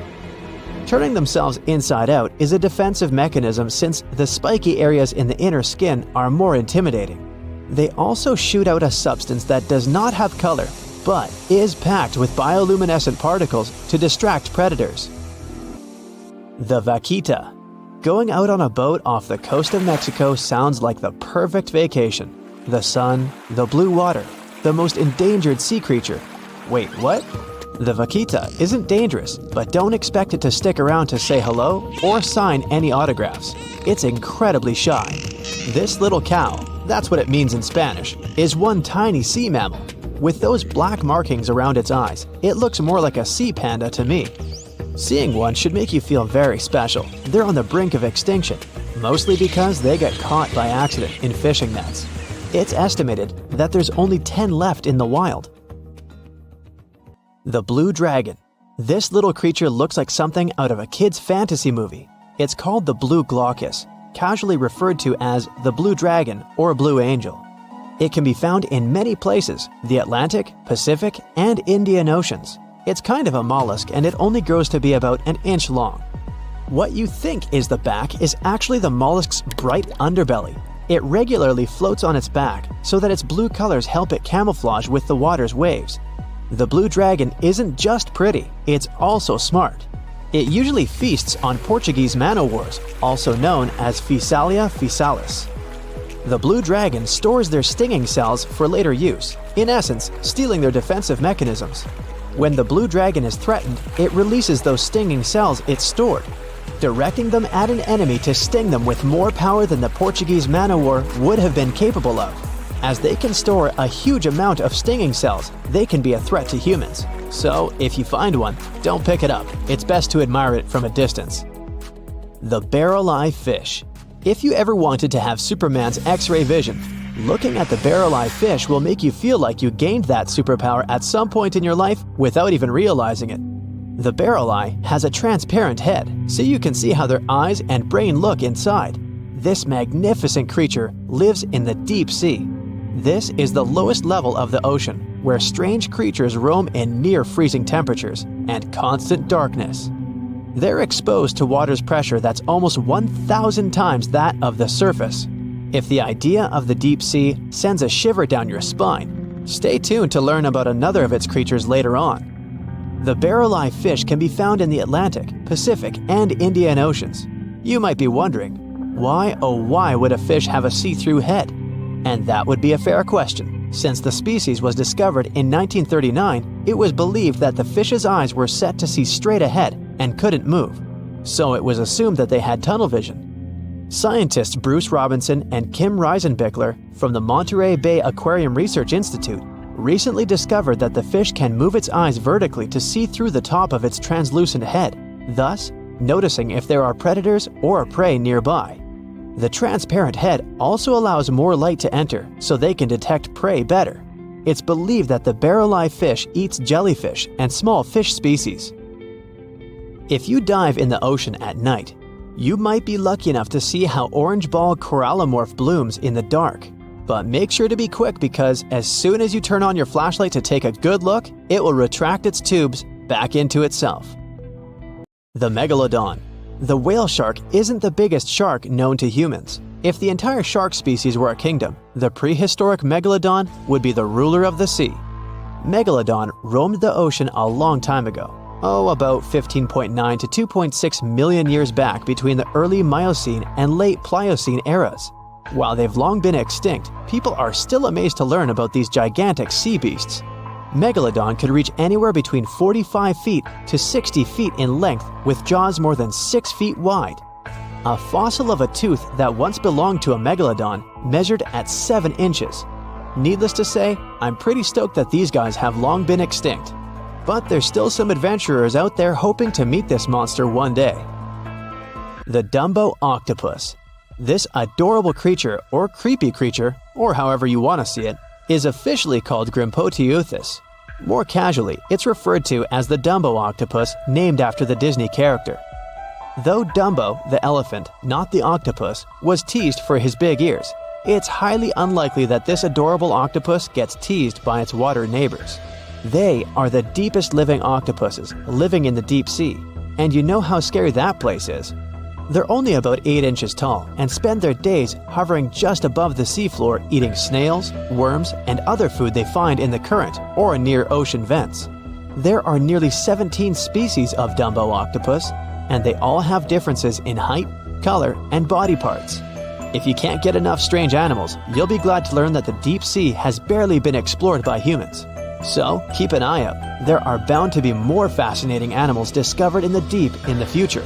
Turning themselves inside out is a defensive mechanism since the spiky areas in the inner skin are more intimidating. They also shoot out a substance that does not have color, but is packed with bioluminescent particles to distract predators. The vaquita. Going out on a boat off the coast of Mexico sounds like the perfect vacation. The sun, the blue water, the most endangered sea creature. Wait, what? The vaquita isn't dangerous, but don't expect it to stick around to say hello or sign any autographs. It's incredibly shy. This little cow, that's what it means in Spanish, is one tiny sea mammal. With those black markings around its eyes, it looks more like a sea panda to me. Seeing one should make you feel very special. They're on the brink of extinction, mostly because they got caught by accident in fishing nets. It's estimated that there's only 10 left in the wild. The blue dragon. This little creature looks like something out of a kid's fantasy movie. It's called the blue glaucus, casually referred to as the blue dragon or blue angel. It can be found in many places, the Atlantic, Pacific, and Indian Oceans. It's kind of a mollusk and it only grows to be about an inch long. What you think is the back is actually the mollusk's bright underbelly. It regularly floats on its back so that its blue colors help it camouflage with the water's waves. The blue dragon isn't just pretty, it's also smart. It usually feasts on Portuguese man-o'-wars, also known as Physalia physalis. The blue dragon stores their stinging cells for later use, in essence, stealing their defensive mechanisms. When the blue dragon is threatened, it releases those stinging cells it stored, directing them at an enemy to sting them with more power than the Portuguese man-o'-war would have been capable of. As they can store a huge amount of stinging cells, they can be a threat to humans. So, if you find one, don't pick it up. It's best to admire it from a distance. The barrel-eye fish. If you ever wanted to have Superman's X-ray vision, looking at the barrel-eye fish will make you feel like you gained that superpower at some point in your life without even realizing it. The barrel eye has a transparent head, so you can see how their eyes and brain look inside. This magnificent creature lives in the deep sea. This is the lowest level of the ocean, where strange creatures roam in near-freezing temperatures and constant darkness. They're exposed to water's pressure that's almost 1,000 times that of the surface. If the idea of the deep sea sends a shiver down your spine, stay tuned to learn about another of its creatures later on. The barrel-eye fish can be found in the Atlantic, Pacific, and Indian Oceans. You might be wondering, why oh why would a fish have a see-through head? And that would be a fair question. Since the species was discovered in 1939, it was believed that the fish's eyes were set to see straight ahead and couldn't move. So it was assumed that they had tunnel vision. Scientists Bruce Robinson and Kim Reisenbichler from the Monterey Bay Aquarium Research Institute recently discovered that the fish can move its eyes vertically to see through the top of its translucent head, thus noticing if there are predators or prey nearby. The transparent head also allows more light to enter so they can detect prey better. It's believed that the barrel-eye fish eats jellyfish and small fish species. If you dive in the ocean at night, you might be lucky enough to see how orange ball corallimorph blooms in the dark. But make sure to be quick because as soon as you turn on your flashlight to take a good look, it will retract its tubes back into itself. The Megalodon. The whale shark isn't the biggest shark known to humans. If the entire shark species were a kingdom, the prehistoric Megalodon would be the ruler of the sea. Megalodon roamed the ocean a long time ago. About 15.9 to 2.6 million years back between the early Miocene and late Pliocene eras. While they've long been extinct, people are still amazed to learn about these gigantic sea beasts. Megalodon could reach anywhere between 45 feet to 60 feet in length with jaws more than 6 feet wide. A fossil of a tooth that once belonged to a megalodon measured at 7 inches. Needless to say, I'm pretty stoked that these guys have long been extinct. But there's still some adventurers out there hoping to meet this monster one day. The Dumbo octopus. This adorable creature, or creepy creature, or however you want to see it, is officially called Grimpoteuthis. More casually, it's referred to as the Dumbo octopus, named after the Disney character. Though Dumbo, the elephant, not the octopus, was teased for his big ears, it's highly unlikely that this adorable octopus gets teased by its water neighbors. They are the deepest living octopuses, living in the deep sea. And you know how scary that place is. They're only about 8 inches tall and spend their days hovering just above the seafloor eating snails, worms, and other food they find in the current or near ocean vents. There are nearly 17 species of Dumbo octopus, and they all have differences in height, color, and body parts. If you can't get enough strange animals, you'll be glad to learn that the deep sea has barely been explored by humans. So, keep an eye out. There are bound to be more fascinating animals discovered in the deep in the future.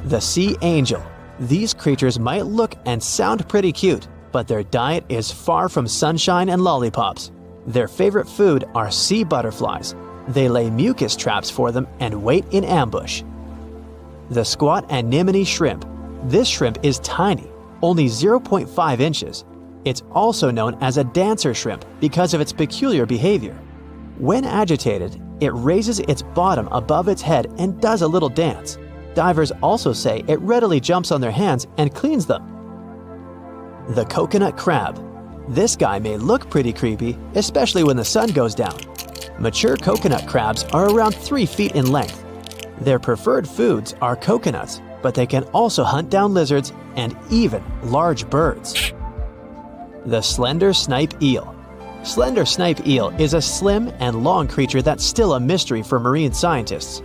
The sea angel. These creatures might look and sound pretty cute, but their diet is far from sunshine and lollipops. Their favorite food are sea butterflies. They lay mucus traps for them and wait in ambush. The squat anemone shrimp. This shrimp is tiny, only 0.5 inches. It's also known as a dancer shrimp because of its peculiar behavior. When agitated, it raises its bottom above its head and does a little dance. Divers also say it readily jumps on their hands and cleans them. The coconut crab. This guy may look pretty creepy, especially when the sun goes down. Mature coconut crabs are around 3 feet in length. Their preferred foods are coconuts, but they can also hunt down lizards and even large birds. The slender snipe eel. Slender snipe eel is a slim and long creature that's still a mystery for marine scientists.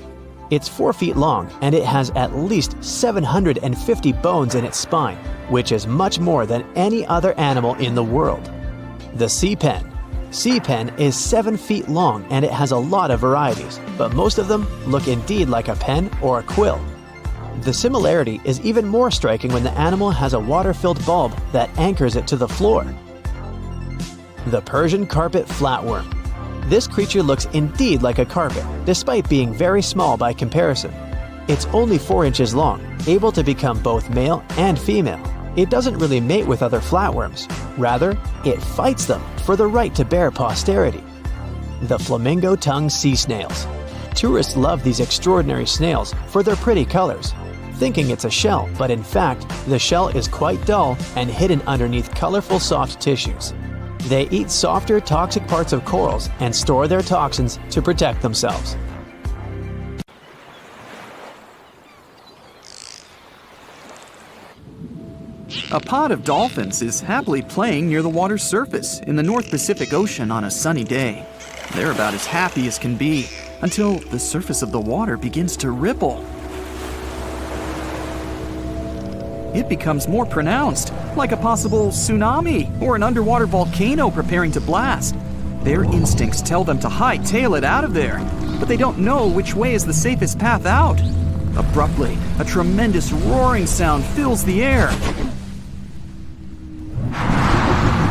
It's 4 feet long and it has at least 750 bones in its spine, which is much more than any other animal in the world. The sea pen. Sea pen is 7 feet long and it has a lot of varieties, but most of them look indeed like a pen or a quill. The similarity is even more striking when the animal has a water-filled bulb that anchors it to the floor. The Persian carpet flatworm. This creature looks indeed like a carpet, despite being very small by comparison. It's only 4 inches long, able to become both male and female. It doesn't really mate with other flatworms. Rather, it fights them for the right to bear posterity. The flamingo-tongued sea snails. Tourists love these extraordinary snails for their pretty colors, thinking it's a shell, but in fact, the shell is quite dull and hidden underneath colorful soft tissues. They eat softer, toxic parts of corals and store their toxins to protect themselves. A pod of dolphins is happily playing near the water's surface in the North Pacific Ocean on a sunny day. They're about as happy as can be until the surface of the water begins to ripple. It becomes more pronounced, like a possible tsunami or an underwater volcano preparing to blast. Their instincts tell them to hightail it out of there, but they don't know which way is the safest path out. Abruptly, a tremendous roaring sound fills the air.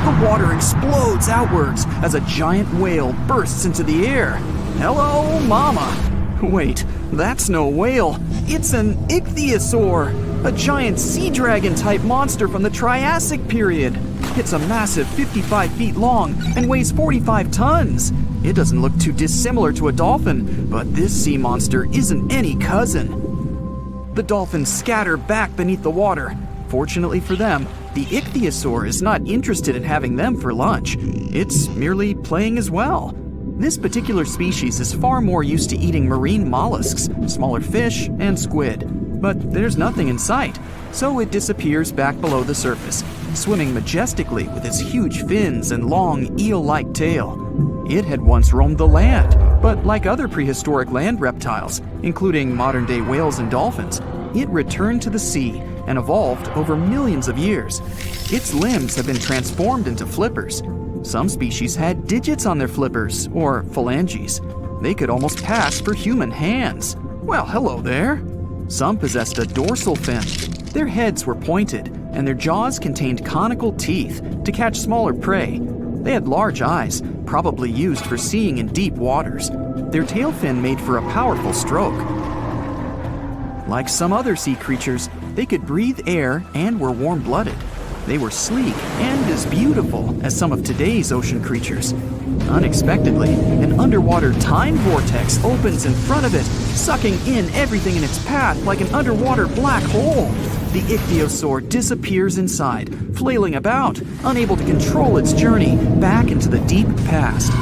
The water explodes outwards as a giant whale bursts into the air. Hello, mama! Wait, that's no whale. It's an ichthyosaur, a giant sea dragon type monster from the Triassic period. It's a massive 55 feet long and weighs 45 tons. It doesn't look too dissimilar to a dolphin, but this sea monster isn't any cousin. The dolphins scatter back beneath the water. Fortunately for them, the ichthyosaur is not interested in having them for lunch. It's merely playing as well. This particular species is far more used to eating marine mollusks, smaller fish, and squid. But there's nothing in sight, so it disappears back below the surface, swimming majestically with its huge fins and long eel-like tail. It had once roamed the land, but like other prehistoric land reptiles, including modern-day whales and dolphins, it returned to the sea and evolved over millions of years. Its limbs have been transformed into flippers. Some species had digits on their flippers, or phalanges. They could almost pass for human hands. Well, hello there. Some possessed a dorsal fin. Their heads were pointed, and their jaws contained conical teeth to catch smaller prey. They had large eyes, probably used for seeing in deep waters. Their tail fin made for a powerful stroke. Like some other sea creatures, they could breathe air and were warm-blooded. They were sleek and as beautiful as some of today's ocean creatures. Unexpectedly, an underwater time vortex opens in front of it, sucking in everything in its path like an underwater black hole. The ichthyosaur disappears inside, flailing about, unable to control its journey back into the deep past.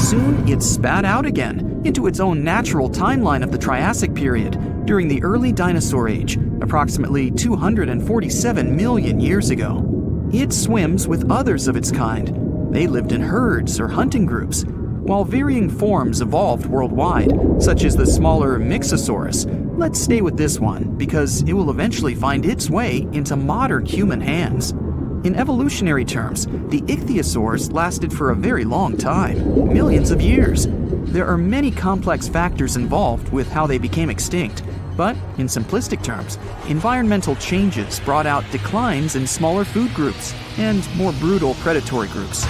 Soon, it spat out again into its own natural timeline of the Triassic period, during the early dinosaur age, approximately 247 million years ago. It swims with others of its kind. They lived in herds or hunting groups, while varying forms evolved worldwide, such as the smaller Mixosaurus. Let's stay with this one because it will eventually find its way into modern human hands. In evolutionary terms, the ichthyosaurs lasted for a very long time, millions of years. There are many complex factors involved with how they became extinct, but in simplistic terms, environmental changes brought out declines in smaller food groups and more brutal predatory groups.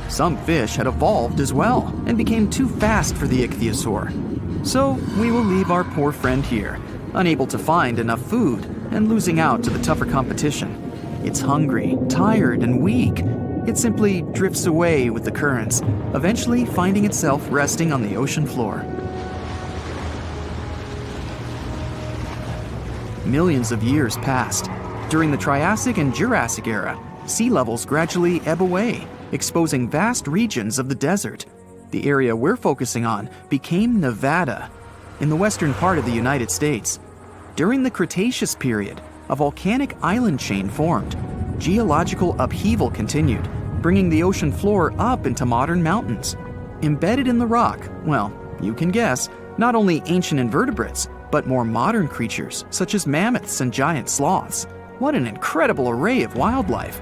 Some fish had evolved as well and became too fast for the ichthyosaur. So we will leave our poor friend here, unable to find enough food and losing out to the tougher competition. It's hungry, tired, and weak. It simply drifts away with the currents, eventually finding itself resting on the ocean floor. Millions of years passed. During the Triassic and Jurassic era, sea levels gradually ebb away, exposing vast regions of the desert. The area we're focusing on became Nevada, in the western part of the United States. During the Cretaceous period, a volcanic island chain formed. Geological upheaval continued, bringing the ocean floor up into modern mountains. Embedded in the rock, well, you can guess, not only ancient invertebrates, but more modern creatures such as mammoths and giant sloths. What an incredible array of wildlife!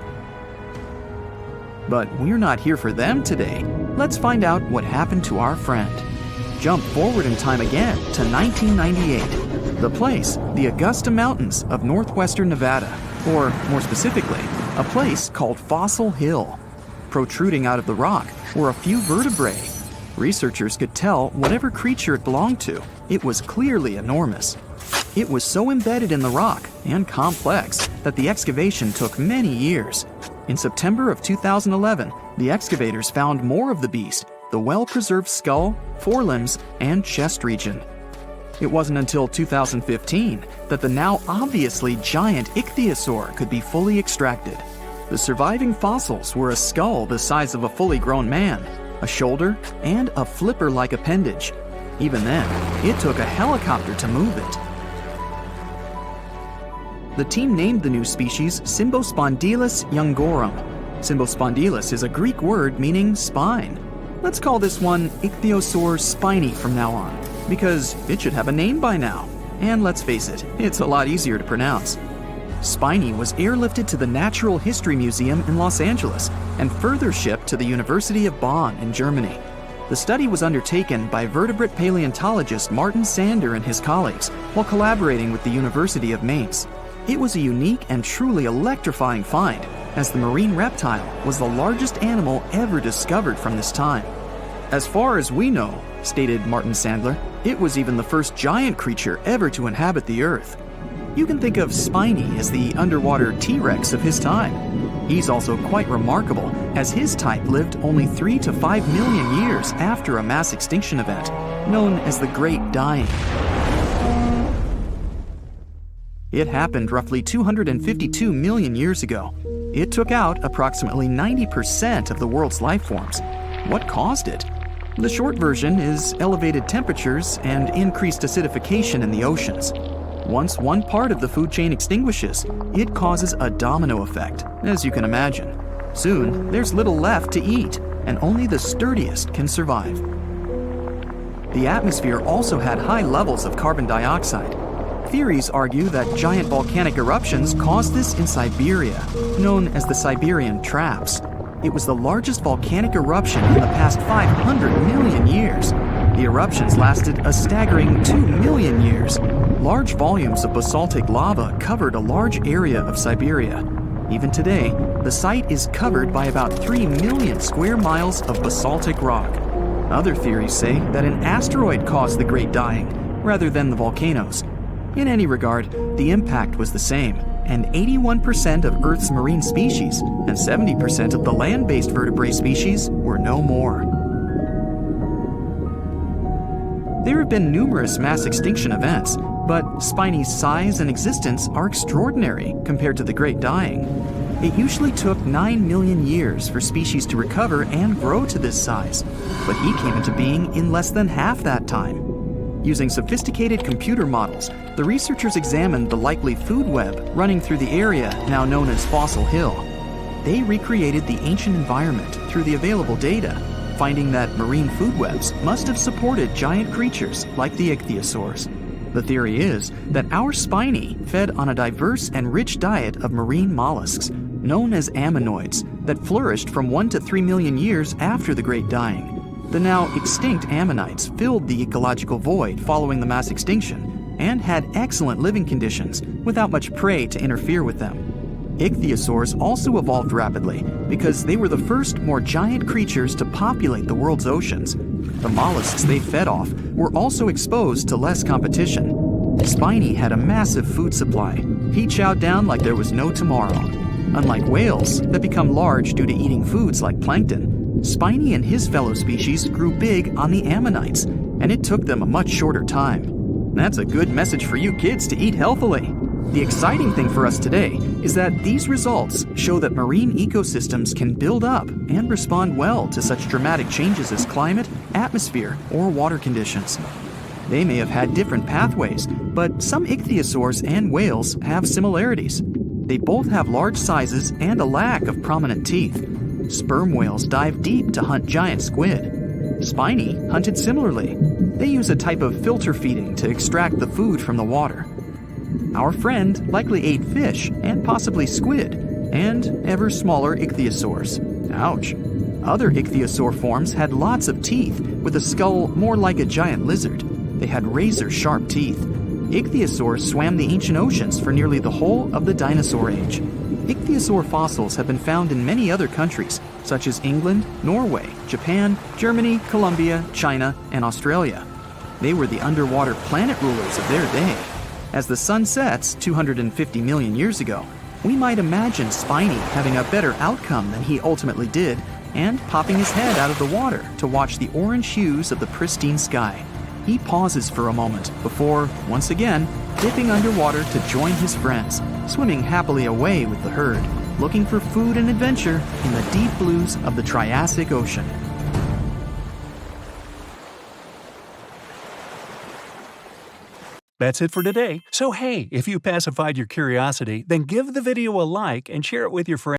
But we're not here for them today. Let's find out what happened to our friend. Jump forward in time again to 1998. The place, the Augusta Mountains of northwestern Nevada, or more specifically, a place called Fossil Hill. Protruding out of the rock were a few vertebrae. Researchers could tell whatever creature it belonged to. It was clearly enormous. It was so embedded in the rock and complex that the excavation took many years. In September of 2011, the excavators found more of the beast, the well-preserved skull, forelimbs, and chest region. It wasn't until 2015 that the now obviously giant ichthyosaur could be fully extracted. The surviving fossils were a skull the size of a fully grown man, a shoulder, and a flipper-like appendage. Even then, it took a helicopter to move it. The team named the new species Symbospondylus youngorum. Symbospondylus is a Greek word meaning spine. Let's call this one Ichthyosaur spiny from now on, because it should have a name by now. And let's face it, it's a lot easier to pronounce. Spiny was airlifted to the Natural History Museum in Los Angeles and further shipped to the University of Bonn in Germany. The study was undertaken by vertebrate paleontologist Martin Sander and his colleagues while collaborating with the University of Mainz. It was a unique and truly electrifying find, as the marine reptile was the largest animal ever discovered from this time. As far as we know, stated Martin Sandler, it was even the first giant creature ever to inhabit the Earth. You can think of Spiny as the underwater T-Rex of his time. He's also quite remarkable, as his type lived only 3 to 5 million years after a mass extinction event, known as the Great Dying. It happened roughly 252 million years ago. It took out approximately 90% of the world's life forms. What caused it? The short version is elevated temperatures and increased acidification in the oceans. Once one part of the food chain extinguishes, it causes a domino effect, as you can imagine. Soon, there's little left to eat, and only the sturdiest can survive. The atmosphere also had high levels of carbon dioxide. Theories argue that giant volcanic eruptions caused this in Siberia, known as the Siberian Traps. It was the largest volcanic eruption in the past 500 million years. The eruptions lasted a staggering 2 million years. Large volumes of basaltic lava covered a large area of Siberia. Even today, the site is covered by about 3 million square miles of basaltic rock. Other theories say that an asteroid caused the Great Dying, rather than the volcanoes. In any regard, the impact was the same, and 81% of Earth's marine species and 70% of the land-based vertebrate species were no more. There have been numerous mass extinction events, but Spiny's size and existence are extraordinary compared to the Great Dying. It usually took 9 million years for species to recover and grow to this size, but he came into being in less than half that time. Using sophisticated computer models, the researchers examined the likely food web running through the area now known as Fossil Hill. They recreated the ancient environment through the available data, finding that marine food webs must have supported giant creatures like the ichthyosaurs. The theory is that our spiny fed on a diverse and rich diet of marine mollusks, known as ammonoids, that flourished from 1 to 3 million years after the Great Dying. The now extinct ammonites filled the ecological void following the mass extinction and had excellent living conditions without much prey to interfere with them. Ichthyosaurs also evolved rapidly because they were the first more giant creatures to populate the world's oceans. The mollusks they fed off were also exposed to less competition. Spiny had a massive food supply. He chowed down like there was no tomorrow. Unlike whales that become large due to eating foods like plankton, Spiny and his fellow species grew big on the ammonites, and it took them a much shorter time. That's a good message for you kids to eat healthily. The exciting thing for us today is that these results show that marine ecosystems can build up and respond well to such dramatic changes as climate, atmosphere, or water conditions. They may have had different pathways, but some ichthyosaurs and whales have similarities. They both have large sizes and a lack of prominent teeth. Sperm whales dive deep to hunt giant squid. Spiny hunted similarly. They use a type of filter feeding to extract the food from the water. Our friend likely ate fish and possibly squid, and ever smaller ichthyosaurs. Ouch. Other ichthyosaur forms had lots of teeth, with a skull more like a giant lizard. They had razor-sharp teeth. Ichthyosaurs swam the ancient oceans for nearly the whole of the dinosaur age. Ichthyosaur fossils have been found in many other countries, such as England, Norway, Japan, Germany, Colombia, China, and Australia. They were the underwater planet rulers of their day. As the sun sets 250 million years ago, we might imagine Spiny having a better outcome than he ultimately did, and popping his head out of the water to watch the orange hues of the pristine sky. He pauses for a moment before, once again, dipping underwater to join his friends, swimming happily away with the herd, looking for food and adventure in the deep blues of the Triassic Ocean. That's it for today. So hey, if you pacified your curiosity, then give the video a like and share it with your friends.